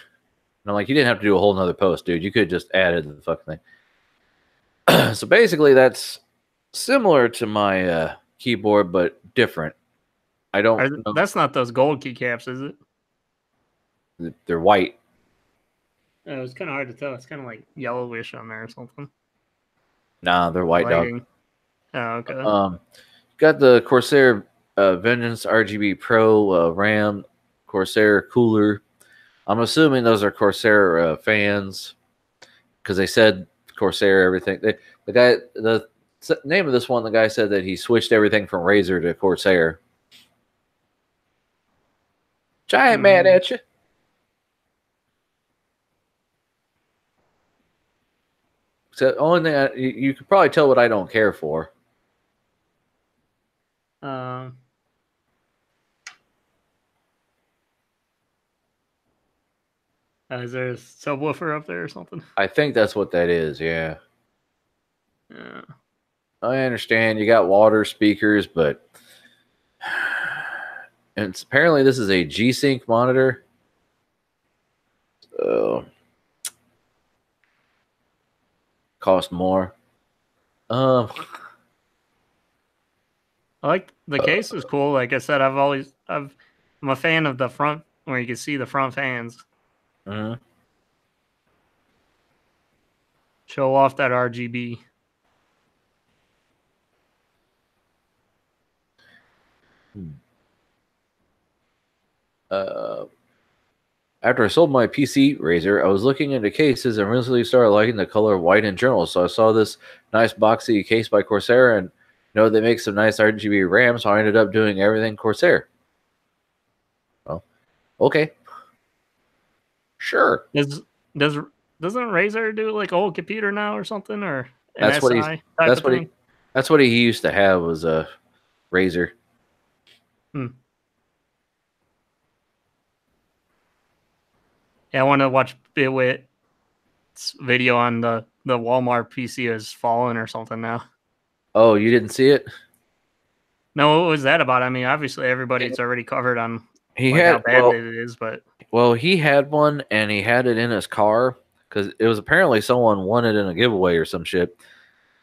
I'm like, you didn't have to do a whole nother post, dude. You could have just added the fucking thing. So basically, that's similar to my keyboard, but different. I don't know. That's not those gold keycaps, is it? They're white. It was kind of hard to tell. It's kind of like yellowish on there or something. Nah, they're white, Lighting. dog. Oh, okay. Got the Corsair Vengeance RGB Pro RAM, Corsair cooler. I'm assuming those are Corsair fans because they said Corsair everything. The name of this one, the guy said that he switched everything from Razer to Corsair. Giant mad at you. So the only thing you could probably tell what I don't care for. Is there a subwoofer up there or something? I think that's what that is, yeah. Yeah. I understand you got water speakers, but and apparently this is a G-Sync monitor. So cost more. I like the case is cool. Like I said, I'm a fan of the front where you can see the front fans. Mm-hmm. Show off that RGB. After I sold my PC Razer, I was looking into cases and recently started liking the color white in general. So I saw this nice boxy case by Corsair and they make some nice RGB RAM, so I ended up doing everything Corsair. Well, okay. Sure. Doesn't Razer do like a whole computer now or something, or that's what he used to have was a Razer. Yeah, I want to watch Bitwit's video on the Walmart PC has fallen or something now. Oh, you didn't see it? No, what was that about? I mean, obviously everybody's already covered on how bad it is, but he had one and he had it in his car because it was apparently someone won it in a giveaway or some shit,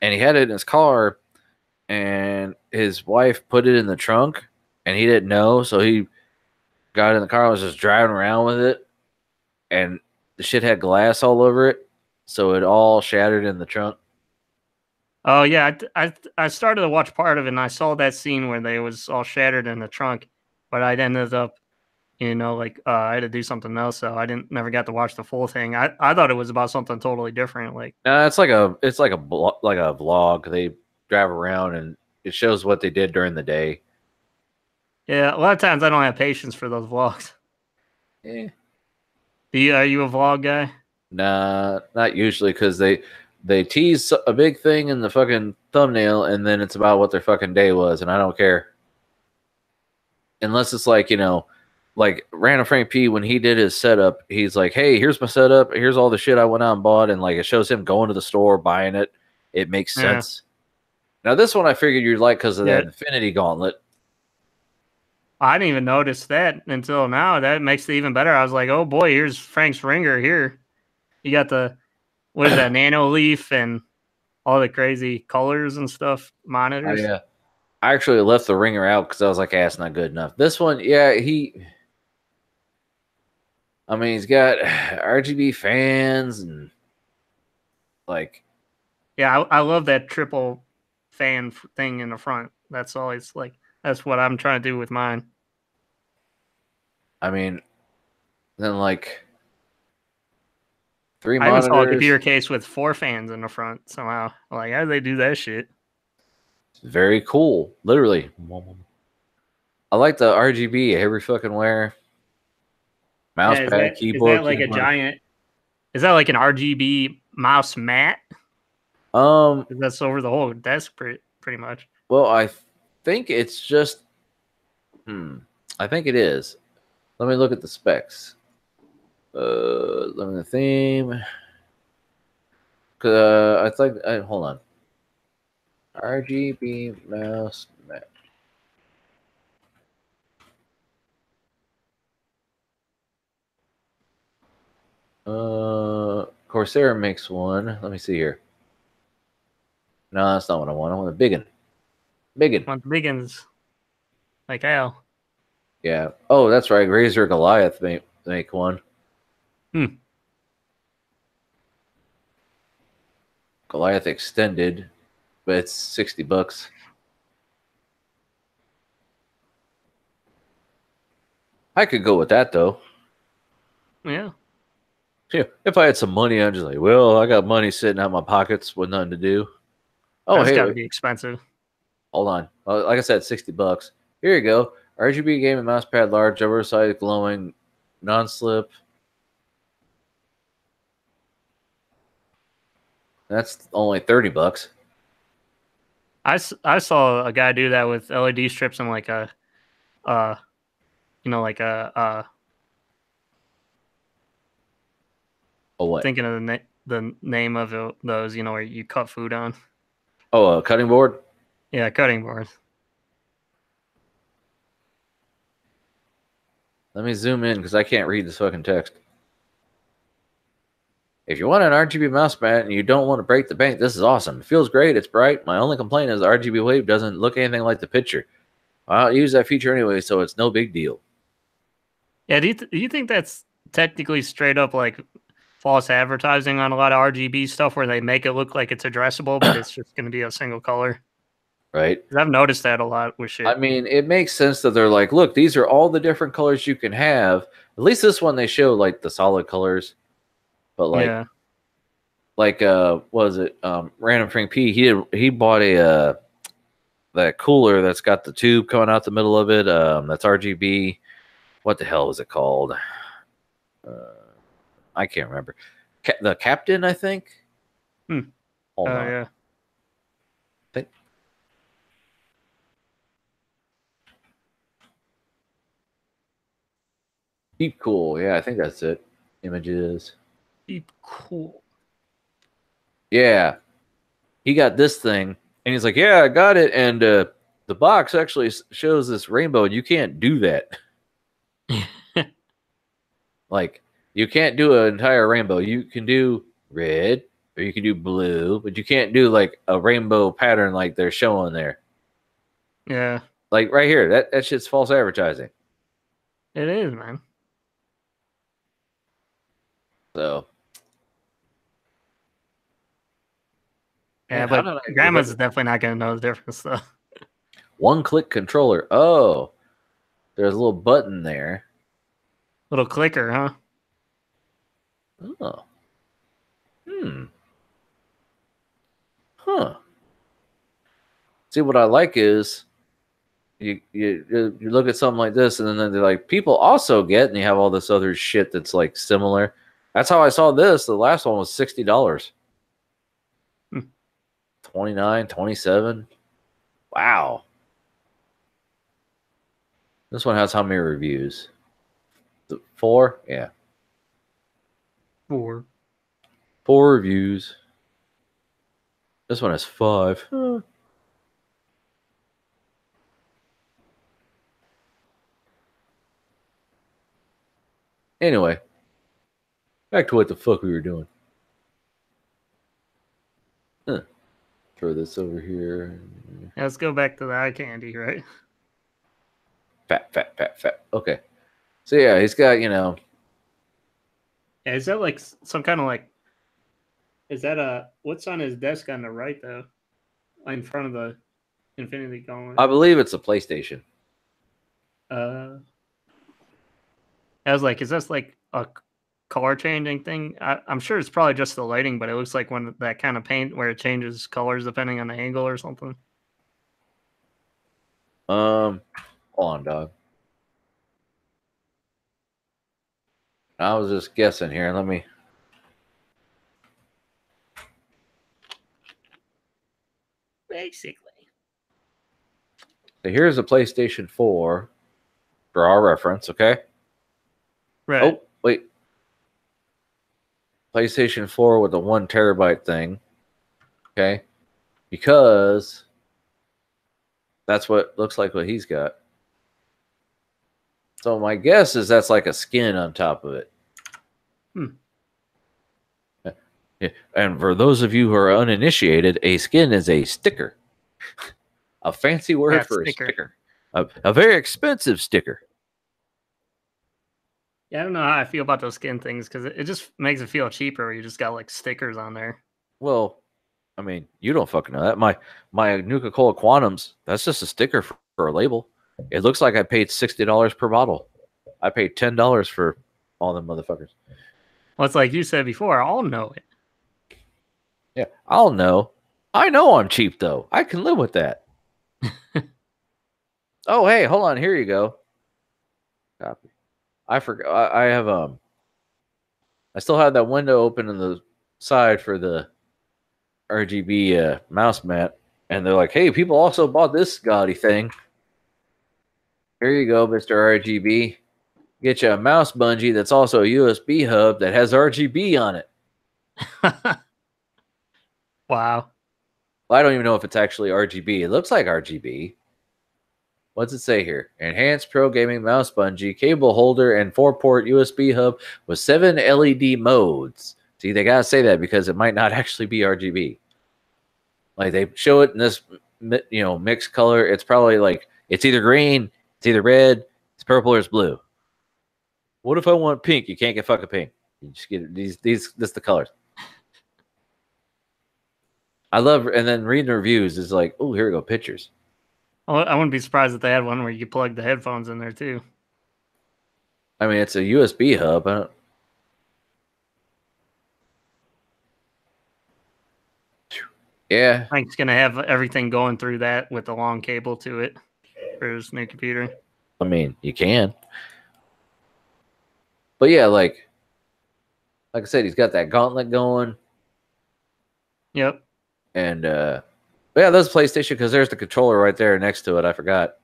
and he had it in his car, and his wife put it in the trunk, and he didn't know, so he got in the car and was just driving around with it, and the shit had glass all over it, so it all shattered in the trunk. Oh yeah, I started to watch part of it, and I saw that scene where they was all shattered in the trunk, but I ended up, I had to do something else, so I never got to watch the full thing. I thought it was about something totally different. Like, it's like a vlog. They drive around and it shows what they did during the day. Yeah, a lot of times I don't have patience for those vlogs. Yeah. Are you a vlog guy? Nah, not usually, because they tease a big thing in the fucking thumbnail, and then it's about what their fucking day was, and I don't care. Unless it's like, like Random Frank P, when he did his setup, he's like, hey, here's my setup, here's all the shit I went out and bought, and like it shows him going to the store, buying it. It makes sense. Now this one I figured you'd like because of that Infinity Gauntlet. I didn't even notice that until now. That makes it even better. I was like, oh boy, here's Frank's ringer here. You got the, what is that, nano leaf and all the crazy colors and stuff, monitors. Yeah. I actually left the ringer out because I was like, it's not good enough. This one, he's got RGB fans and like. Yeah, I love that triple fan thing in the front. That's always like, that's what I'm trying to do with mine. Then like 3 I monitors. even saw a computer case with 4 fans in the front somehow. Like, how do they do that shit? Very cool. Literally. I like the RGB every fucking where. Mouse pad, keyboard. Is that like a giant? Is that like an RGB mouse mat? That's over the whole desk pretty much. Well, I think it's just I think it is. Let me look at the specs. Let me the theme. I think. Hold on. RGB mouse mat. Corsair makes one. Let me see here. No, that's not what I want. I want a big one. Big one. Want the big ones. Like Al. Yeah. Oh, that's right. Razer Goliath make one. Goliath extended, but it's $60. I could go with that though. Yeah. Yeah. If I had some money, I'm just like, well, I got money sitting out my pockets with nothing to do. Oh, that's hey, gotta be expensive. Hold on. Like I said, $60. Here you go. RGB gaming mouse pad, large, oversized, glowing, non-slip. That's only $30. I saw a guy do that with LED strips and like a, like a. Oh, what? Thinking of the name of those, where you cut food on. Oh, a cutting board? Yeah, cutting board. Let me zoom in because I can't read this fucking text. If you want an RGB mouse pad and you don't want to break the bank, this is awesome. It feels great. It's bright. My only complaint is the RGB wave doesn't look anything like the picture. I don't use that feature anyway, so it's no big deal. Yeah, do you think that's technically straight up like false advertising on a lot of RGB stuff where they make it look like it's addressable, but it's just going to be a single color? Right? I've noticed that a lot with shit. I mean, it makes sense that they're like, look, these are all the different colors you can have. At least this one they show like the solid colors. But yeah. What was it? Random Frank P. He bought a that cooler that's got the tube coming out the middle of it. That's RGB. What the hell is it called? I can't remember. The Captain, I think. Hold on. Yeah. Deep Cool. Yeah, I think that's it. Images. Deep Cool. Yeah. He got this thing, and he's like, yeah, I got it. And the box actually shows this rainbow, and you can't do that. Like, you can't do an entire rainbow. You can do red, or you can do blue, but you can't do, like, a rainbow pattern like they're showing there. Yeah. Like, right here, that shit's false advertising. It is, man. So... Yeah, but grandma's definitely not going to know the difference, though. One-click controller. Oh, there's a little button there. Little clicker, huh? Oh. Huh. See, what I like is you look at something like this, and then they're like, people also get, and you have all this other shit that's like similar. That's how I saw this. The last one was $60. 29, 27. Wow. This one has how many reviews? 4? Yeah. 4. 4 reviews. This one has 5. Anyway, back to what the fuck we were doing. Throw this over here. Yeah, let's go back to the eye candy, right? Fat. Okay. So yeah, he's got, Yeah, is that like some kind of like... Is that what's on his desk on the right, though? In front of the Infinity Gauntlet? I believe it's a PlayStation. I was like, is this like a color changing thing? I'm sure it's probably just the lighting, but it looks like when that kind of paint where it changes colors depending on the angle or something. Hold on, dog. I was just guessing here. Let me... Basically. So here's a PlayStation 4. for our reference, okay? Right. Oh, wait. PlayStation 4 with the 1 terabyte thing, okay? Because that's what looks like what he's got. So my guess is that's like a skin on top of it. Yeah. And for those of you who are uninitiated, a skin is a sticker. A fancy word for a sticker. A very expensive sticker. Yeah, I don't know how I feel about those skin things because it just makes it feel cheaper where you just got like stickers on there. Well, I mean, you don't fucking know that. My Nuka-Cola Quantums, that's just a sticker for a label. It looks like I paid $60 per bottle. I paid $10 for all them motherfuckers. Well, it's like you said before, I'll know it. Yeah, I'll know. I know I'm cheap, though. I can live with that. Oh, hey, hold on. Here you go. Copy. I forgot. I have I still have that window open in the side for the RGB mouse mat, and they're like, "Hey, people also bought this gaudy thing. Here you go, Mr. RGB. Get you a mouse bungee that's also a USB hub that has RGB on it." Wow. Well, I don't even know if it's actually RGB. It looks like RGB. What's it say here? Enhanced Pro Gaming Mouse Bungee, cable holder, and 4-port USB hub with 7 LED modes. See, they gotta say that because it might not actually be RGB. Like they show it in this, mixed color. It's probably like it's either green, it's either red, it's purple, or it's blue. What if I want pink? You can't get fucking pink. You just get these. This the colors. I love, and then reading the reviews is like, oh, here we go, pictures. Oh, I wouldn't be surprised if they had one where you could plug the headphones in there too. I mean, it's a USB hub. Yeah. I think it's going to have everything going through that with a long cable to it for his new computer. I mean, you can. But yeah, like I said, he's got that gauntlet going. Yep. And yeah, that's PlayStation because there's the controller right there next to it. I forgot.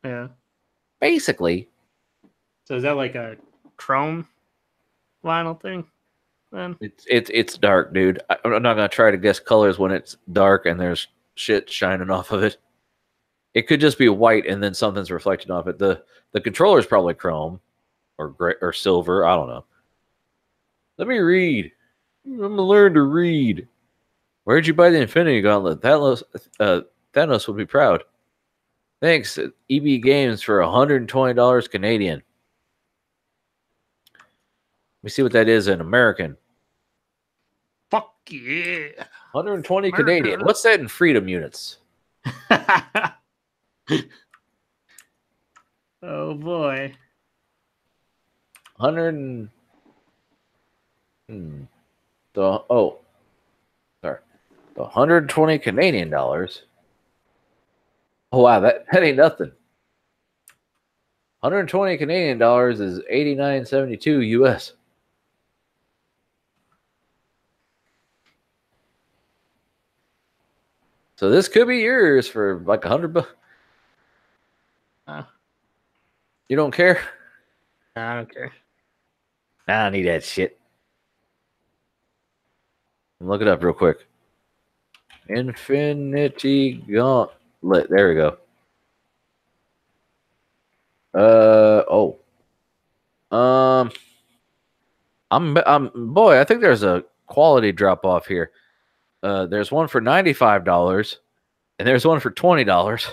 Yeah. Basically. So is that like a chrome vinyl thing then? It's dark, dude. I'm not gonna try to guess colors when it's dark and there's shit shining off of it. It could just be white and then something's reflecting off it. The controller's probably chrome or gray or silver. I don't know. Let me read. I'm gonna learn to read. Where'd you buy the Infinity Gauntlet? Thanos would be proud. Thanks, EB Games, for $120 Canadian. Let me see what that is in American. Fuck yeah. 120 America. Canadian. What's that in freedom units? Oh boy. 100. Sorry. 120 Canadian dollars. Oh wow, that ain't nothing. 120 Canadian dollars is 89.72 US. So this could be yours for like $100. You don't care? I don't care. I need that shit. Look it up real quick. Infinity Gauntlet. There we go. Boy, I think there's a quality drop off here. There's one for $95 and there's one for $20.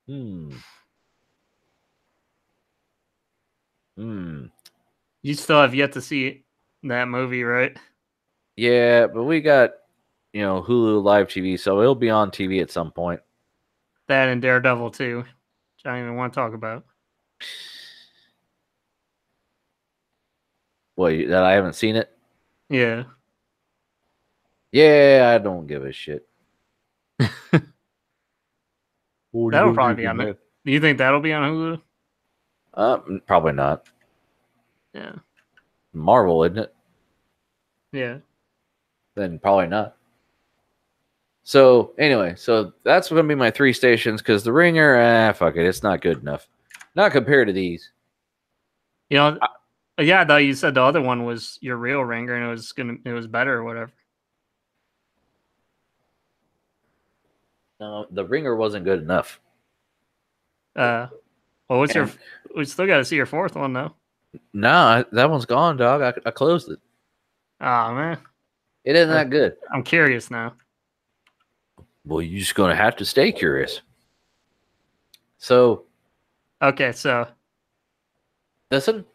You still have yet to see that movie, right? Yeah, but we got, Hulu Live TV, so it'll be on TV at some point. That and Daredevil too, which I don't even want to talk about. What, that I haven't seen it? Yeah. Yeah, I don't give a shit. That'll probably be on there. Do you think that'll be on Hulu? Probably not. Yeah. Marvel, isn't it? Yeah. Then probably not. So anyway, so that's going to be my 3 stations because the ringer, fuck it, it's not good enough. Not compared to these. You know, yeah, I thought you said the other one was your real ringer and it was better or whatever. No, the ringer wasn't good enough. Well, we still got to see your 4th one though. Nah, that one's gone, dog. I closed it. Oh man, It isn't that good. I'm curious now. Well, you're just going to have to stay curious. So, okay, so listen.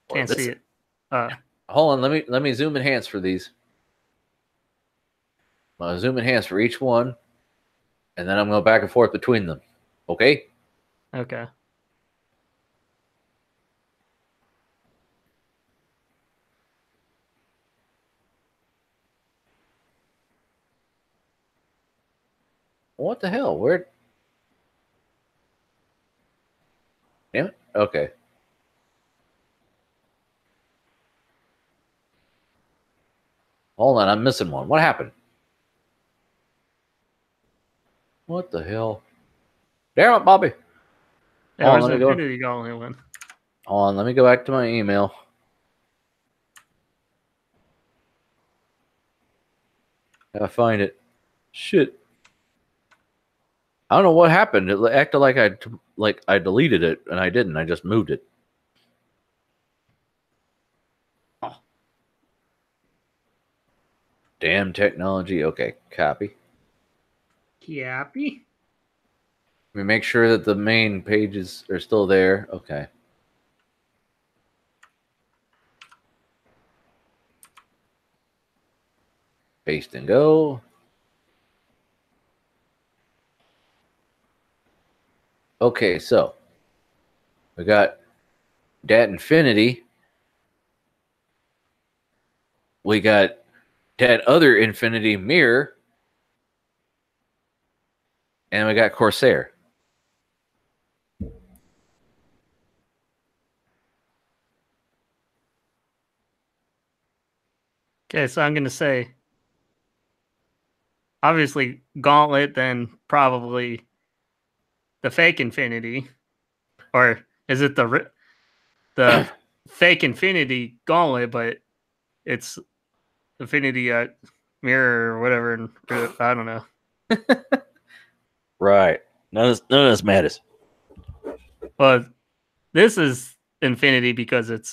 Can't see it. Hold on, let me zoom enhance for these. I'll zoom enhance for each one, and then I'm going back and forth between them. Okay? Okay. What the hell? Where? Damn it. Okay. Hold on, I'm missing one. What happened? What the hell? Damn it, Bobby. Yeah, where's the Infinity Gauntlet one? Hold on, let me go back to my email. Gotta find it. Shit. I don't know what happened. It acted like I deleted it, and I didn't. I just moved it. Oh. Damn technology. Okay, copy. Copy. Let me make sure that the main pages are still there. Okay. Paste and go. Okay, so we got Dat Infinity. We got that other Infinity Mirror. And we got Corsair. Okay, so I'm going to say, obviously, Gauntlet, then probably the fake Infinity. Or is it the fake Infinity Gauntlet, but it's Infinity Mirror or whatever? And I don't know. Right. None of this matters. Well, this is Infinity because it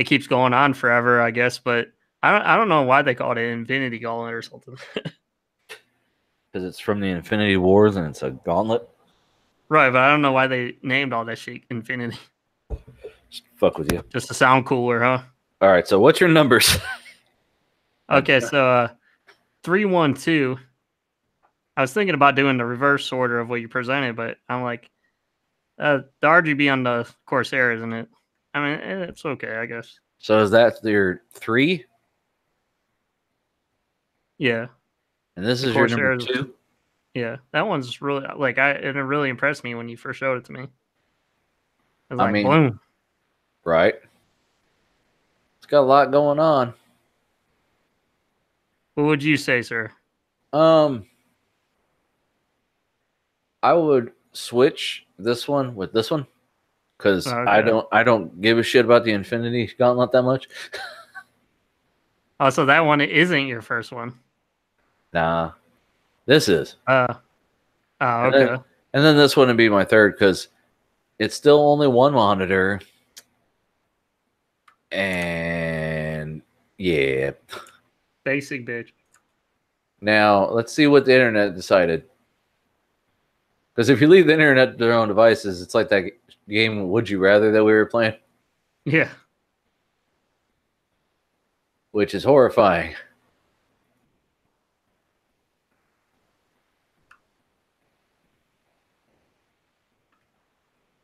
keeps going on forever, I guess, but I don't know why they called it Infinity Gauntlet or something. Because it's from the Infinity Wars and it's a gauntlet. Right, but I don't know why they named all that shit Infinity. Just fuck with you. Just to sound cooler, huh? All right, so what's your numbers? Okay, so 312. I was thinking about doing the reverse order of what you presented, but I'm like, the RGB on the Corsair, isn't it? I mean, it's okay, I guess. So is that your 3? Yeah. And this is your number 2? Yeah, that one's really it really impressed me when you first showed it to me. It was like, boom. Right. It's got a lot going on. What would you say, sir? I would switch this one with this one because okay. I don't give a shit about the Infinity Gauntlet that much. Oh, so that one isn't your first one? Nah, this is. Okay. And then this one would be my third because it's still only one monitor. And yeah. Basic bitch. Now, let's see what the internet decided. Because if you leave the internet to their own devices, it's like that game Would You Rather that we were playing. Yeah. Which is horrifying.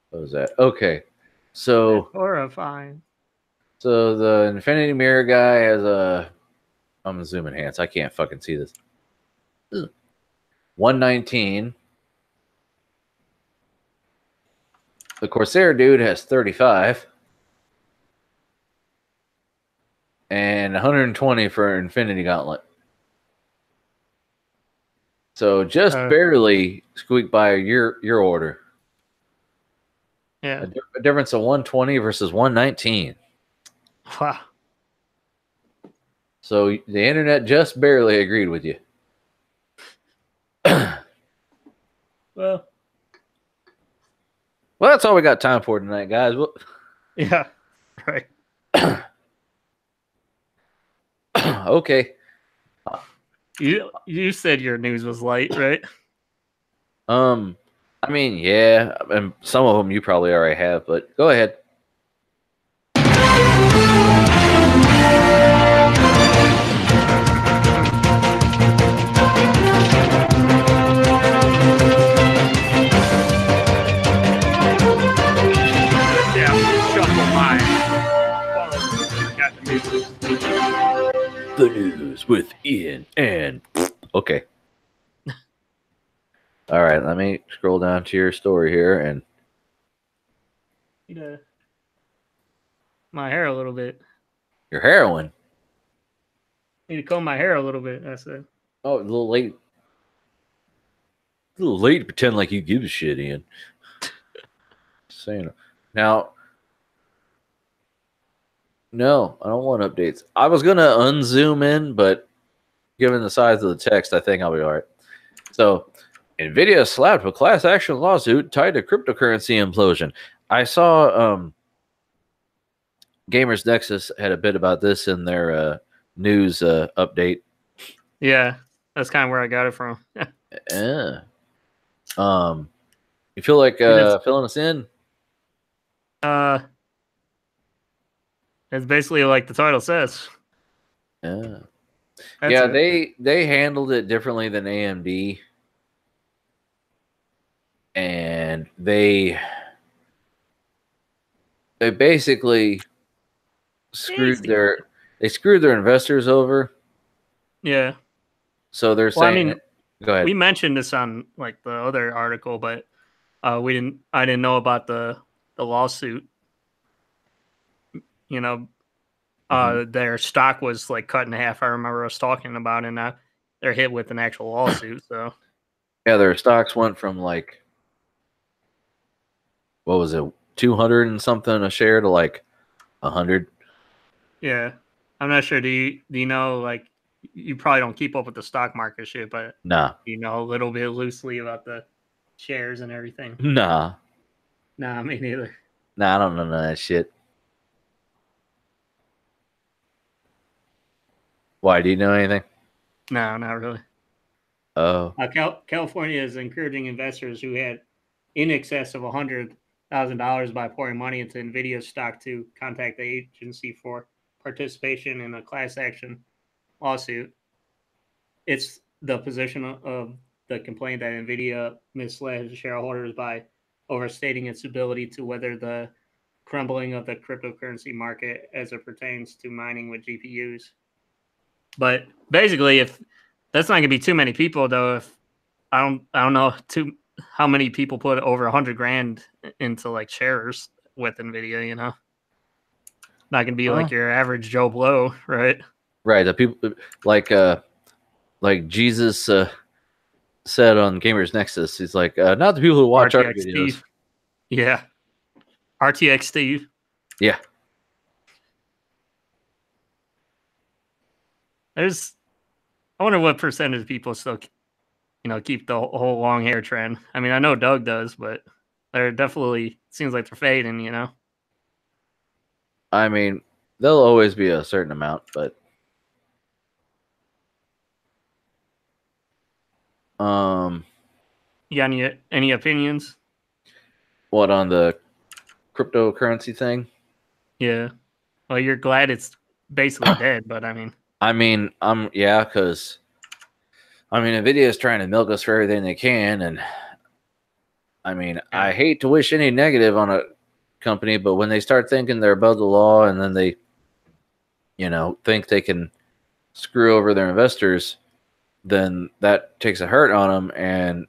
What was that? Okay. So that's horrifying. So the Infinity Mirror guy has a... I'm going to zoom enhance. I can't fucking see this. 119. The Corsair dude has 35. and 120 for Infinity Gauntlet. So just barely squeaked by your order. Yeah. A difference of 120 versus 119. Wow. So the internet just barely agreed with you. Well, that's all we got time for tonight, guys. Yeah, right. Okay. You said your news was light, right? I mean, yeah, and some of them you probably already have, but go ahead. The news with Ian and okay. All right, let me scroll down to your story here and my hair a little bit. Your heroin. Need to comb my hair a little bit. I said. Oh, a little late. A little late to pretend like you give a shit, Ian. Just saying. Now, no, I don't want updates. I was gonna unzoom in, but given the size of the text, I think I'll be all right. So, NVIDIA slapped a class action lawsuit tied to cryptocurrency implosion. I saw Gamers Nexus had a bit about this in their news update. Yeah, that's kind of where I got it from. Yeah. You feel like filling us in? It's basically like the title says. Yeah. That's they handled it differently than AMD. And they basically screwed their investors over. Yeah. So they're saying go ahead. We mentioned this on like the other article, but I didn't know about the lawsuit. You know, their stock was like cut in half. I remember us talking about it, and they're hit with an actual lawsuit. So yeah, their stocks went from like, what was it, 200 and something a share to like 100. Yeah, I'm not sure. Do you know, like, you probably don't keep up with the stock market shit, but nah, you know a little bit loosely about the shares and everything? Nah, me neither. Nah, I don't know none of that shit. Why? Do you know anything? No, not really. Oh. California is encouraging investors who had in excess of $100,000 by pouring money into NVIDIA stock to contact the agency for participation in a class action lawsuit. It's the position of the complaint that NVIDIA misled shareholders by overstating its ability to weather the crumbling of the cryptocurrency market as it pertains to mining with GPUs. But basically, if that's not going to be too many people, though, if I don't know how many people put over $100,000 into like shares with NVIDIA, you know, not going to be like your average Joe Blow, right? Right. The people like Jesus said on Gamers Nexus, he's like, not the people who watch our videos. Steve. Yeah. RTX Steve. Yeah. I wonder what percentage of people still, keep the whole long hair trend. I mean, I know Doug does, but they're definitely seems like they're fading, you know? I mean, there'll always be a certain amount, but you got any opinions? What, on the cryptocurrency thing? Yeah. Well, you're glad it's basically dead, but I mean, because NVIDIA is trying to milk us for everything they can, and I mean, I hate to wish any negative on a company, but when they start thinking they're above the law, and then they, think they can screw over their investors, then that takes a hurt on them, and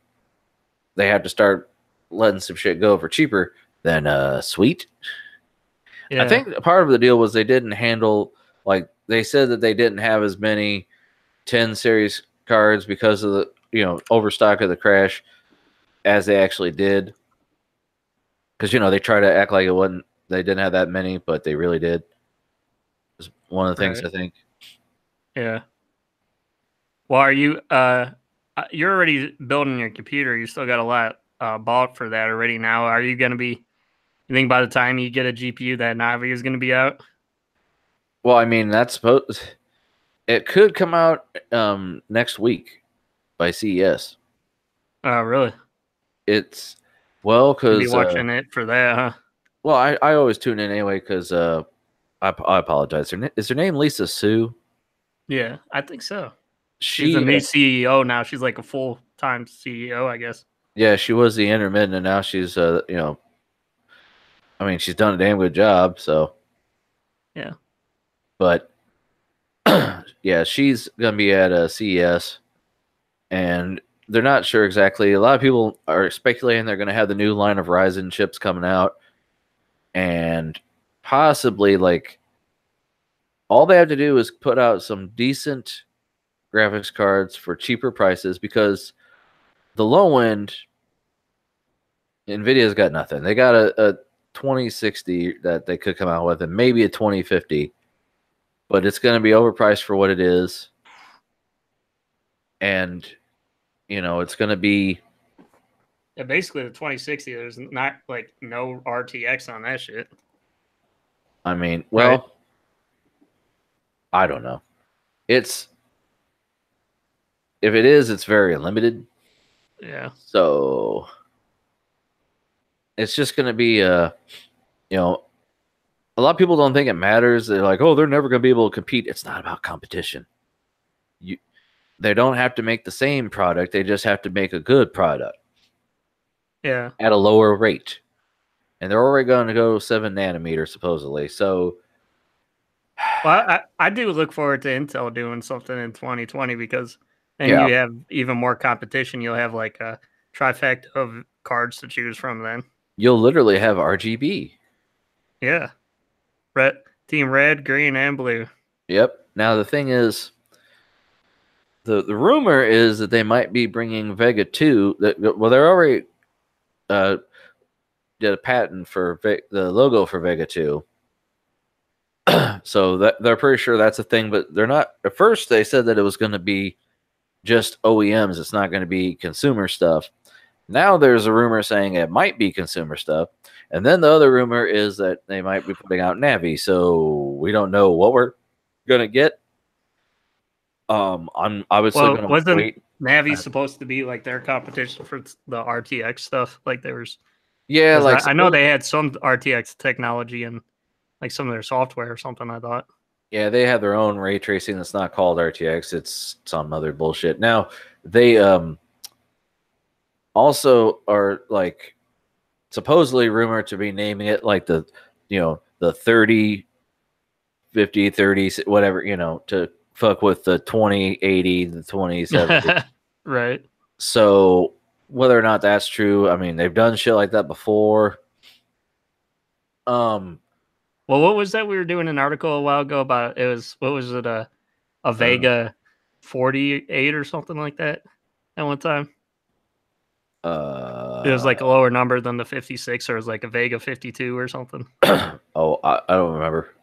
they have to start letting some shit go for cheaper than sweet. Yeah. I think part of the deal was they didn't handle Like they said that they didn't have as many 10 series cards because of the overstock of the crash as they actually did. Because they try to act like they didn't have that many, but they really did. It's one of the things I think. Yeah. Well, are you you're already building your computer? You still got a lot bought for that already. Now, are you going to be? You think by the time you get a GPU, that Navi is going to be out? Well, I mean, it could come out next week by CES. Oh, really? It's because be watching it for that, huh? Well, I always tune in anyway because I apologize. Is her name Lisa Sue? Yeah, I think so. She's a new CEO now. She's like a full-time CEO, I guess. Yeah, she was the intermittent, and now she's I mean, she's done a damn good job. So yeah, but yeah, she's gonna be at CES, and they're not sure exactly. A lot of people are speculating they're gonna have the new line of Ryzen chips coming out, and possibly like all they have to do is put out some decent graphics cards for cheaper prices, because the low end NVIDIA's got nothing. They got a 2060 that they could come out with, and maybe a 2050, but it's going to be overpriced for what it is. And it's going to be basically the 2060. There's not like no RTX on that shit. I mean, well, right? I don't know. If it is, it's very limited. Yeah. So it's just going to be a lot of people don't think it matters. They're like, oh, they're never going to be able to compete. It's not about competition. They don't have to make the same product. They just have to make a good product. Yeah. At a lower rate. And they're already going to go 7 nanometers, supposedly. So, well, I do look forward to Intel doing something in 2020, because then you have even more competition. You'll have like a trifecta of cards to choose from then. You'll literally have RGB. Yeah. Team red, green, and blue. Yep. Now, the thing is, the rumor is that they might be bringing Vega 2. Well, they're already did a patent for the logo for Vega 2. So that they're pretty sure that's a thing, but they're not. At first, they said that it was going to be just OEMs. It's not going to be consumer stuff. Now there's a rumor saying it might be consumer stuff. And then the other rumor is that they might be putting out Navi. So we don't know what we're going to get. I'm obviously going to wait. Navi supposed to be like their competition for the RTX stuff? Like there was, yeah, like I know they had some RTX technology in like some of their software or something, I thought. Yeah, they have their own ray tracing that's not called RTX. It's some other bullshit. Now, they also are like supposedly rumored to be naming it like the 30, 50, 30, whatever, to fuck with the 2080, the 2070. Right. So whether or not that's true, I mean, they've done shit like that before. Well, what was that we were doing an article a while ago about? It was, what was it, a Vega 48 or something like that at one time? It was like a lower number than the 56, or it was like a Vega 52 or something. Oh, I don't remember.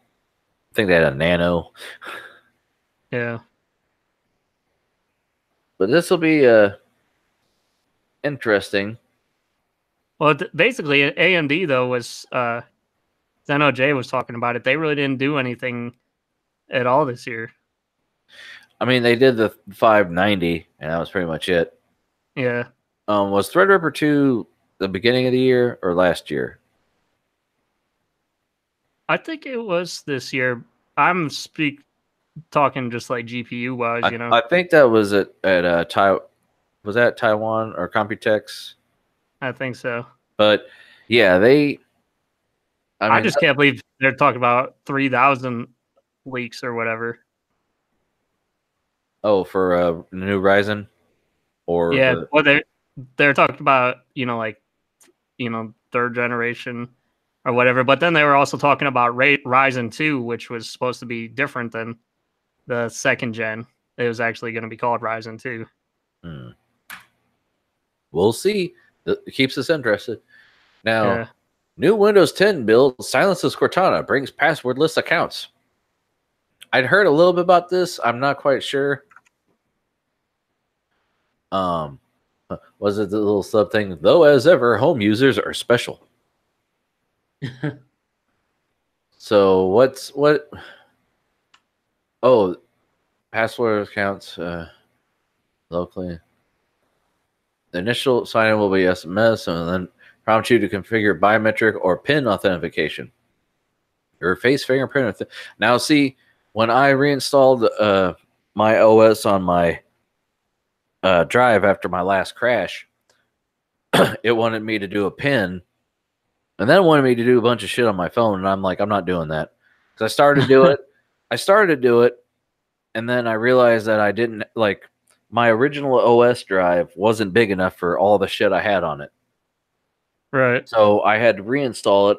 I think they had a Nano. Yeah. But this will be interesting. Well, basically, AMD, though, was... I know Jay was talking about it. They really didn't do anything at all this year. I mean, they did the 590, and that was pretty much it. Yeah. Was Threadripper 2 the beginning of the year or last year? I think it was this year. I'm talking just like GPU wise, I think that was at Taiwan. Was that Taiwan or Computex? I think so. But yeah, I just can't believe they're talking about 3,000 leaks or whatever. Oh, for new Ryzen, or yeah, well they're talking about third generation or whatever. But then they were also talking about Ryzen 2, which was supposed to be different than the second gen. It was actually going to be called Ryzen 2. We'll see. It keeps us interested. Now, new Windows 10 build silences Cortana, brings passwordless accounts. I'd heard a little bit about this. I'm not quite sure. Was it the little sub thing? Though, as ever, home users are special. So what? Oh, password accounts locally. The initial sign-in will be SMS, and then prompt you to configure biometric or PIN authentication. Your face fingerprint. Now, see, when I reinstalled my OS on my drive after my last crash, it wanted me to do a PIN, and then wanted me to do a bunch of shit on my phone, and I'm like, I'm not doing that. Because I started to do it. I started to do it, and then I realized that I didn't, like, my original OS drive wasn't big enough for all the shit I had on it. Right. So I had to reinstall it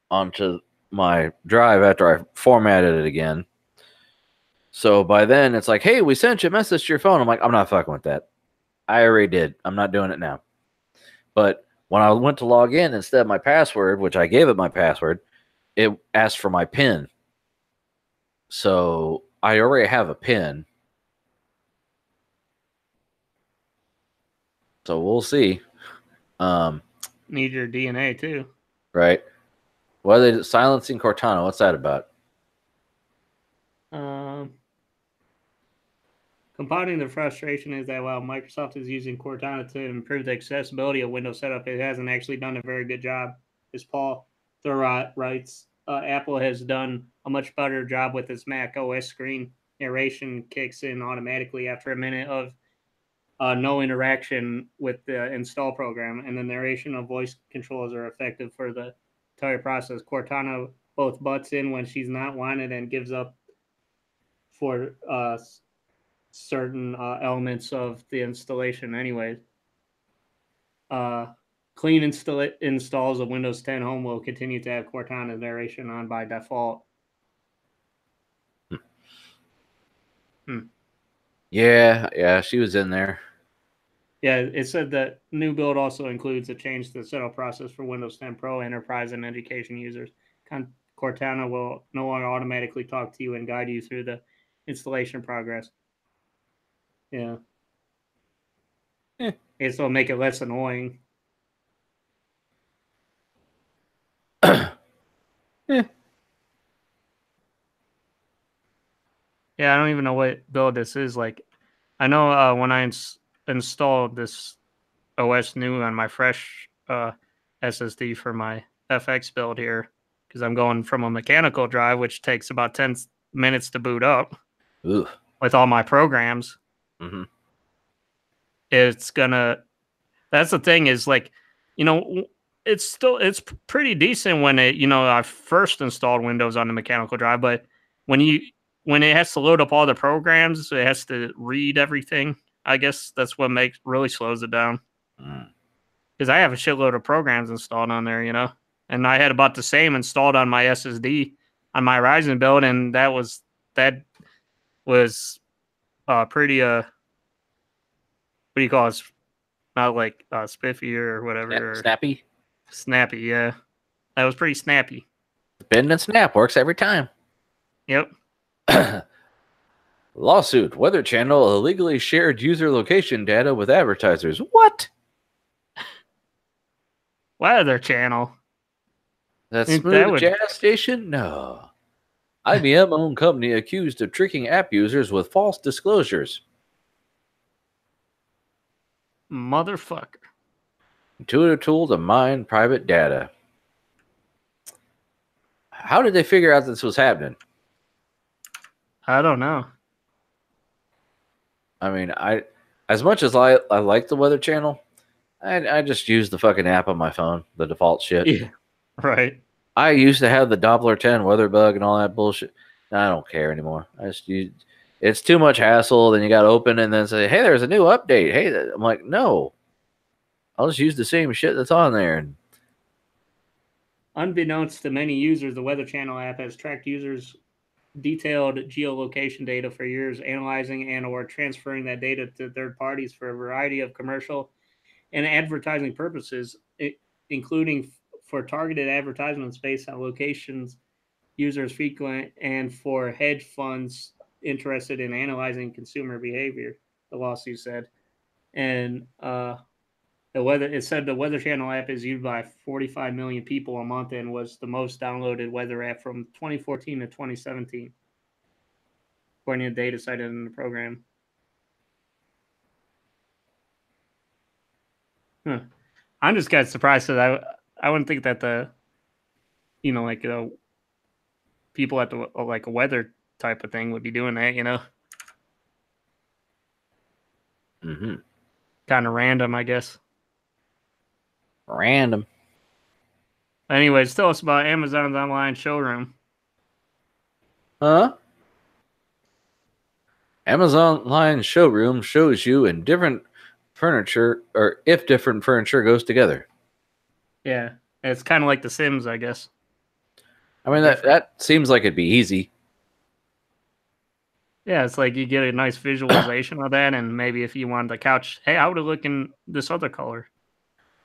onto my drive after I formatted it again. So by then it's like, hey, we sent you a message to your phone. I'm like, I'm not fucking with that. I already did. I'm not doing it now. But when I went to log in, instead of my password, which I gave it my password, it asked for my PIN. So I already have a PIN. So we'll see. Need your DNA too. Right. What are they silencing Cortana? What's that about? Compounding the frustration is that while Microsoft is using Cortana to improve the accessibility of Windows setup, it hasn't actually done a very good job. As Paul Thurrott writes, Apple has done a much better job with its Mac OS screen. Narration kicks in automatically after a minute of no interaction with the install program, and the narration of voice controls are effective for the entire process. Cortana both butts in when she's not wanted and gives up for certain elements of the installation anyway. Clean installs of Windows 10 Home will continue to have Cortana narration on by default. Yeah, she was in there. Yeah, it said that new build also includes a change to the setup process for Windows 10 Pro, Enterprise, and Education users. Cortana will no longer automatically talk to you and guide you through the installation progress. Yeah. This will make it less annoying. Yeah, I don't even know what build this is. Like, I know when I installed this OS new on my fresh SSD for my FX build here, because I'm going from a mechanical drive, which takes about 10 minutes to boot up. Ooh. With all my programs. Mm-hmm. It's gonna. That's the thing is, like, you know, it's pretty decent when it, you know, I first installed Windows on the mechanical drive, but when it has to load up all the programs, it has to read everything. I guess that's what really slows it down. Because I have a shitload of programs installed on there, you know, and I had about the same installed on my SSD on my Ryzen build, and that was pretty what do you call it? Not like spiffy or whatever. Snappy, yeah. That was pretty snappy. Bend and snap works every time. Yep. Lawsuit. Weather Channel illegally shared user location data with advertisers. What? Weather Channel? That smooth jazz station? No. IBM-owned company accused of tricking app users with false disclosures. Motherfucker. Intuitive tool to mine private data. How did they figure out this was happening? I don't know. I mean, as much as I like the Weather Channel, I just use the fucking app on my phone, the default shit. Yeah, right. I used to have the Doppler 10 weather bug and all that bullshit. I don't care anymore. I just use. It's too much hassle. Then you got to open and then say, "Hey, there's a new update." Hey, I'm like, no. I'll just use the same shit that's on there. And Unbeknownst to many users, the Weather Channel app has tracked users' detailed geolocation data for years, analyzing and or transferring that data to third parties for a variety of commercial and advertising purposes, including for targeted advertisements based on locations users frequent and for hedge funds interested in analyzing consumer behavior, the lawsuit said. And it said the Weather Channel app is used by 45 million people a month and was the most downloaded weather app from 2014 to 2017, according to data cited in the program. I'm just kind of surprised because I wouldn't think that people at the like a weather type of thing would be doing that, Mm-hmm. Kind of random, I guess. Random. Anyways, tell us about Amazon's online showroom. Huh? Amazon online showroom shows you in different furniture, or if different furniture goes together. Yeah, it's kind of like The Sims, I guess. I mean, that seems like it'd be easy. Yeah, it's like you get a nice visualization of that, and maybe if you wanted the couch, hey, I would have looked in this other color.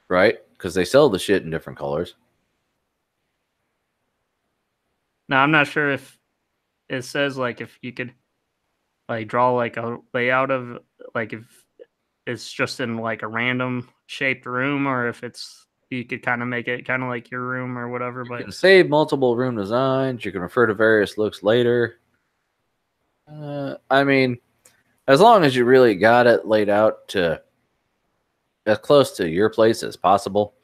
Right? Because they sell the shit in different colors. Now, I'm not sure if it says, like, if you could, like, draw, like, a layout of, like, if it's just in, like, a random shaped room, or if you could kind of make it kind of like your room or whatever. But you can save multiple room designs. You can refer to various looks later. I mean, as long as you really got it laid out to as close to your place as possible.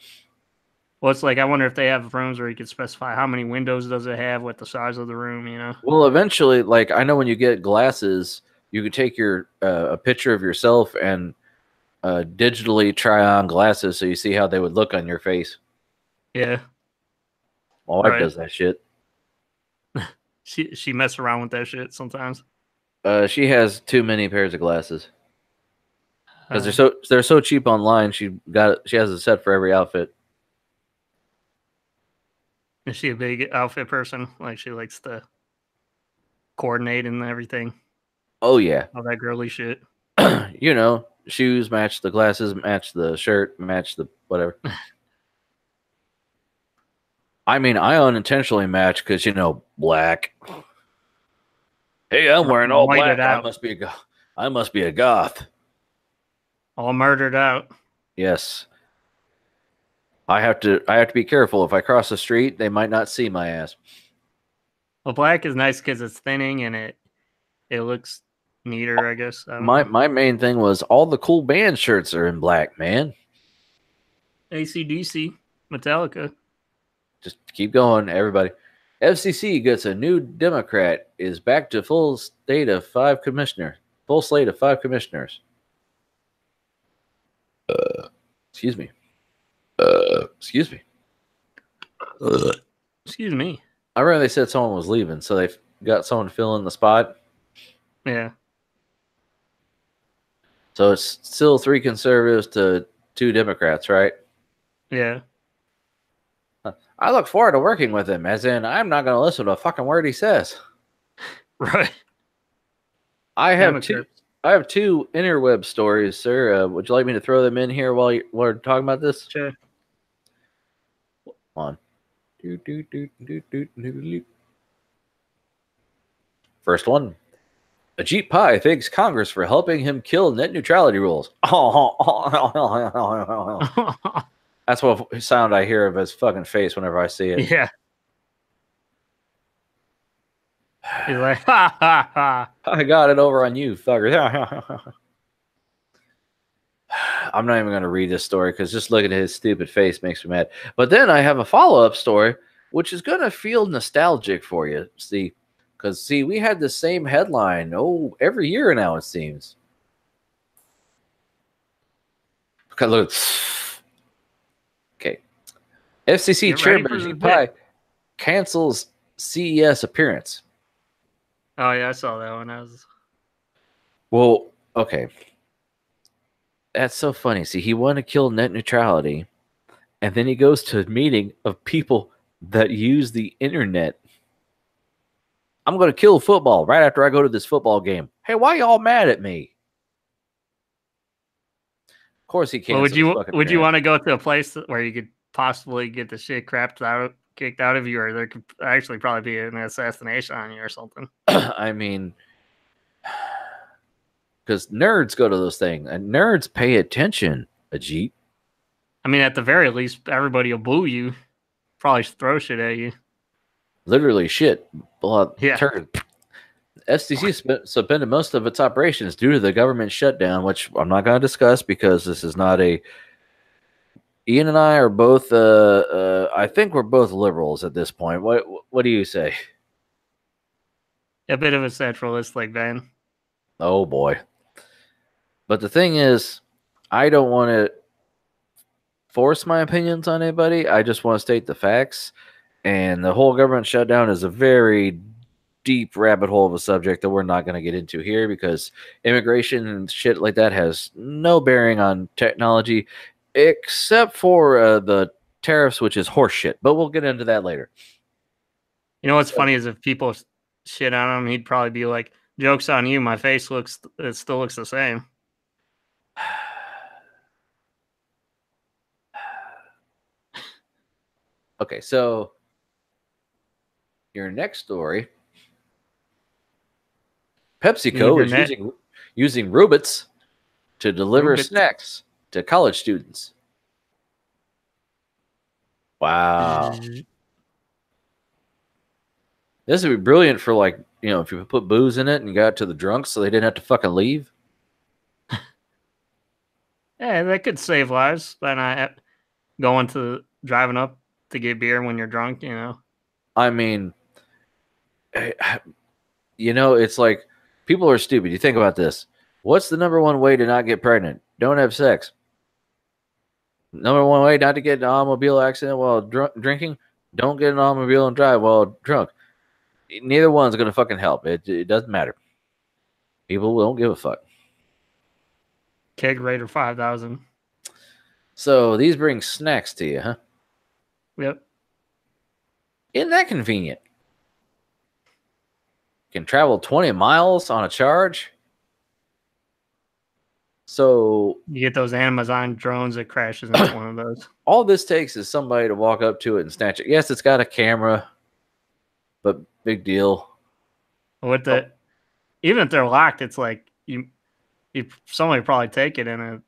Well, it's like, I wonder if they have rooms where you could specify how many windows does it have, what the size of the room, Well, eventually, like, I know when you get glasses, you could take your a picture of yourself and digitally try on glasses so you see how they would look on your face. Yeah. My wife does that shit. She messes around with that shit sometimes. She has too many pairs of glasses because they're so cheap online. She has a set for every outfit. Is she a big outfit person? Like, she likes to coordinate and everything? Oh, yeah. All that girly shit. Shoes match the glasses, match the shirt, match the whatever. I mean, I unintentionally match because, black. Hey, I'm wearing all black. I must be a goth. All murdered out. Yes. I have to be careful. If I cross the street, they might not see my ass. Well, black is nice because it's thinning and it looks neater, I guess. My main thing was all the cool band shirts are in black, man. AC/DC, Metallica. Just keep going, everybody. FCC gets a new Democrat, is back to full slate of 5 commissioners. Excuse me. Excuse me. Excuse me. I remember they said someone was leaving, so they got someone to fill in the spot. Yeah. So it's still 3 conservatives to 2 Democrats, right? Yeah. I look forward to working with him, as in I'm not going to listen to a fucking word he says. Right. I have 2 interweb stories, sir. Would you like me to throw them in here while we're talking about this? Sure. Come on. First one. Ajit Pai thanks Congress for helping him kill net neutrality rules. That's what sound I hear of his fucking face whenever I see it. Yeah. He's like, ha, ha, ha. I got it over on you, fucker. I'm not even going to read this story because just looking at his stupid face makes me mad. But then I have a follow-up story, which is going to feel nostalgic for you. Because we had the same headline, every year now, it seems. Okay, look. Okay. FCC Chairman Ajit Pai cancels CES appearance. Oh, yeah, I saw that one. Well, okay. That's so funny. See, he wanted to kill net neutrality, and then he goes to a meeting of people that use the internet. I'm going to kill football right after I go to this football game. Hey, why y'all mad at me? Of course he can't. Well, would you want to go to a place where you could possibly get the shit kicked out of you, or there could actually probably be an assassination on you or something? I mean, because nerds go to those things, and nerds pay attention, Ajit. I mean, at the very least, everybody will boo you. Probably throw shit at you. Literally shit. Yeah. FCC suspended most of its operations due to the government shutdown, which I'm not going to discuss because this is not a... Ian and I are both, I think we're both liberals at this point. What do you say? A bit of a centralist like Ben. Oh, boy. But the thing is, I don't want to force my opinions on anybody. I just want to state the facts. And the whole government shutdown is a very deep rabbit hole of a subject that we're not going to get into here because immigration and shit like that has no bearing on technology except for the tariffs, which is horseshit. But we'll get into that later. You know what's funny is if people shit on him, he'd probably be like, "Joke's on you. My face still looks the same." Okay, so your next story. PepsiCo is using robots to deliver snacks to college students. Wow. This would be brilliant for, like, you know, if you put booze in it and you got it to the drunks so they didn't have to fucking leave. Yeah, that could save lives by not driving up to get beer when you're drunk, you know. I mean, you know, it's like people are stupid. You think about this. What's the number one way to not get pregnant? Don't have sex. Number one way not to get in an automobile accident while drinking? Don't get in an automobile and drive while drunk. Neither one's going to fucking help. It doesn't matter. People don't give a fuck. Kegerator 5000. So these bring snacks to you, huh? Yep. Isn't that convenient? Can travel 20 miles on a charge. So you get those Amazon drones that crashes into one of those. All this takes is somebody to walk up to it and snatch it. Yes, it's got a camera, but big deal. Even if they're locked, it's like somebody probably take it and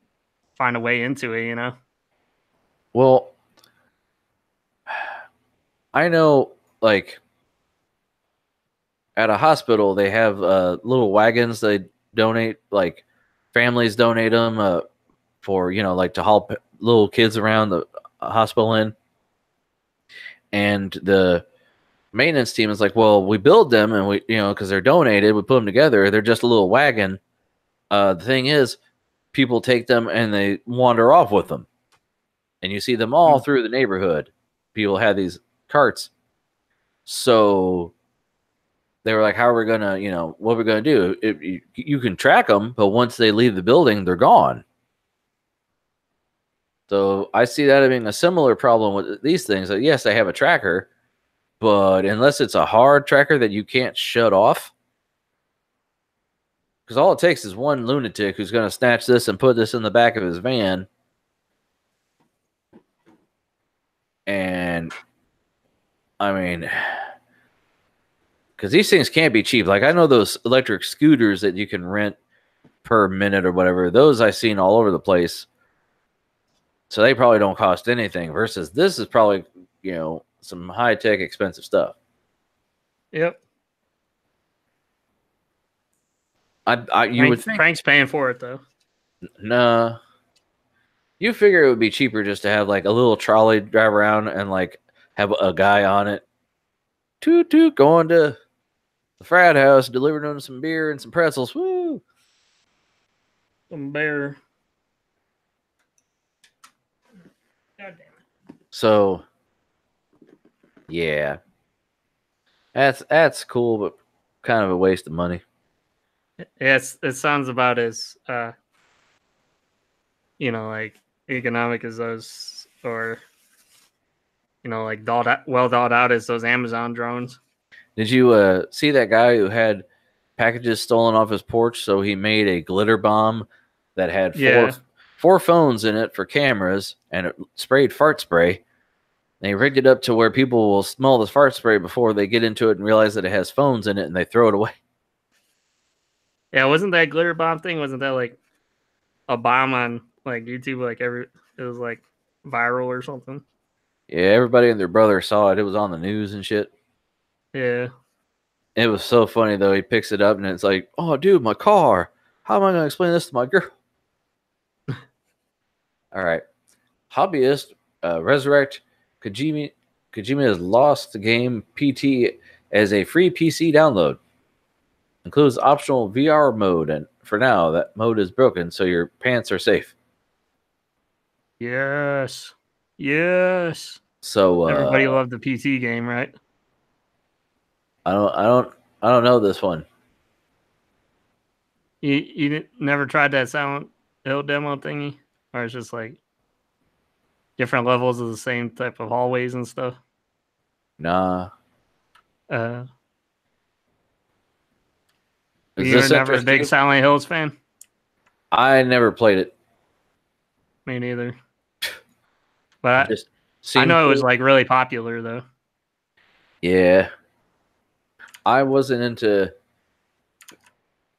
find a way into it, you know? Well, I know, like, at a hospital, they have little wagons they donate, like, families donate them for, you know, like to help little kids around the hospital in. And the maintenance team is like, well, we build them and we, you know, because they're donated, we put them together. They're just a little wagon. The thing is, people take them and they wander off with them. And you see them all through the neighborhood. People have these carts. So they were like, how are we going to, you know, what are we going to do? You can track them, but once they leave the building, they're gone. So I see that being a similar problem with these things. Like, yes, they have a tracker, but unless it's a hard tracker that you can't shut off, because all it takes is one lunatic who's going to snatch this and put this in the back of his van. And, I mean, because these things can't be cheap. Like, I know those electric scooters that you can rent per minute or whatever. Those I've seen all over the place. So they probably don't cost anything versus this is probably, you know, some high-tech, expensive stuff. Yep. Frank's paying for it, though. Nah. You figure it would be cheaper just to have, like, a little trolley drive around and, like, have a guy on it. Toot, toot, going to the frat house, delivering them some beer and some pretzels. Woo! Some beer. God damn it. So, yeah. That's cool, but kind of a waste of money. Yes, it sounds about as, you know, like economic as those, or like well thought out as those Amazon drones. Did you see that guy who had packages stolen off his porch? So he made a glitter bomb that had four phones in it for cameras, and it sprayed fart spray. They rigged it up to where people will smell this fart spray before they get into it and realize that it has phones in it, and they throw it away. Yeah, wasn't that glitter bomb thing? Wasn't that like a bomb on like YouTube? Like it was like viral or something. Yeah, everybody and their brother saw it. It was on the news and shit. Yeah. It was so funny though. He picks it up and it's like, "Oh, dude, my car. How am I going to explain this to my girl?" All right, hobbyist resurrect Kojima has lost the game PT as a free PC download. Includes optional VR mode, and for now, that mode is broken, so your pants are safe. Yes. So everybody loved the PT game, right? I don't know this one. You never tried that Silent Hill demo thingy, or it's just like different levels of the same type of hallways and stuff? Nah. You were never a big Silent Hills fan? I never played it. Me neither. But I know it was like really popular though. Yeah. I wasn't into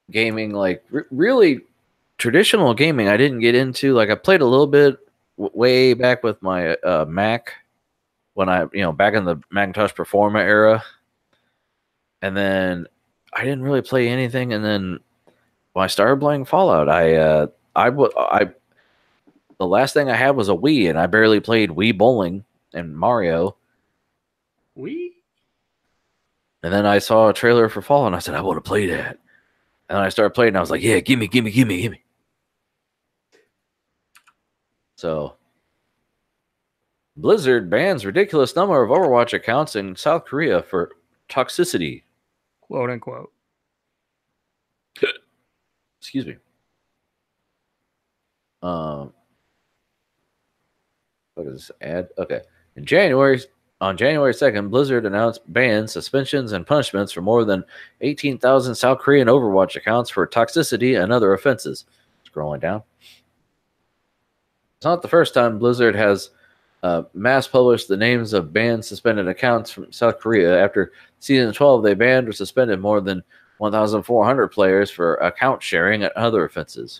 gaming, like really traditional gaming. I didn't get into, like I played a little bit way back with my Mac when I, back in the Macintosh Performa era. And then I didn't really play anything. And then when I started playing Fallout, the last thing I had was a Wii, and I barely played Wii Bowling and Mario. Wii? And then I saw a trailer for Fallout, and I said, I want to play that. And then I started playing, and I was like, yeah, gimme. So, Blizzard bans ridiculous number of Overwatch accounts in South Korea for toxicity. Quote, unquote. Excuse me. What is this ad? Okay. On January 2nd, Blizzard announced bans, suspensions, and punishments for more than 18,000 South Korean Overwatch accounts for toxicity and other offenses. Scrolling down. It's not the first time Blizzard has mass published the names of banned, suspended accounts from South Korea. After Season 12, they banned or suspended more than 1,400 players for account sharing and other offenses.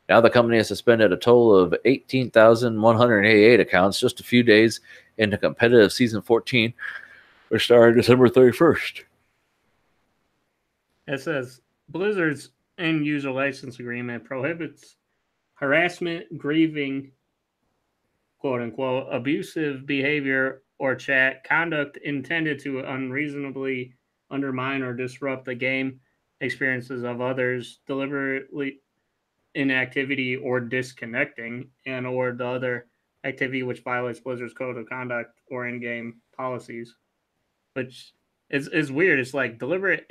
Now the company has suspended a total of 18,188 accounts just a few days into competitive Season 14, which started December 31st. It says, Blizzard's end-user license agreement prohibits harassment, grieving, quote-unquote, abusive behavior or chat conduct intended to unreasonably undermine or disrupt the game experiences of others, deliberately inactivity or disconnecting, and or the other activity which violates Blizzard's code of conduct or in-game policies. Which is weird. It's like deliberate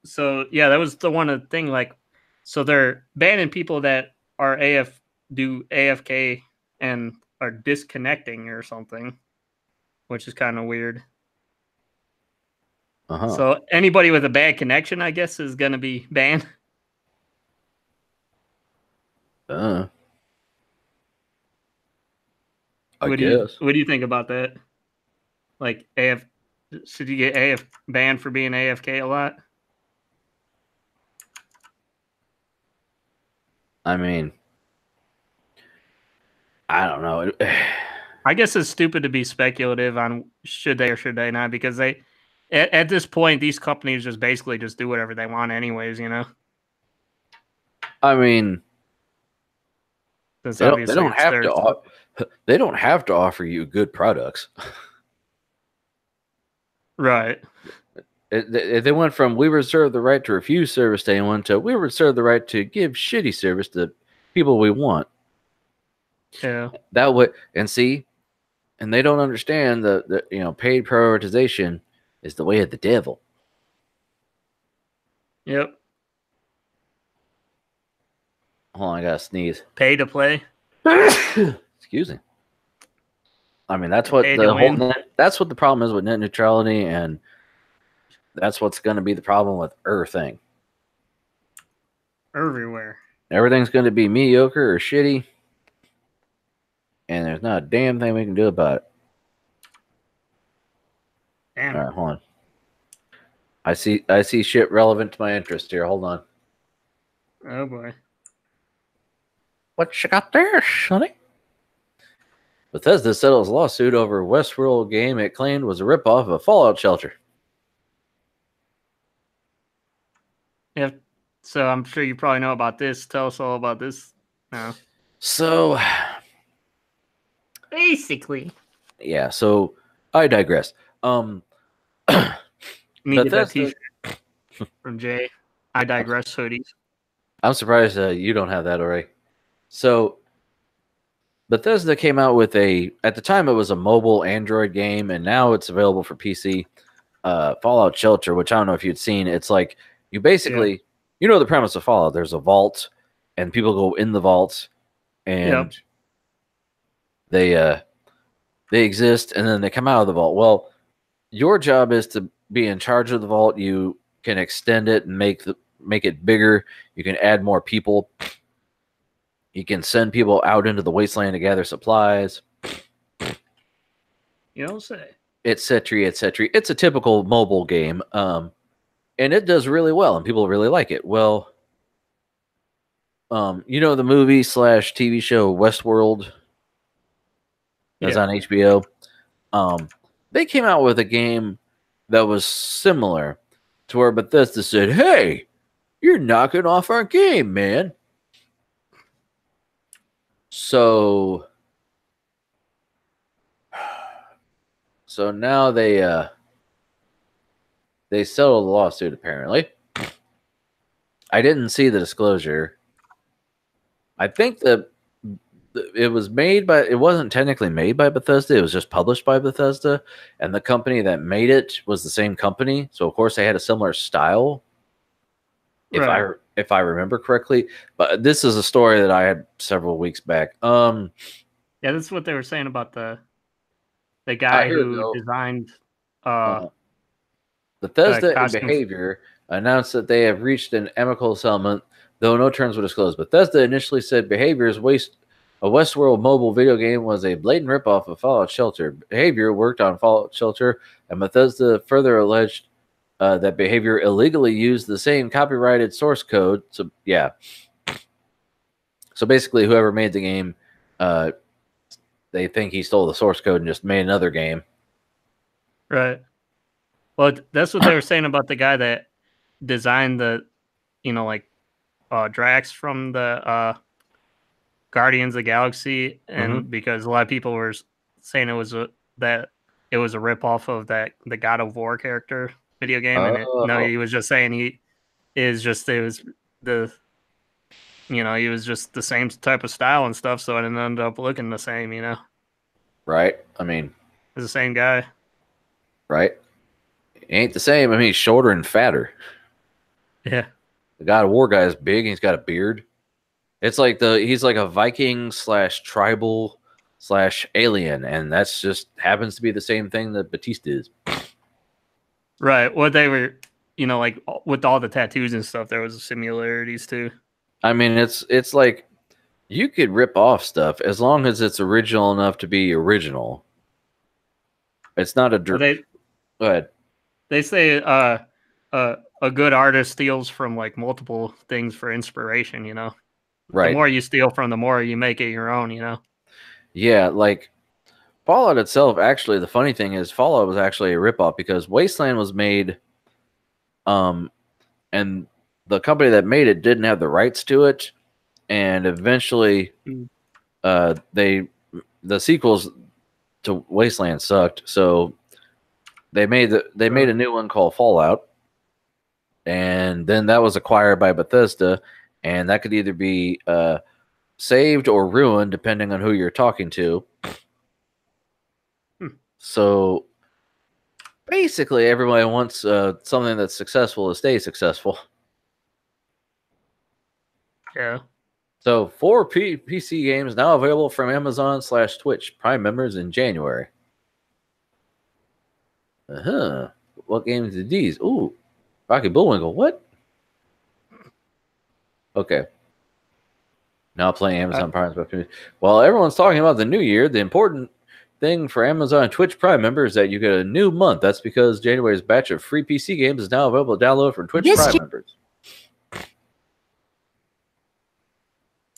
So yeah, that was the one thing. Like, so they're banning people that are do AFK and are disconnecting or something, which is kind of weird. So anybody with a bad connection, I guess, is going to be banned. I What do you think about that? Like, should you get banned for being AFK a lot? I mean, I don't know. I guess it's stupid to be speculative on should they or should they not, because at this point, these companies just basically just do whatever they want anyways, I mean, they don't have to offer you good products. Right. They went from we reserve the right to refuse service to anyone to we reserve the right to give shitty service to people we want. Yeah. That way, and they don't understand that paid prioritization is the way of the devil. Yep. Hold on, I gotta sneeze. Pay to play. Excuse me. I mean, that's what that's what the problem is with net neutrality, and that's what's going to be the problem with everything. Everywhere. Everything's going to be mediocre or shitty, and there's not a damn thing we can do about it. Damn. All right, hold on. I see shit relevant to my interest here. Hold on. Oh boy. What you got there, sonny? Bethesda settles lawsuit over Westworld game it claimed was a ripoff of a Fallout shelter. Yeah. So I'm sure you probably know about this. Tell us all about this now. So basically. Yeah, so I digress. You need to get that t-shirt from Jay. I digress hoodies. I'm surprised you don't have that already. So Bethesda came out with at the time it was a mobile Android game, and now it's available for PC. Fallout Shelter, which I don't know if you'd seen. It's like you basically, you know the premise of Fallout. There's a vault, and people go in the vault, and they exist, and then they come out of the vault. Well, your job is to be in charge of the vault. You can extend it and make it bigger. You can add more people. You can send people out into the wasteland to gather supplies. You don't say. Et cetera, et cetera. It's a typical mobile game, and it does really well, and people really like it. Well, you know the movie / TV show Westworld? That's on HBO. They came out with a game that was similar to where Bethesda said, "Hey, you're knocking off our game, man." So now they settled the lawsuit. Apparently, I didn't see the disclosure. I think that it was made by. It wasn't technically made by Bethesda. It was just published by Bethesda, and the company that made it was the same company. So of course they had a similar style. If I remember correctly, but this is a story that I had several weeks back. Yeah, that's what they were saying about the guy who designed Bethesda and Behavior announced that they have reached an amicable settlement, though no terms were disclosed. Bethesda initially said Behavior's a Westworld mobile video game was a blatant ripoff of Fallout Shelter. Behavior worked on Fallout Shelter, and Bethesda further alleged that Behavior illegally used the same copyrighted source code. So yeah. So basically, whoever made the game, they think he stole the source code and just made another game. Right. Well, that's what they were saying about the guy that designed the, Drax from the Guardians of the Galaxy, and because a lot of people were saying it was a ripoff of the God of War character video game, and he was just saying he was just the same type of style and stuff, so it ended up looking the same, Right. I mean, it's the same guy. Right. He ain't the same. I mean, he's shorter and fatter. Yeah. The God of War guy is big. And he's got a beard. It's like he's like a Viking / tribal / alien, and that's just happens to be the same thing that Batista is. Right. What they were, like with all the tattoos and stuff, there was similarities too. I mean, it's like you could rip off stuff as long as it's original enough to be original. It's not a go ahead. They say a good artist steals from like multiple things for inspiration, Right. The more you steal from, the more you make it your own, Yeah, like Fallout itself, actually, the funny thing is Fallout was actually a ripoff because Wasteland was made, and the company that made it didn't have the rights to it, and eventually the sequels to Wasteland sucked, so they made a new one called Fallout, and then that was acquired by Bethesda, and that could either be saved or ruined depending on who you're talking to. So basically, everybody wants something that's successful to stay successful. Yeah. So 4 PC games now available from Amazon/Twitch Prime members in January. What games are these? Ooh, Rocky Bullwinkle. What? Okay. Now playing Amazon Prime. While everyone's talking about the new year, the important thing for Amazon Twitch Prime members is that you get a new month. That's because January's batch of free PC games is now available to download for Twitch Prime members.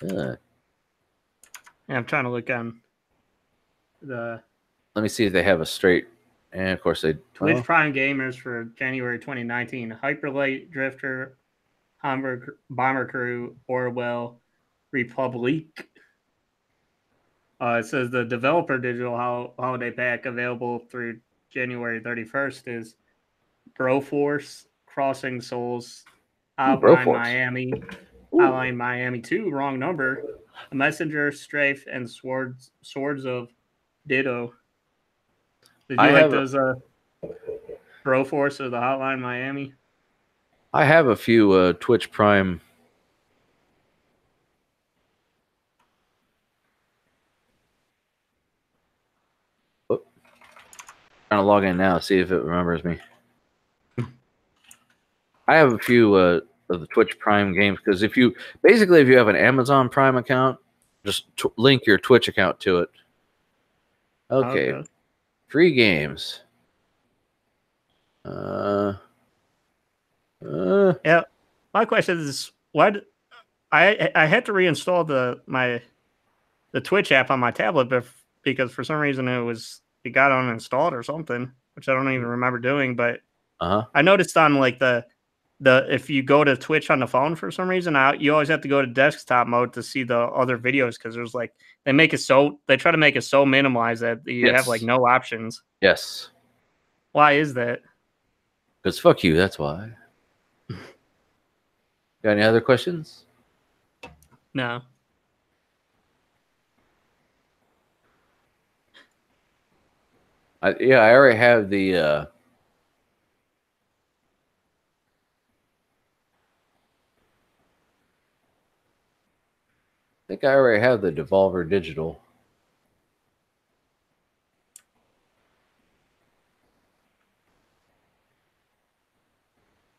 Yeah, I'm trying to look on the. Let me see if they have a straight. And of course, they Twitch Prime gamers for January 2019: Hyperlight Drifter, Hamburg Bomber Crew, Orwell, Republic. It says the developer digital holiday pack available through January 31st is Broforce, Crossing Souls, Hotline Miami, Hotline Miami 2, wrong number, Messenger, Strafe, and Swords of Ditto. Did you like those Broforce or the Hotline Miami? I have a few Twitch Prime. Trying to log in now, see if it remembers me. I have a few of the Twitch Prime games because if you have an Amazon Prime account, just link your Twitch account to it. Okay. Free games. Yeah. My question is, why I had to reinstall the Twitch app on my tablet because for some reason it got uninstalled or something, which I don't even remember doing. But I noticed on like the if you go to Twitch on the phone for some reason, you always have to go to desktop mode to see the other videos because there's like they try to make it so minimalized that you have like no options. Yes. Why is that? Because fuck you, that's why. Got any other questions? No. I already have the I think I already have the Devolver Digital.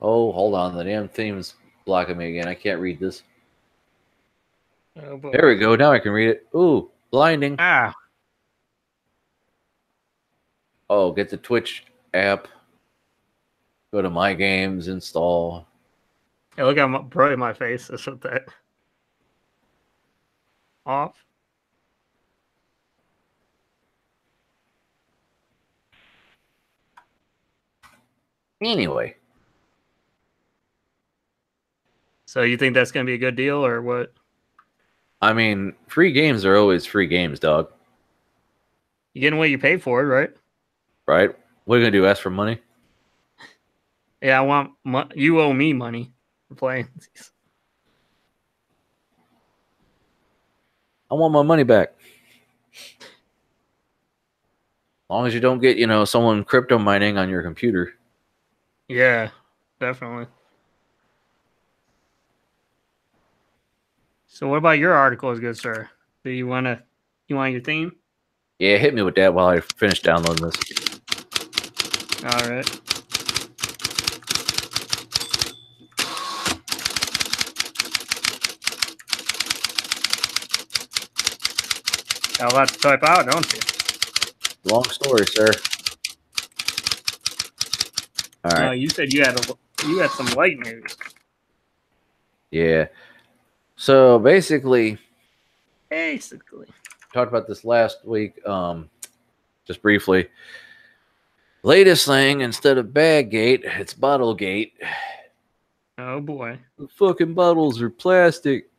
Oh, hold on. The damn theme's blocking me again. I can't read this. Oh, boy. There we go. Now I can read it. Ooh, blinding. Ah. Oh, get the Twitch app. Go to My Games, install. Hey, look how bright my face is with that. Off. Anyway. So you think that's going to be a good deal or what? I mean, free games are always free games, dog. You getting what you pay for, right? Right? What are you going to do, ask for money? Yeah, I want you owe me money for playing these. I want my money back. As long as you don't get, someone crypto mining on your computer. Yeah, definitely. So what about your articles, good sir? Do you want your theme? Yeah, hit me with that while I finish downloading this. All right. Got a lot to type out, don't you? Long story, sir. All right. No, you said you had some light news. Yeah. So basically, talked about this last week. Just briefly. Latest thing, instead of Baggate, it's Bottlegate. Oh boy. The fucking bottles are plastic.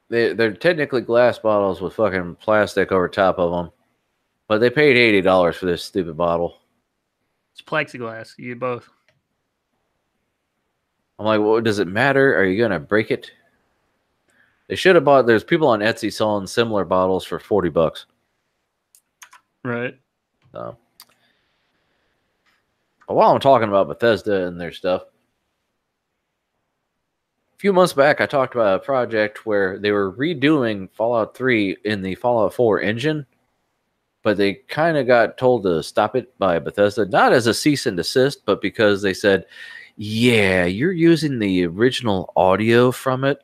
They're technically glass bottles with fucking plastic over top of them. But they paid $80 for this stupid bottle. It's plexiglass. You both. I'm like, well, does it matter? Are you going to break it? They should have bought... There's people on Etsy selling similar bottles for $40. Right. So. But while I'm talking about Bethesda and their stuff, few months back, I talked about a project where they were redoing Fallout 3 in the Fallout 4 engine, but they kind of got told to stop it by Bethesda, not as a cease and desist, but because they said, yeah, you're using the original audio from it,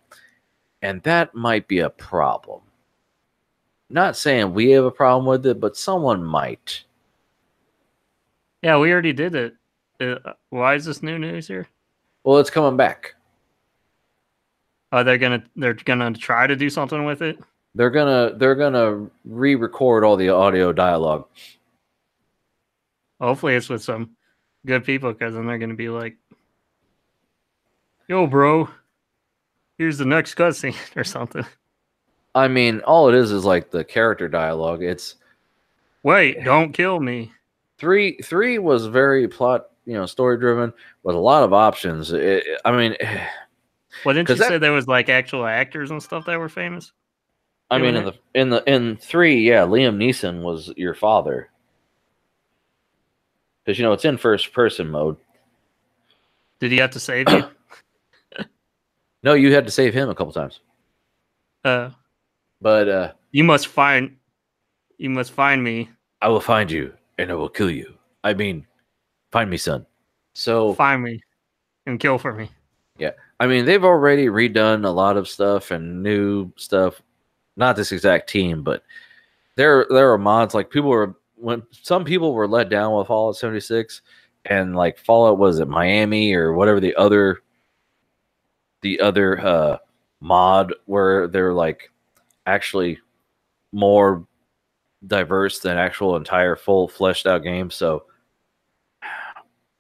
and that might be a problem. Not saying we have a problem with it, but someone might. Yeah, we already did it. Why is this new news here? Well, it's coming back. Oh, they're gonna try to do something with it. They're gonna re-record all the audio dialogue. Hopefully, it's with some good people, because then they're gonna be like, "Yo, bro, here's the next cutscene" or something. I mean, all it is like the character dialogue. It's wait, don't kill me. Three was very plot, story driven with a lot of options. I mean, well, didn't you say there was like actual actors and stuff that were famous? I mean, in 3, yeah, Liam Neeson was your father, because it's in first person mode. Did he have to save you? No, you had to save him a couple times. But you must find me. I will find you, and I will kill you. I mean, find me, son. So find me and kill for me. Yeah, I mean, they've already redone a lot of stuff and new stuff. Not this exact team, but there are mods. Like some people were let down with Fallout 76, and like Fallout, was it Miami or whatever the other mod where they're like actually more diverse than actual entire full fleshed out game. So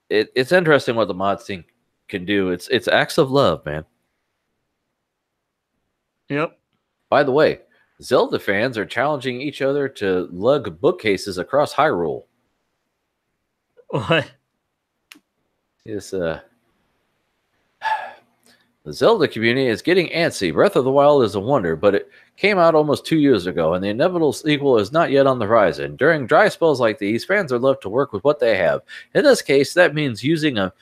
it's interesting what the mod thing can do. It's acts of love, man. Yep. By the way, Zelda fans are challenging each other to lug bookcases across Hyrule. What? Yes, the Zelda community is getting antsy. Breath of the Wild is a wonder, but it came out almost 2 years ago, and the inevitable sequel is not yet on the horizon. During dry spells like these, fans are left to work with what they have. In this case, that means using a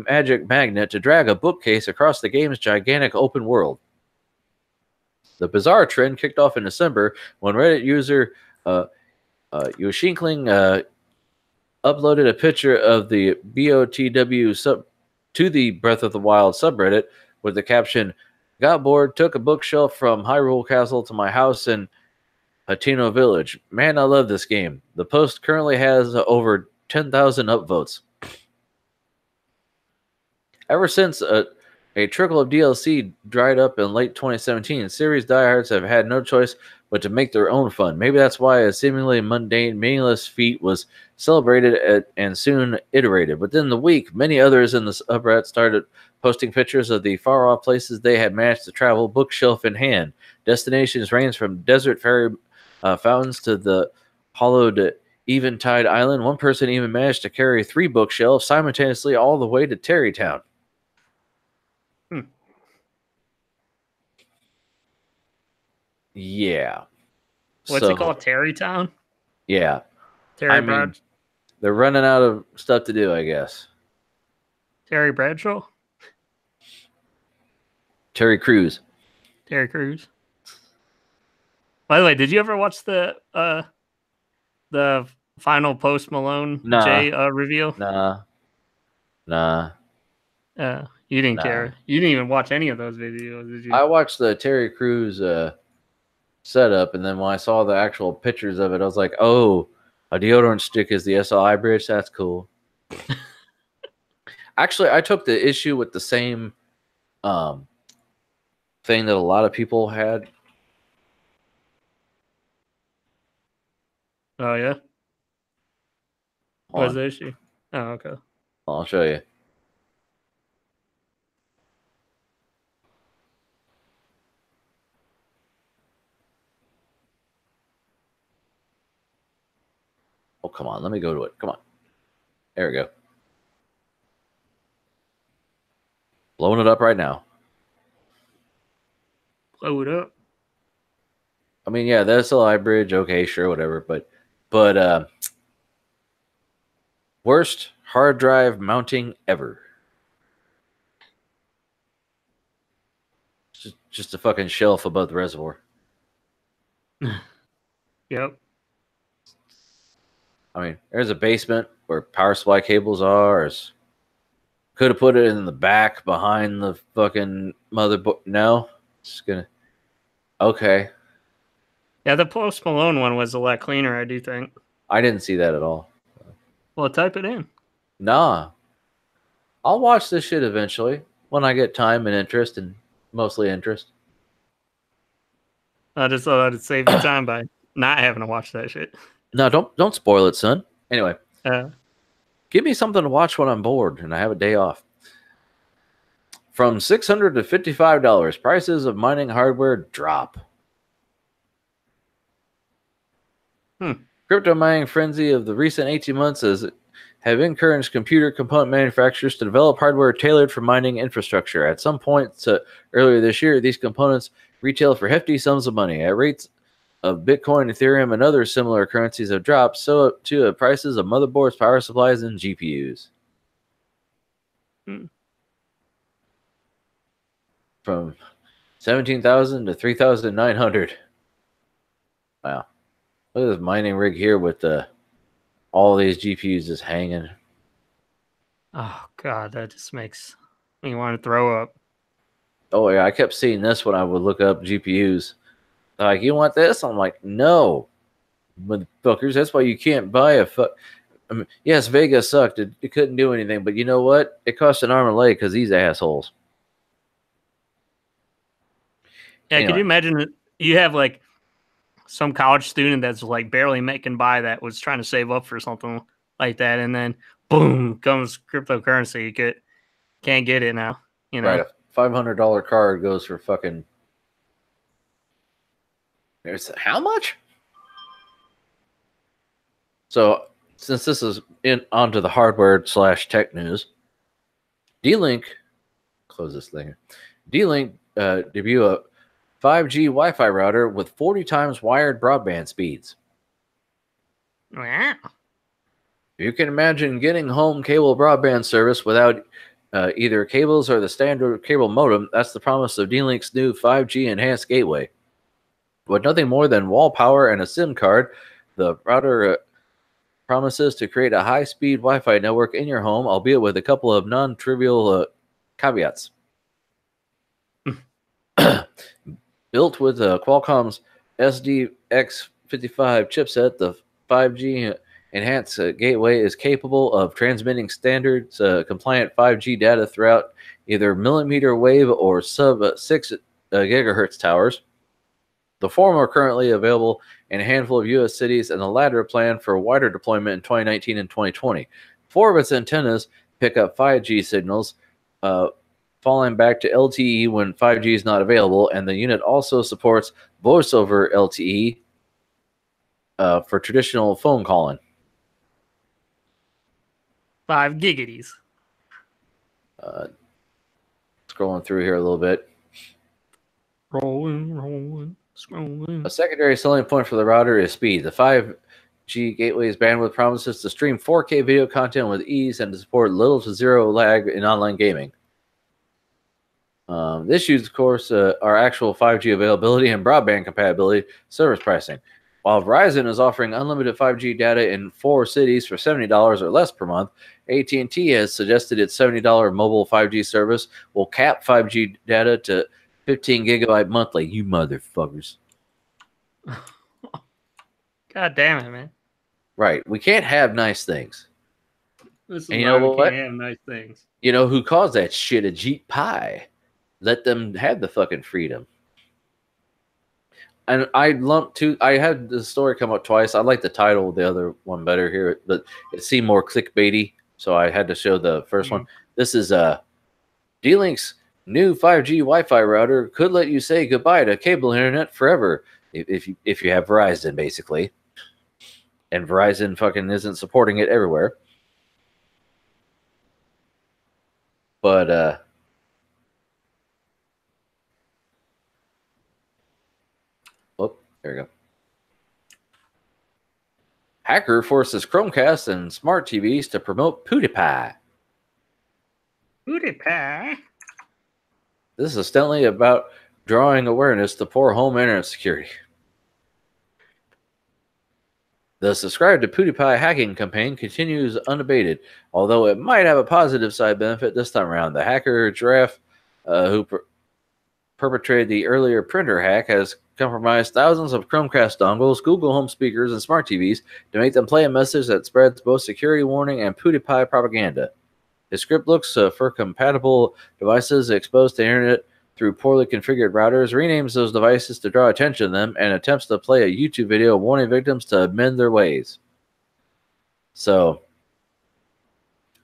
magic magnet to drag a bookcase across the game's gigantic open world. The bizarre trend kicked off in December when Reddit user Yoshinkling uploaded a picture of the BOTW to the Breath of the Wild subreddit with the caption, "Got bored, took a bookshelf from Hyrule Castle to my house in Hateno Village. Man, I love this game." The post currently has over 10,000 upvotes. Ever since a trickle of DLC dried up in late 2017, series diehards have had no choice but to make their own fun. Maybe that's why a seemingly mundane, meaningless feat was celebrated and soon iterated. Within the week, many others in the subreddit started posting pictures of the far-off places they had managed to travel, bookshelf in hand. Destinations range from desert fairy fountains to the hollowed Eventide Island. One person even managed to carry 3 bookshelves simultaneously all the way to Terrytown. Yeah. What's it called? Terrytown? Yeah. Terry Bradshaw? They're running out of stuff to do, I guess. Terry Bradshaw? Terry Crews. Terry Crews. By the way, did you ever watch the final Post Malone J reveal? Nah. You didn't care. You didn't even watch any of those videos, did you? I watched the Terry Crews setup, and then when I saw the actual pictures of it, I was like, oh, a deodorant stick is the SLI bridge? That's cool. Actually, I took the issue with the same thing that a lot of people had. Oh, yeah? What was the issue? Oh, okay. I'll show you. Oh, come on. Let me go to it. Come on. There we go. Blowing it up right now. Blow it up. I mean, yeah, the SLI bridge, okay, sure, whatever. But worst hard drive mounting ever. just a fucking shelf above the reservoir. Yep. I mean, there's a basement where power supply cables are. Could have put it in the back behind the fucking motherboard. No, it's gonna. Okay. Yeah, the Post Malone one was a lot cleaner, I do think. I didn't see that at all. Well, type it in. Nah. I'll watch this shit eventually when I get time and interest, and mostly interest. I just thought I'd save you time by not having to watch that shit. No, don't spoil it, son. Anyway, give me something to watch when I'm bored and I have a day off. From $600 to $55, prices of mining hardware drop. Crypto mining frenzy of the recent 18 months have encouraged computer component manufacturers to develop hardware tailored for mining infrastructure. At some point earlier this year, these components retailed for hefty sums of money. At rates of Bitcoin, Ethereum, and other similar currencies have dropped, so too have prices of motherboards, power supplies, and GPUs. From 17,000 to 3,900. Wow. Look at this mining rig here with all these GPUs just hanging. Oh, God, that just makes me want to throw up. Oh, yeah, I kept seeing this when I would look up GPUs. They're like, you want this? I'm like, no. Motherfuckers, that's why you can't buy I mean, yes, Vega sucked. It couldn't do anything, but you know what? It cost an arm and a leg because these assholes. Yeah, anyway. Could you imagine that you have like some college student that's like barely making by that was trying to save up for something like that, and then boom comes cryptocurrency. You can't get it now. You know, right? A $500 card goes for fucking. There's how much? So since this is onto the hardware / tech news, D-Link, close this thing. D-Link debut a 5G Wi-Fi router with 40 times wired broadband speeds. Wow. You can imagine getting home cable broadband service without either cables or the standard cable modem. That's the promise of D-Link's new 5G enhanced gateway. With nothing more than wall power and a SIM card, the router promises to create a high-speed Wi-Fi network in your home, albeit with a couple of non-trivial caveats. Built with Qualcomm's SDX55 chipset, the 5G enhanced gateway is capable of transmitting standards compliant 5G data throughout either millimeter wave or sub-6 gigahertz towers. The former are currently available in a handful of U.S. cities, and the latter planned for wider deployment in 2019 and 2020. 4 of its antennas pick up 5G signals, falling back to LTE when 5G is not available, and the unit also supports voice over LTE for traditional phone calling. 5 gigaties. Scrolling through here a little bit. Rolling. A secondary selling point for the router is speed. The 5G gateway's bandwidth promises to stream 4K video content with ease and to support little to zero lag in online gaming. The issues, of course, are actual 5G availability and broadband compatibility, service pricing. While Verizon is offering unlimited 5G data in 4 cities for $70 or less per month, AT&T has suggested its $70 mobile 5G service will cap 5G data to 15 gigabyte monthly. You motherfuckers. God damn it, man. Right. We can't have nice things. This is and you know what? We can't have nice things. You know who caused that shit? Ajit Pai. Let them have the fucking freedom. And I had the story come up twice. I like the title of the other one better here, but it seemed more clickbaity, so I had to show the first one. This is D-Link's new 5G Wi-Fi router could let you say goodbye to cable internet forever if you have Verizon, basically. And Verizon fucking isn't supporting it everywhere. But there we go. Hacker forces Chromecast and smart TVs to promote PewDiePie. PewDiePie? This is ostensibly about drawing awareness to poor home internet security. The subscribe to PewDiePie hacking campaign continues unabated, although it might have a positive side benefit this time around. The hacker Giraffe, who perpetrated the earlier printer hack, has compromised thousands of Chromecast dongles, Google Home speakers, and smart TVs to make them play a message that spreads both security warning and PewDiePie propaganda. His script looks for compatible devices exposed to the internet through poorly configured routers, renames those devices to draw attention to them, and attempts to play a YouTube video warning victims to amend their ways. So,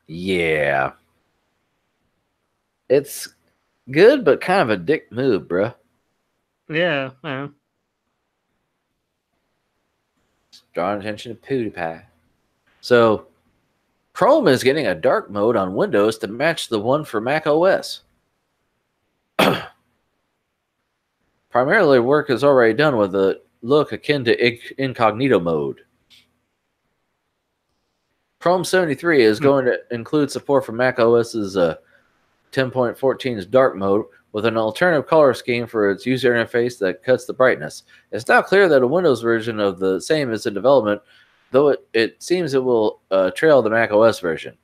yeah. It's good, but kind of a dick move, bruh. Yeah, man. Drawing attention to PewDiePie. So, Chrome is getting a dark mode on Windows to match the one for Mac OS. Primarily, work is already done with a look akin to incognito mode. Chrome 73 is going to include support for Mac OS's 10.14's dark mode with an alternative color scheme for its user interface that cuts the brightness. It's now clear that a Windows version of the same is in development, though it seems it will trail the Mac OS version.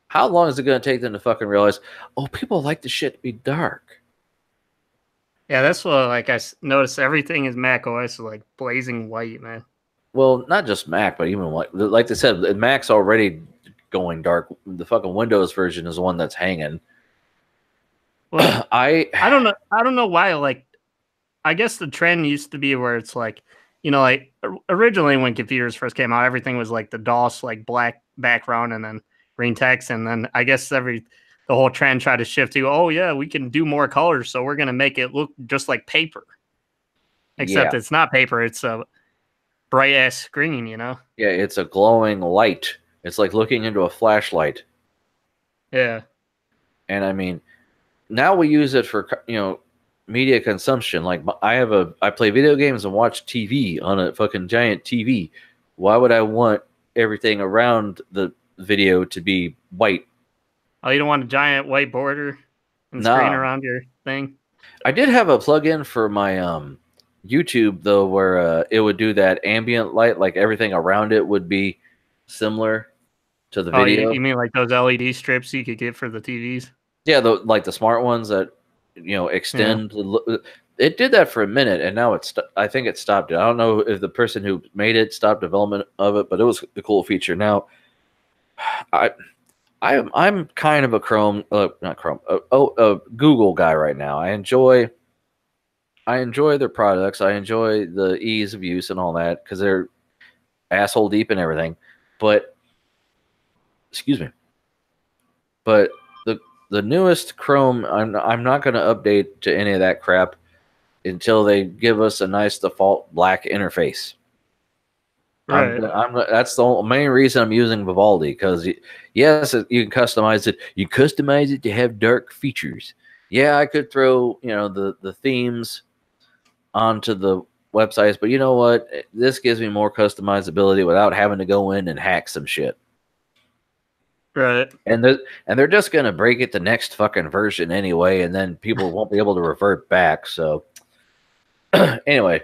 How long is it going to take them to fucking realize, oh, people like the shit to be dark? Yeah, that's what, like, I noticed everything is Mac OS is, like, blazing white, man. Well, not just Mac, but even, like they said, Mac's already going dark. The fucking Windows version is the one that's hanging. Well, I don't know why, like, I guess the trend used to be where it's like, you know, like, originally when computers first came out, everything was, like, the DOS, like, black background and then green text, and then I guess the whole trend tried to shift to, oh yeah, we can do more colors, so we're gonna make it look just like paper. Except it's not paper; it's a bright ass screen, you know. Yeah, it's a glowing light. It's like looking into a flashlight. Yeah, and I mean, now we use it for media consumption. Like I play video games and watch TV on a fucking giant TV. Why would I want everything around the video to be white? Oh, you don't want a giant white border and screen around your thing? I did have a plug-in for my YouTube, though, where it would do that ambient light, like everything around it would be similar to the video. You mean like those LED strips you could get for the TVs? Yeah, like the smart ones that extend. Yeah. It did that for a minute, and now I think it stopped it. I don't know if the person who made it stopped development of it, but it was a cool feature. Now, I'm kind of a Google guy right now. I enjoy their products. I enjoy the ease of use and all that because they're asshole deep and everything. But the newest Chrome, I'm not going to update to any of that crap until they give us a nice default black interface. Right. That's the main reason I'm using Vivaldi, because yes, you can customize it. You customize it to have dark features. Yeah, I could throw the themes onto the websites, but you know what? This gives me more customizability without having to go in and hack some shit. Right. And they're just gonna break it the next fucking version anyway, and then people won't be able to revert back. So anyway.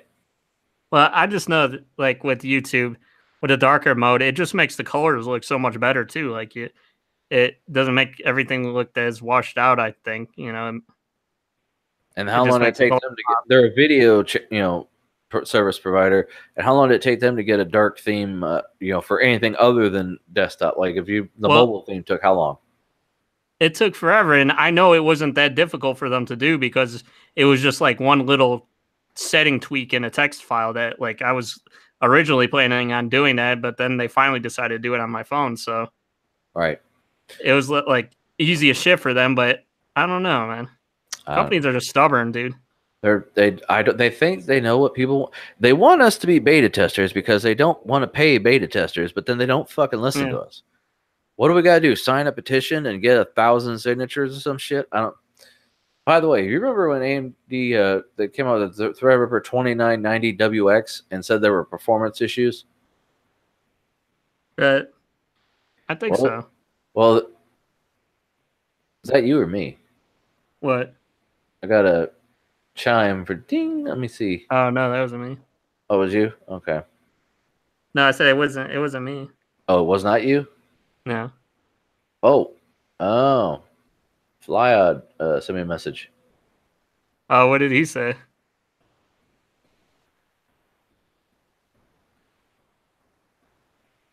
Well, I just know that, like, with YouTube, with a darker mode, it just makes the colors look so much better too. Like it doesn't make everything look as washed out, I think, And how long did it take them to get? They're a video, service provider, and how long did it take them to get a dark theme? For anything other than desktop, like mobile theme took how long? It took forever, and I know it wasn't that difficult for them to do because it was just like one little setting tweak in a text file that, like, I was originally planning on doing that, but then they finally decided to do it on my phone. So, right, it was like easy as shit for them, but I don't know, man. Companies are just stubborn, dude. They think they know what people want. They want us to be beta testers because they don't want to pay beta testers, but then they don't fucking listen to us. What do we gotta do? Sign a petition and get 1,000 signatures or some shit? I don't. By the way, you remember when AMD they came out with the Threadripper 2990WX and said there were performance issues? I think so. Well, is that you or me? What? I got a chime for ding. Let me see. Oh no, that wasn't me. Oh, it was you? Okay. No, I said it wasn't. It wasn't me. Oh, it was not you? No. Oh. Flyod sent me a message. Oh, what did he say?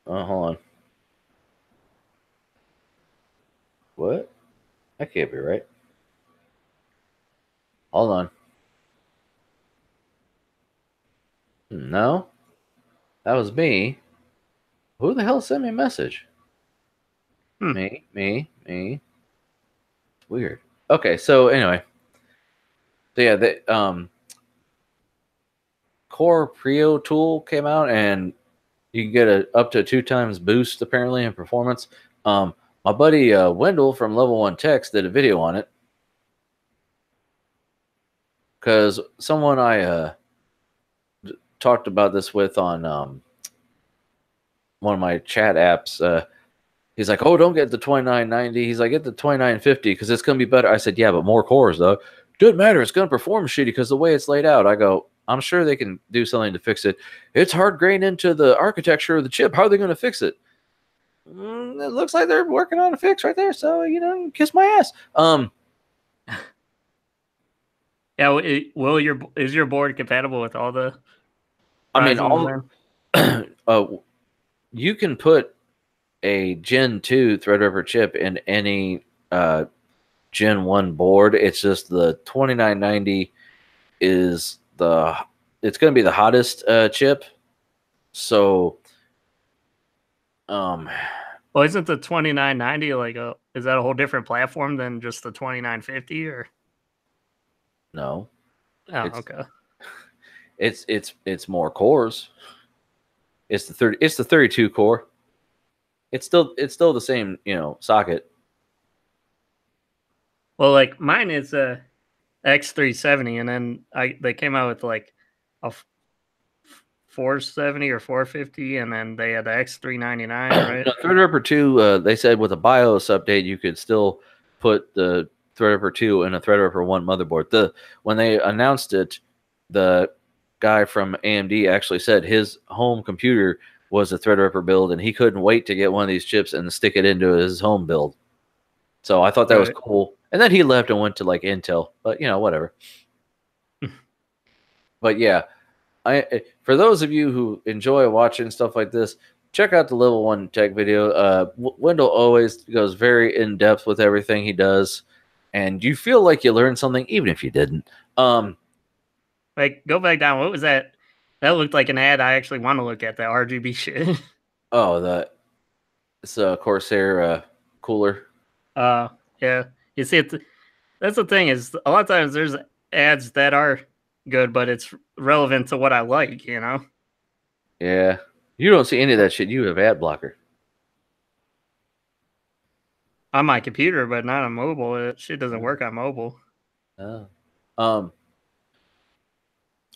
Oh, hold on. What? That can't be right. Hold on. No, that was me. Who the hell sent me a message? Me. It's weird. Okay, so anyway. So yeah, the Core Prio tool came out and you can get up to 2 times boost apparently in performance. My buddy Wendell from Level 1 Techs did a video on it. Because someone I talked about this with on one of my chat apps, he's like, "Oh, don't get the 2990." He's like, "Get the 2950 because it's going to be better." I said, "Yeah, but more cores though." Doesn't matter. It's going to perform shitty because the way it's laid out. I go, "I'm sure they can do something to fix it. It's hard grained into the architecture of the chip. How are they going to fix it?" It looks like they're working on a fix right there. So kiss my ass. Yeah. Is your board compatible with all the? I mean, you can put a Gen 2 Threadripper chip in any Gen 1 board. It's just the 2990 is it's going to be the hottest chip. So, well, isn't the 2990 is that a whole different platform than just the 2950 or? No. Oh, okay. It's more cores. It's the 32 core. It's still the same, socket. Well, like mine is a X370, and then they came out with like a 470 or 450, and then they had the X399, right? No, Threadripper 2, they said with a BIOS update, you could still put the Threadripper 2 in a Threadripper 1 motherboard. When they announced it, the guy from AMD actually said his home computer was a Threadripper build, and he couldn't wait to get one of these chips and stick it into his home build. So I thought that was cool. And then he left and went to like Intel, but whatever. But yeah, for those of you who enjoy watching stuff like this, check out the Level 1 Tech video. Wendell always goes very in depth with everything he does, and you feel like you learned something even if you didn't. Like, go back down. What was that? That looked like an ad I actually want to look at, the RGB shit. Oh, it's a Corsair cooler. Yeah. You see, that's the thing is a lot of times there's ads that are good, but it's relevant to what I like, Yeah. You don't see any of that shit. You have ad blocker. On my computer, but not on mobile. It shit doesn't work on mobile. Oh.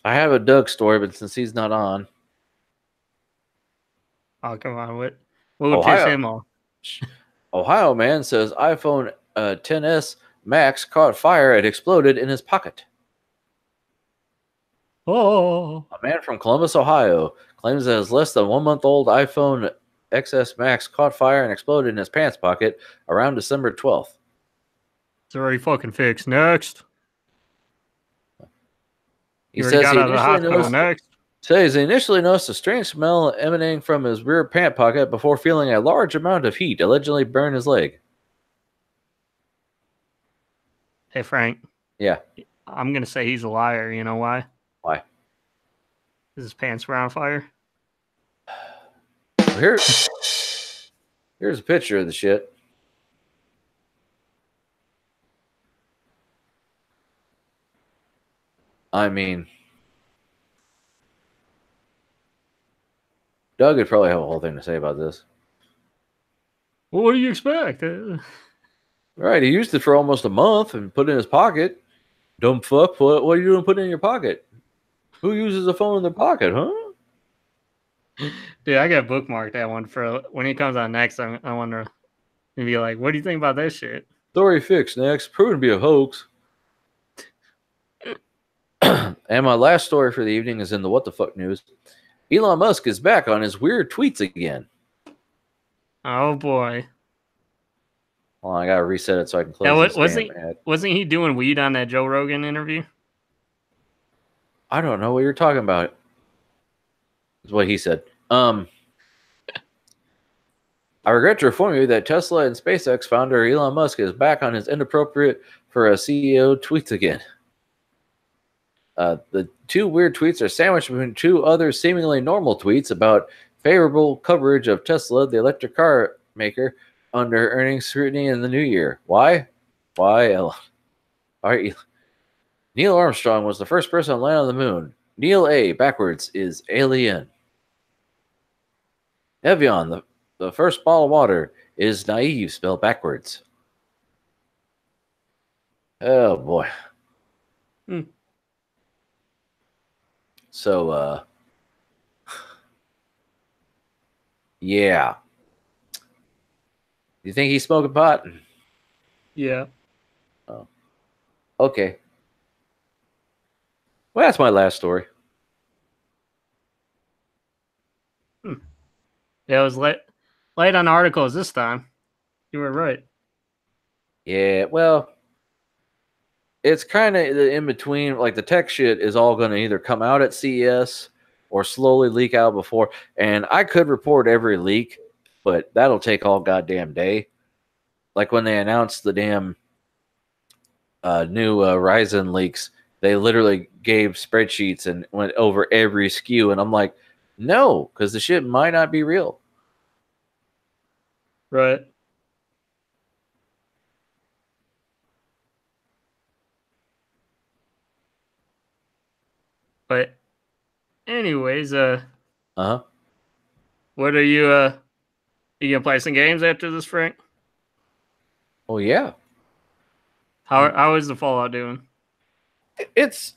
I have a Doug story, but since he's not on. Oh, come on. What would piss him off? Ohio man says iPhone XS Max caught fire and exploded in his pocket. Oh. A man from Columbus, Ohio claims that his less than 1 month old iPhone XS Max caught fire and exploded in his pants pocket around December 12th. It's already fucking fixed. Next. He says he initially noticed a strange smell emanating from his rear pant pocket before feeling a large amount of heat allegedly burn his leg. Hey, Frank. Yeah. I'm going to say he's a liar. You know why? Why? His pants were on fire. Here's a picture of the shit. I mean, Doug would probably have a whole thing to say about this. Well, what do you expect? Right, he used it for almost a month and put it in his pocket. Dumb fuck, what are you doing putting it in your pocket? Who uses a phone in their pocket, huh? Dude, I got bookmarked that one for when he comes on next. I wonder, and be like, what do you think about this shit? Story fixed next. Proven to be a hoax. And my last story for the evening is in the what the fuck news. Elon Musk is back on his weird tweets again. Oh boy. Well, I gotta reset it so I can close this ad. Wasn't he doing weed on that Joe Rogan interview? I don't know what you're talking about. That's what he said. I regret to inform you that Tesla and SpaceX founder Elon Musk is back on his inappropriate for a CEO tweets again. The two weird tweets are sandwiched between two other seemingly normal tweets about favorable coverage of Tesla, the electric car maker, under earnings scrutiny in the new year. Why? All right. Neil Armstrong was the first person to land on the moon. Neil A backwards is alien. Evian, the first bottle of water, is naive spelled backwards. Oh boy. So yeah. You think he's smoking pot? Yeah. Oh. Okay. Well, that's my last story. Yeah, it was light on articles this time. You were right. Yeah, well, it's kind of in between. Like the tech shit is all going to either come out at CES or slowly leak out before. And I could report every leak, but that'll take all goddamn day. Like when they announced the damn new Ryzen leaks, they literally gave spreadsheets and went over every SKU. And I'm like, no, because the shit might not be real. Right. But anyways, what are you gonna play some games after this, Frank? Oh yeah. How is the Fallout doing? It's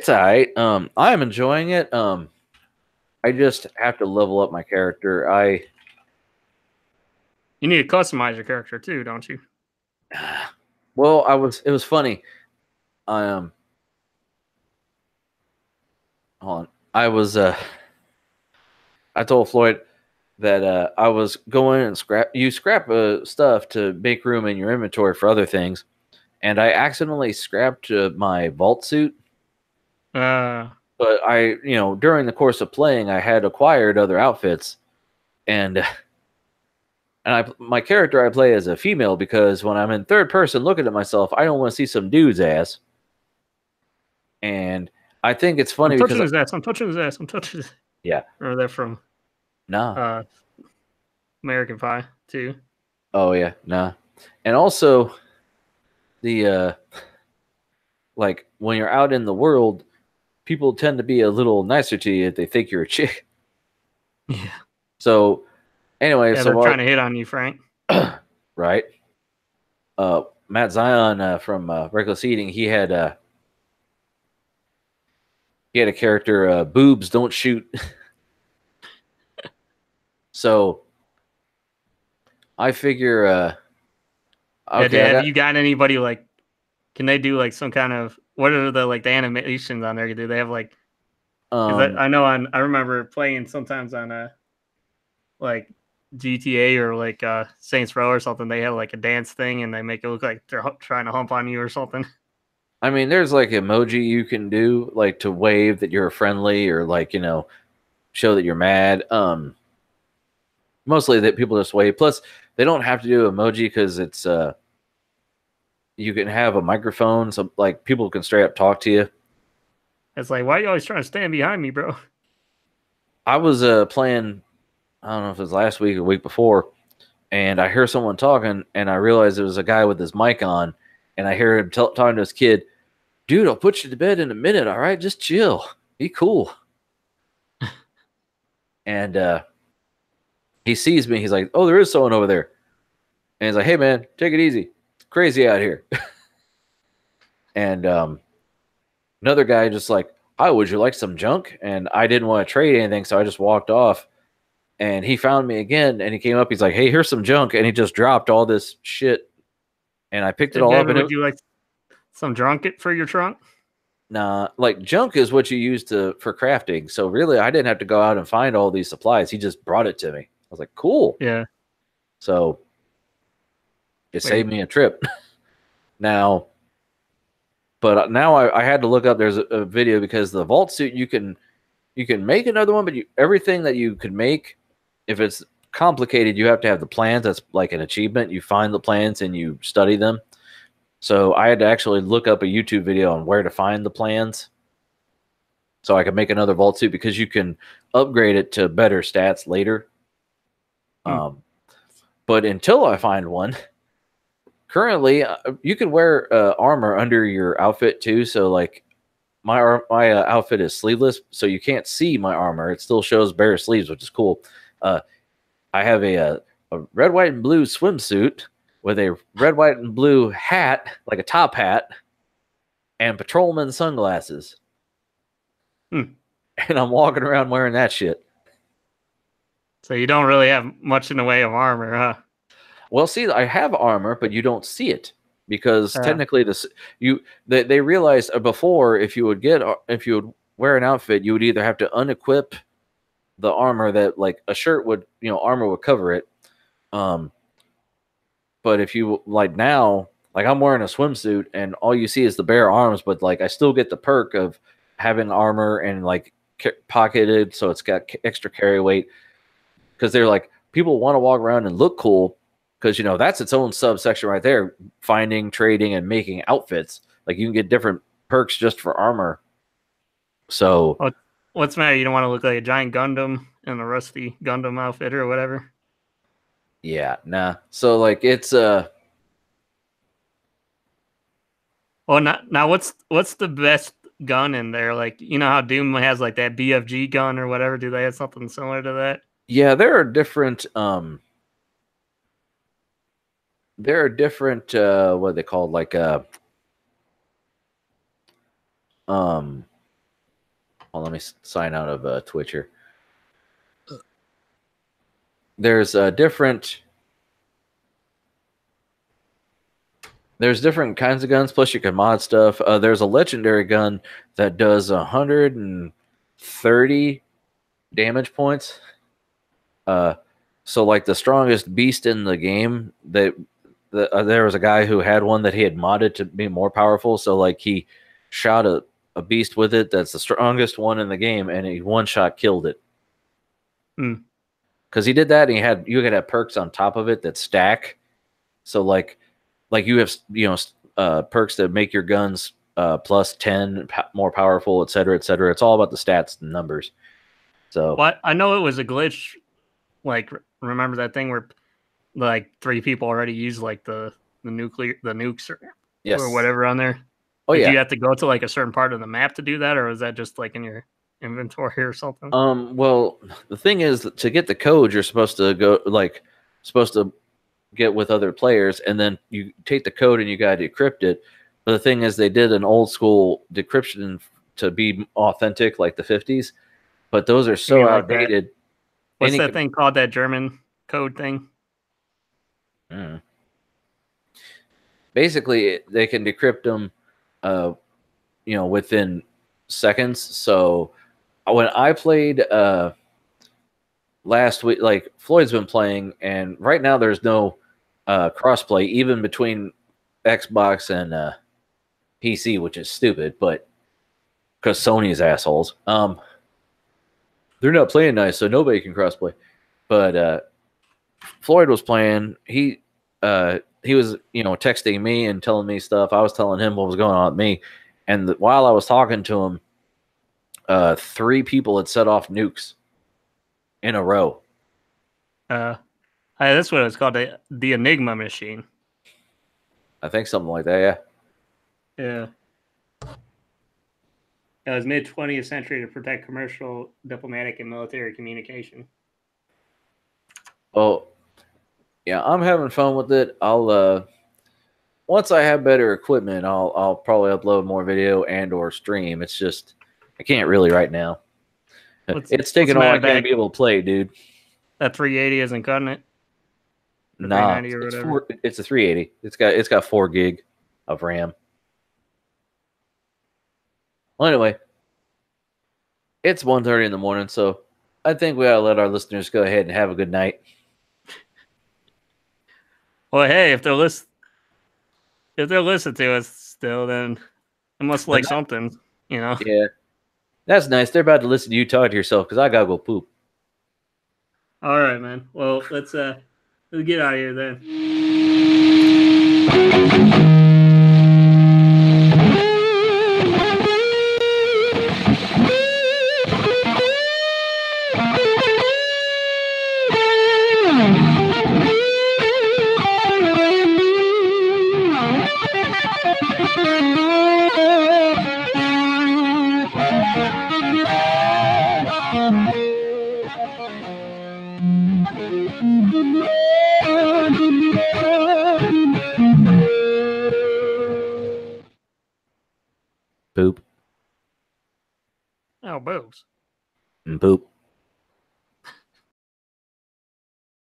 all right. I'm enjoying it. I just have to level up my character. You need to customize your character too, don't you? Well, it was funny. Hold on. I told Floyd that I was going and scrap stuff to make room in your inventory for other things, and I accidentally scrapped my vault suit. But during the course of playing, I had acquired other outfits, and my character I play as a female because when I'm in third person looking at myself, I don't want to see some dude's ass. And I think it's funny I'm touching his ass. Yeah. Or they're from American Pie too. Oh yeah, nah. And also the like when you're out in the world, people tend to be a little nicer to you if they think you're a chick. Yeah. So anyway, they're trying to hit on you, Frank. Right. Matt Zion from Reckless Eating, he had a character, boobs don't shoot. So I figure have you got anybody like can they do like some kind of what are the animations on there? Do they have like I remember playing sometimes on like GTA or like Saints Row or something, they have like a dance thing and they make it look like they're trying to hump on you or something. I mean, there's like emoji you can do like to wave that you're friendly or like, show that you're mad. Mostly that people just wave. Plus, they don't have to do emoji because it's you can have a microphone, so like people can straight up talk to you. It's like, why are you always trying to stand behind me, bro? I was playing, I don't know if it was last week or week before, and I hear someone talking, and I realized it was a guy with his mic on, and I hear him talking to his kid, dude, I'll put you to bed in a minute, all right? Just chill. Be cool. And he sees me. He's like, oh, there is someone over there. And he's like, hey, man, take it easy. It's crazy out here. And another guy just like, hi, would you like some junk? And I didn't want to trade anything, so I just walked off. And he found me again, and he came up. He's like, hey, here's some junk. And he just dropped all this shit. And I picked it all up. And would you like some junk for your trunk? Nah, like junk is what you use for crafting. So really, I didn't have to go out and find all these supplies. He just brought it to me. I was like, cool. Yeah. So it saved me a trip. Now, but now I had to look up. There's a video because the vault suit you can make another one, but everything that you could make, if it's complicated, you have to have the plans. That's like an achievement. You find the plans and you study them. So I had to actually look up a YouTube video on where to find the plans so I could make another vault suit because you can upgrade it to better stats later. But until I find one, currently you can wear armor under your outfit too. So like my outfit is sleeveless, so you can't see my armor. It still shows bare sleeves, which is cool. I have a red, white, and blue swimsuit with a red, white, and blue hat, like a top hat, and patrolman sunglasses. And I'm walking around wearing that shit. So you don't really have much in the way of armor, huh? Well, see, I have armor, but you don't see it because technically they realized before if you would wear an outfit, you would either have to unequip the armor that like a shirt would, armor would cover it. But if you like now, like I'm wearing a swimsuit and all you see is the bare arms, but like I still get the perk of having armor and like pocketed, so it's got extra carry weight. Because they're like, people want to walk around and look cool because that's its own subsection right there, finding, trading, and making outfits. Like you can get different perks just for armor. So what's the matter? You don't want to look like a giant Gundam in a rusty Gundam outfit or whatever? Yeah, nah. So like it's Well, now what's the best gun in there? Like how Doom has like that BFG gun or whatever. Do they have something similar to that? Yeah, there are different what are they called? Like well, let me sign out of Twitcher. There's different kinds of guns, plus you can mod stuff. There's a legendary gun that does 130 damage points. So like the strongest beast in the game, there was a guy who had one that he had modded to be more powerful. So like he shot a beast with it that's the strongest one in the game, and he one shot killed it. Because he did that, and you could have perks on top of it that stack. So like you have perks that make your guns plus 10 more powerful, et cetera, et cetera. It's all about the stats and numbers. So I know it was a glitch. Like remember that thing where like 3 people already used like the nukes or whatever on there? Oh, yeah. Do you have to go to like a certain part of the map to do that, or is that just like in your inventory or something? Well, the thing is, to get the code, you're supposed to get with other players, and then you take the code and you got to decrypt it. But the thing is, they did an old school decryption to be authentic, like the 50s. But those are so outdated. What's that thing called? That German code thing? Basically, they can decrypt them, within seconds. So when I played last week, like Floyd's been playing, and right now there's no crossplay even between Xbox and PC, which is stupid, but because Sony's assholes. They're not playing nice, so nobody can crossplay. But Floyd was playing. He was texting me and telling me stuff. I was telling him what was going on with me. And while I was talking to him, 3 people had set off nukes in a row. That's what it's called, the Enigma machine. I think something like that, yeah. Yeah. It was mid-20th century to protect commercial, diplomatic, and military communication. Well, yeah, I'm having fun with it. I'll once I have better equipment, I'll probably upload more video and or stream. It's just I can't really right now. It's taking all I can to be able to play, dude. That 380 isn't cutting it. Nah, it's a 380. It's got 4 gig of RAM. Well, anyway, it's 1:30 in the morning, so I think we ought to let our listeners go ahead and have a good night. Well, hey, if they're listening to us still, then they must like something, you know? Yeah. That's nice. They're about to listen to you talk to yourself because I gotta go poop. All right, man. Well, let's get out of here then. Poop. Oh, boobs. And poop.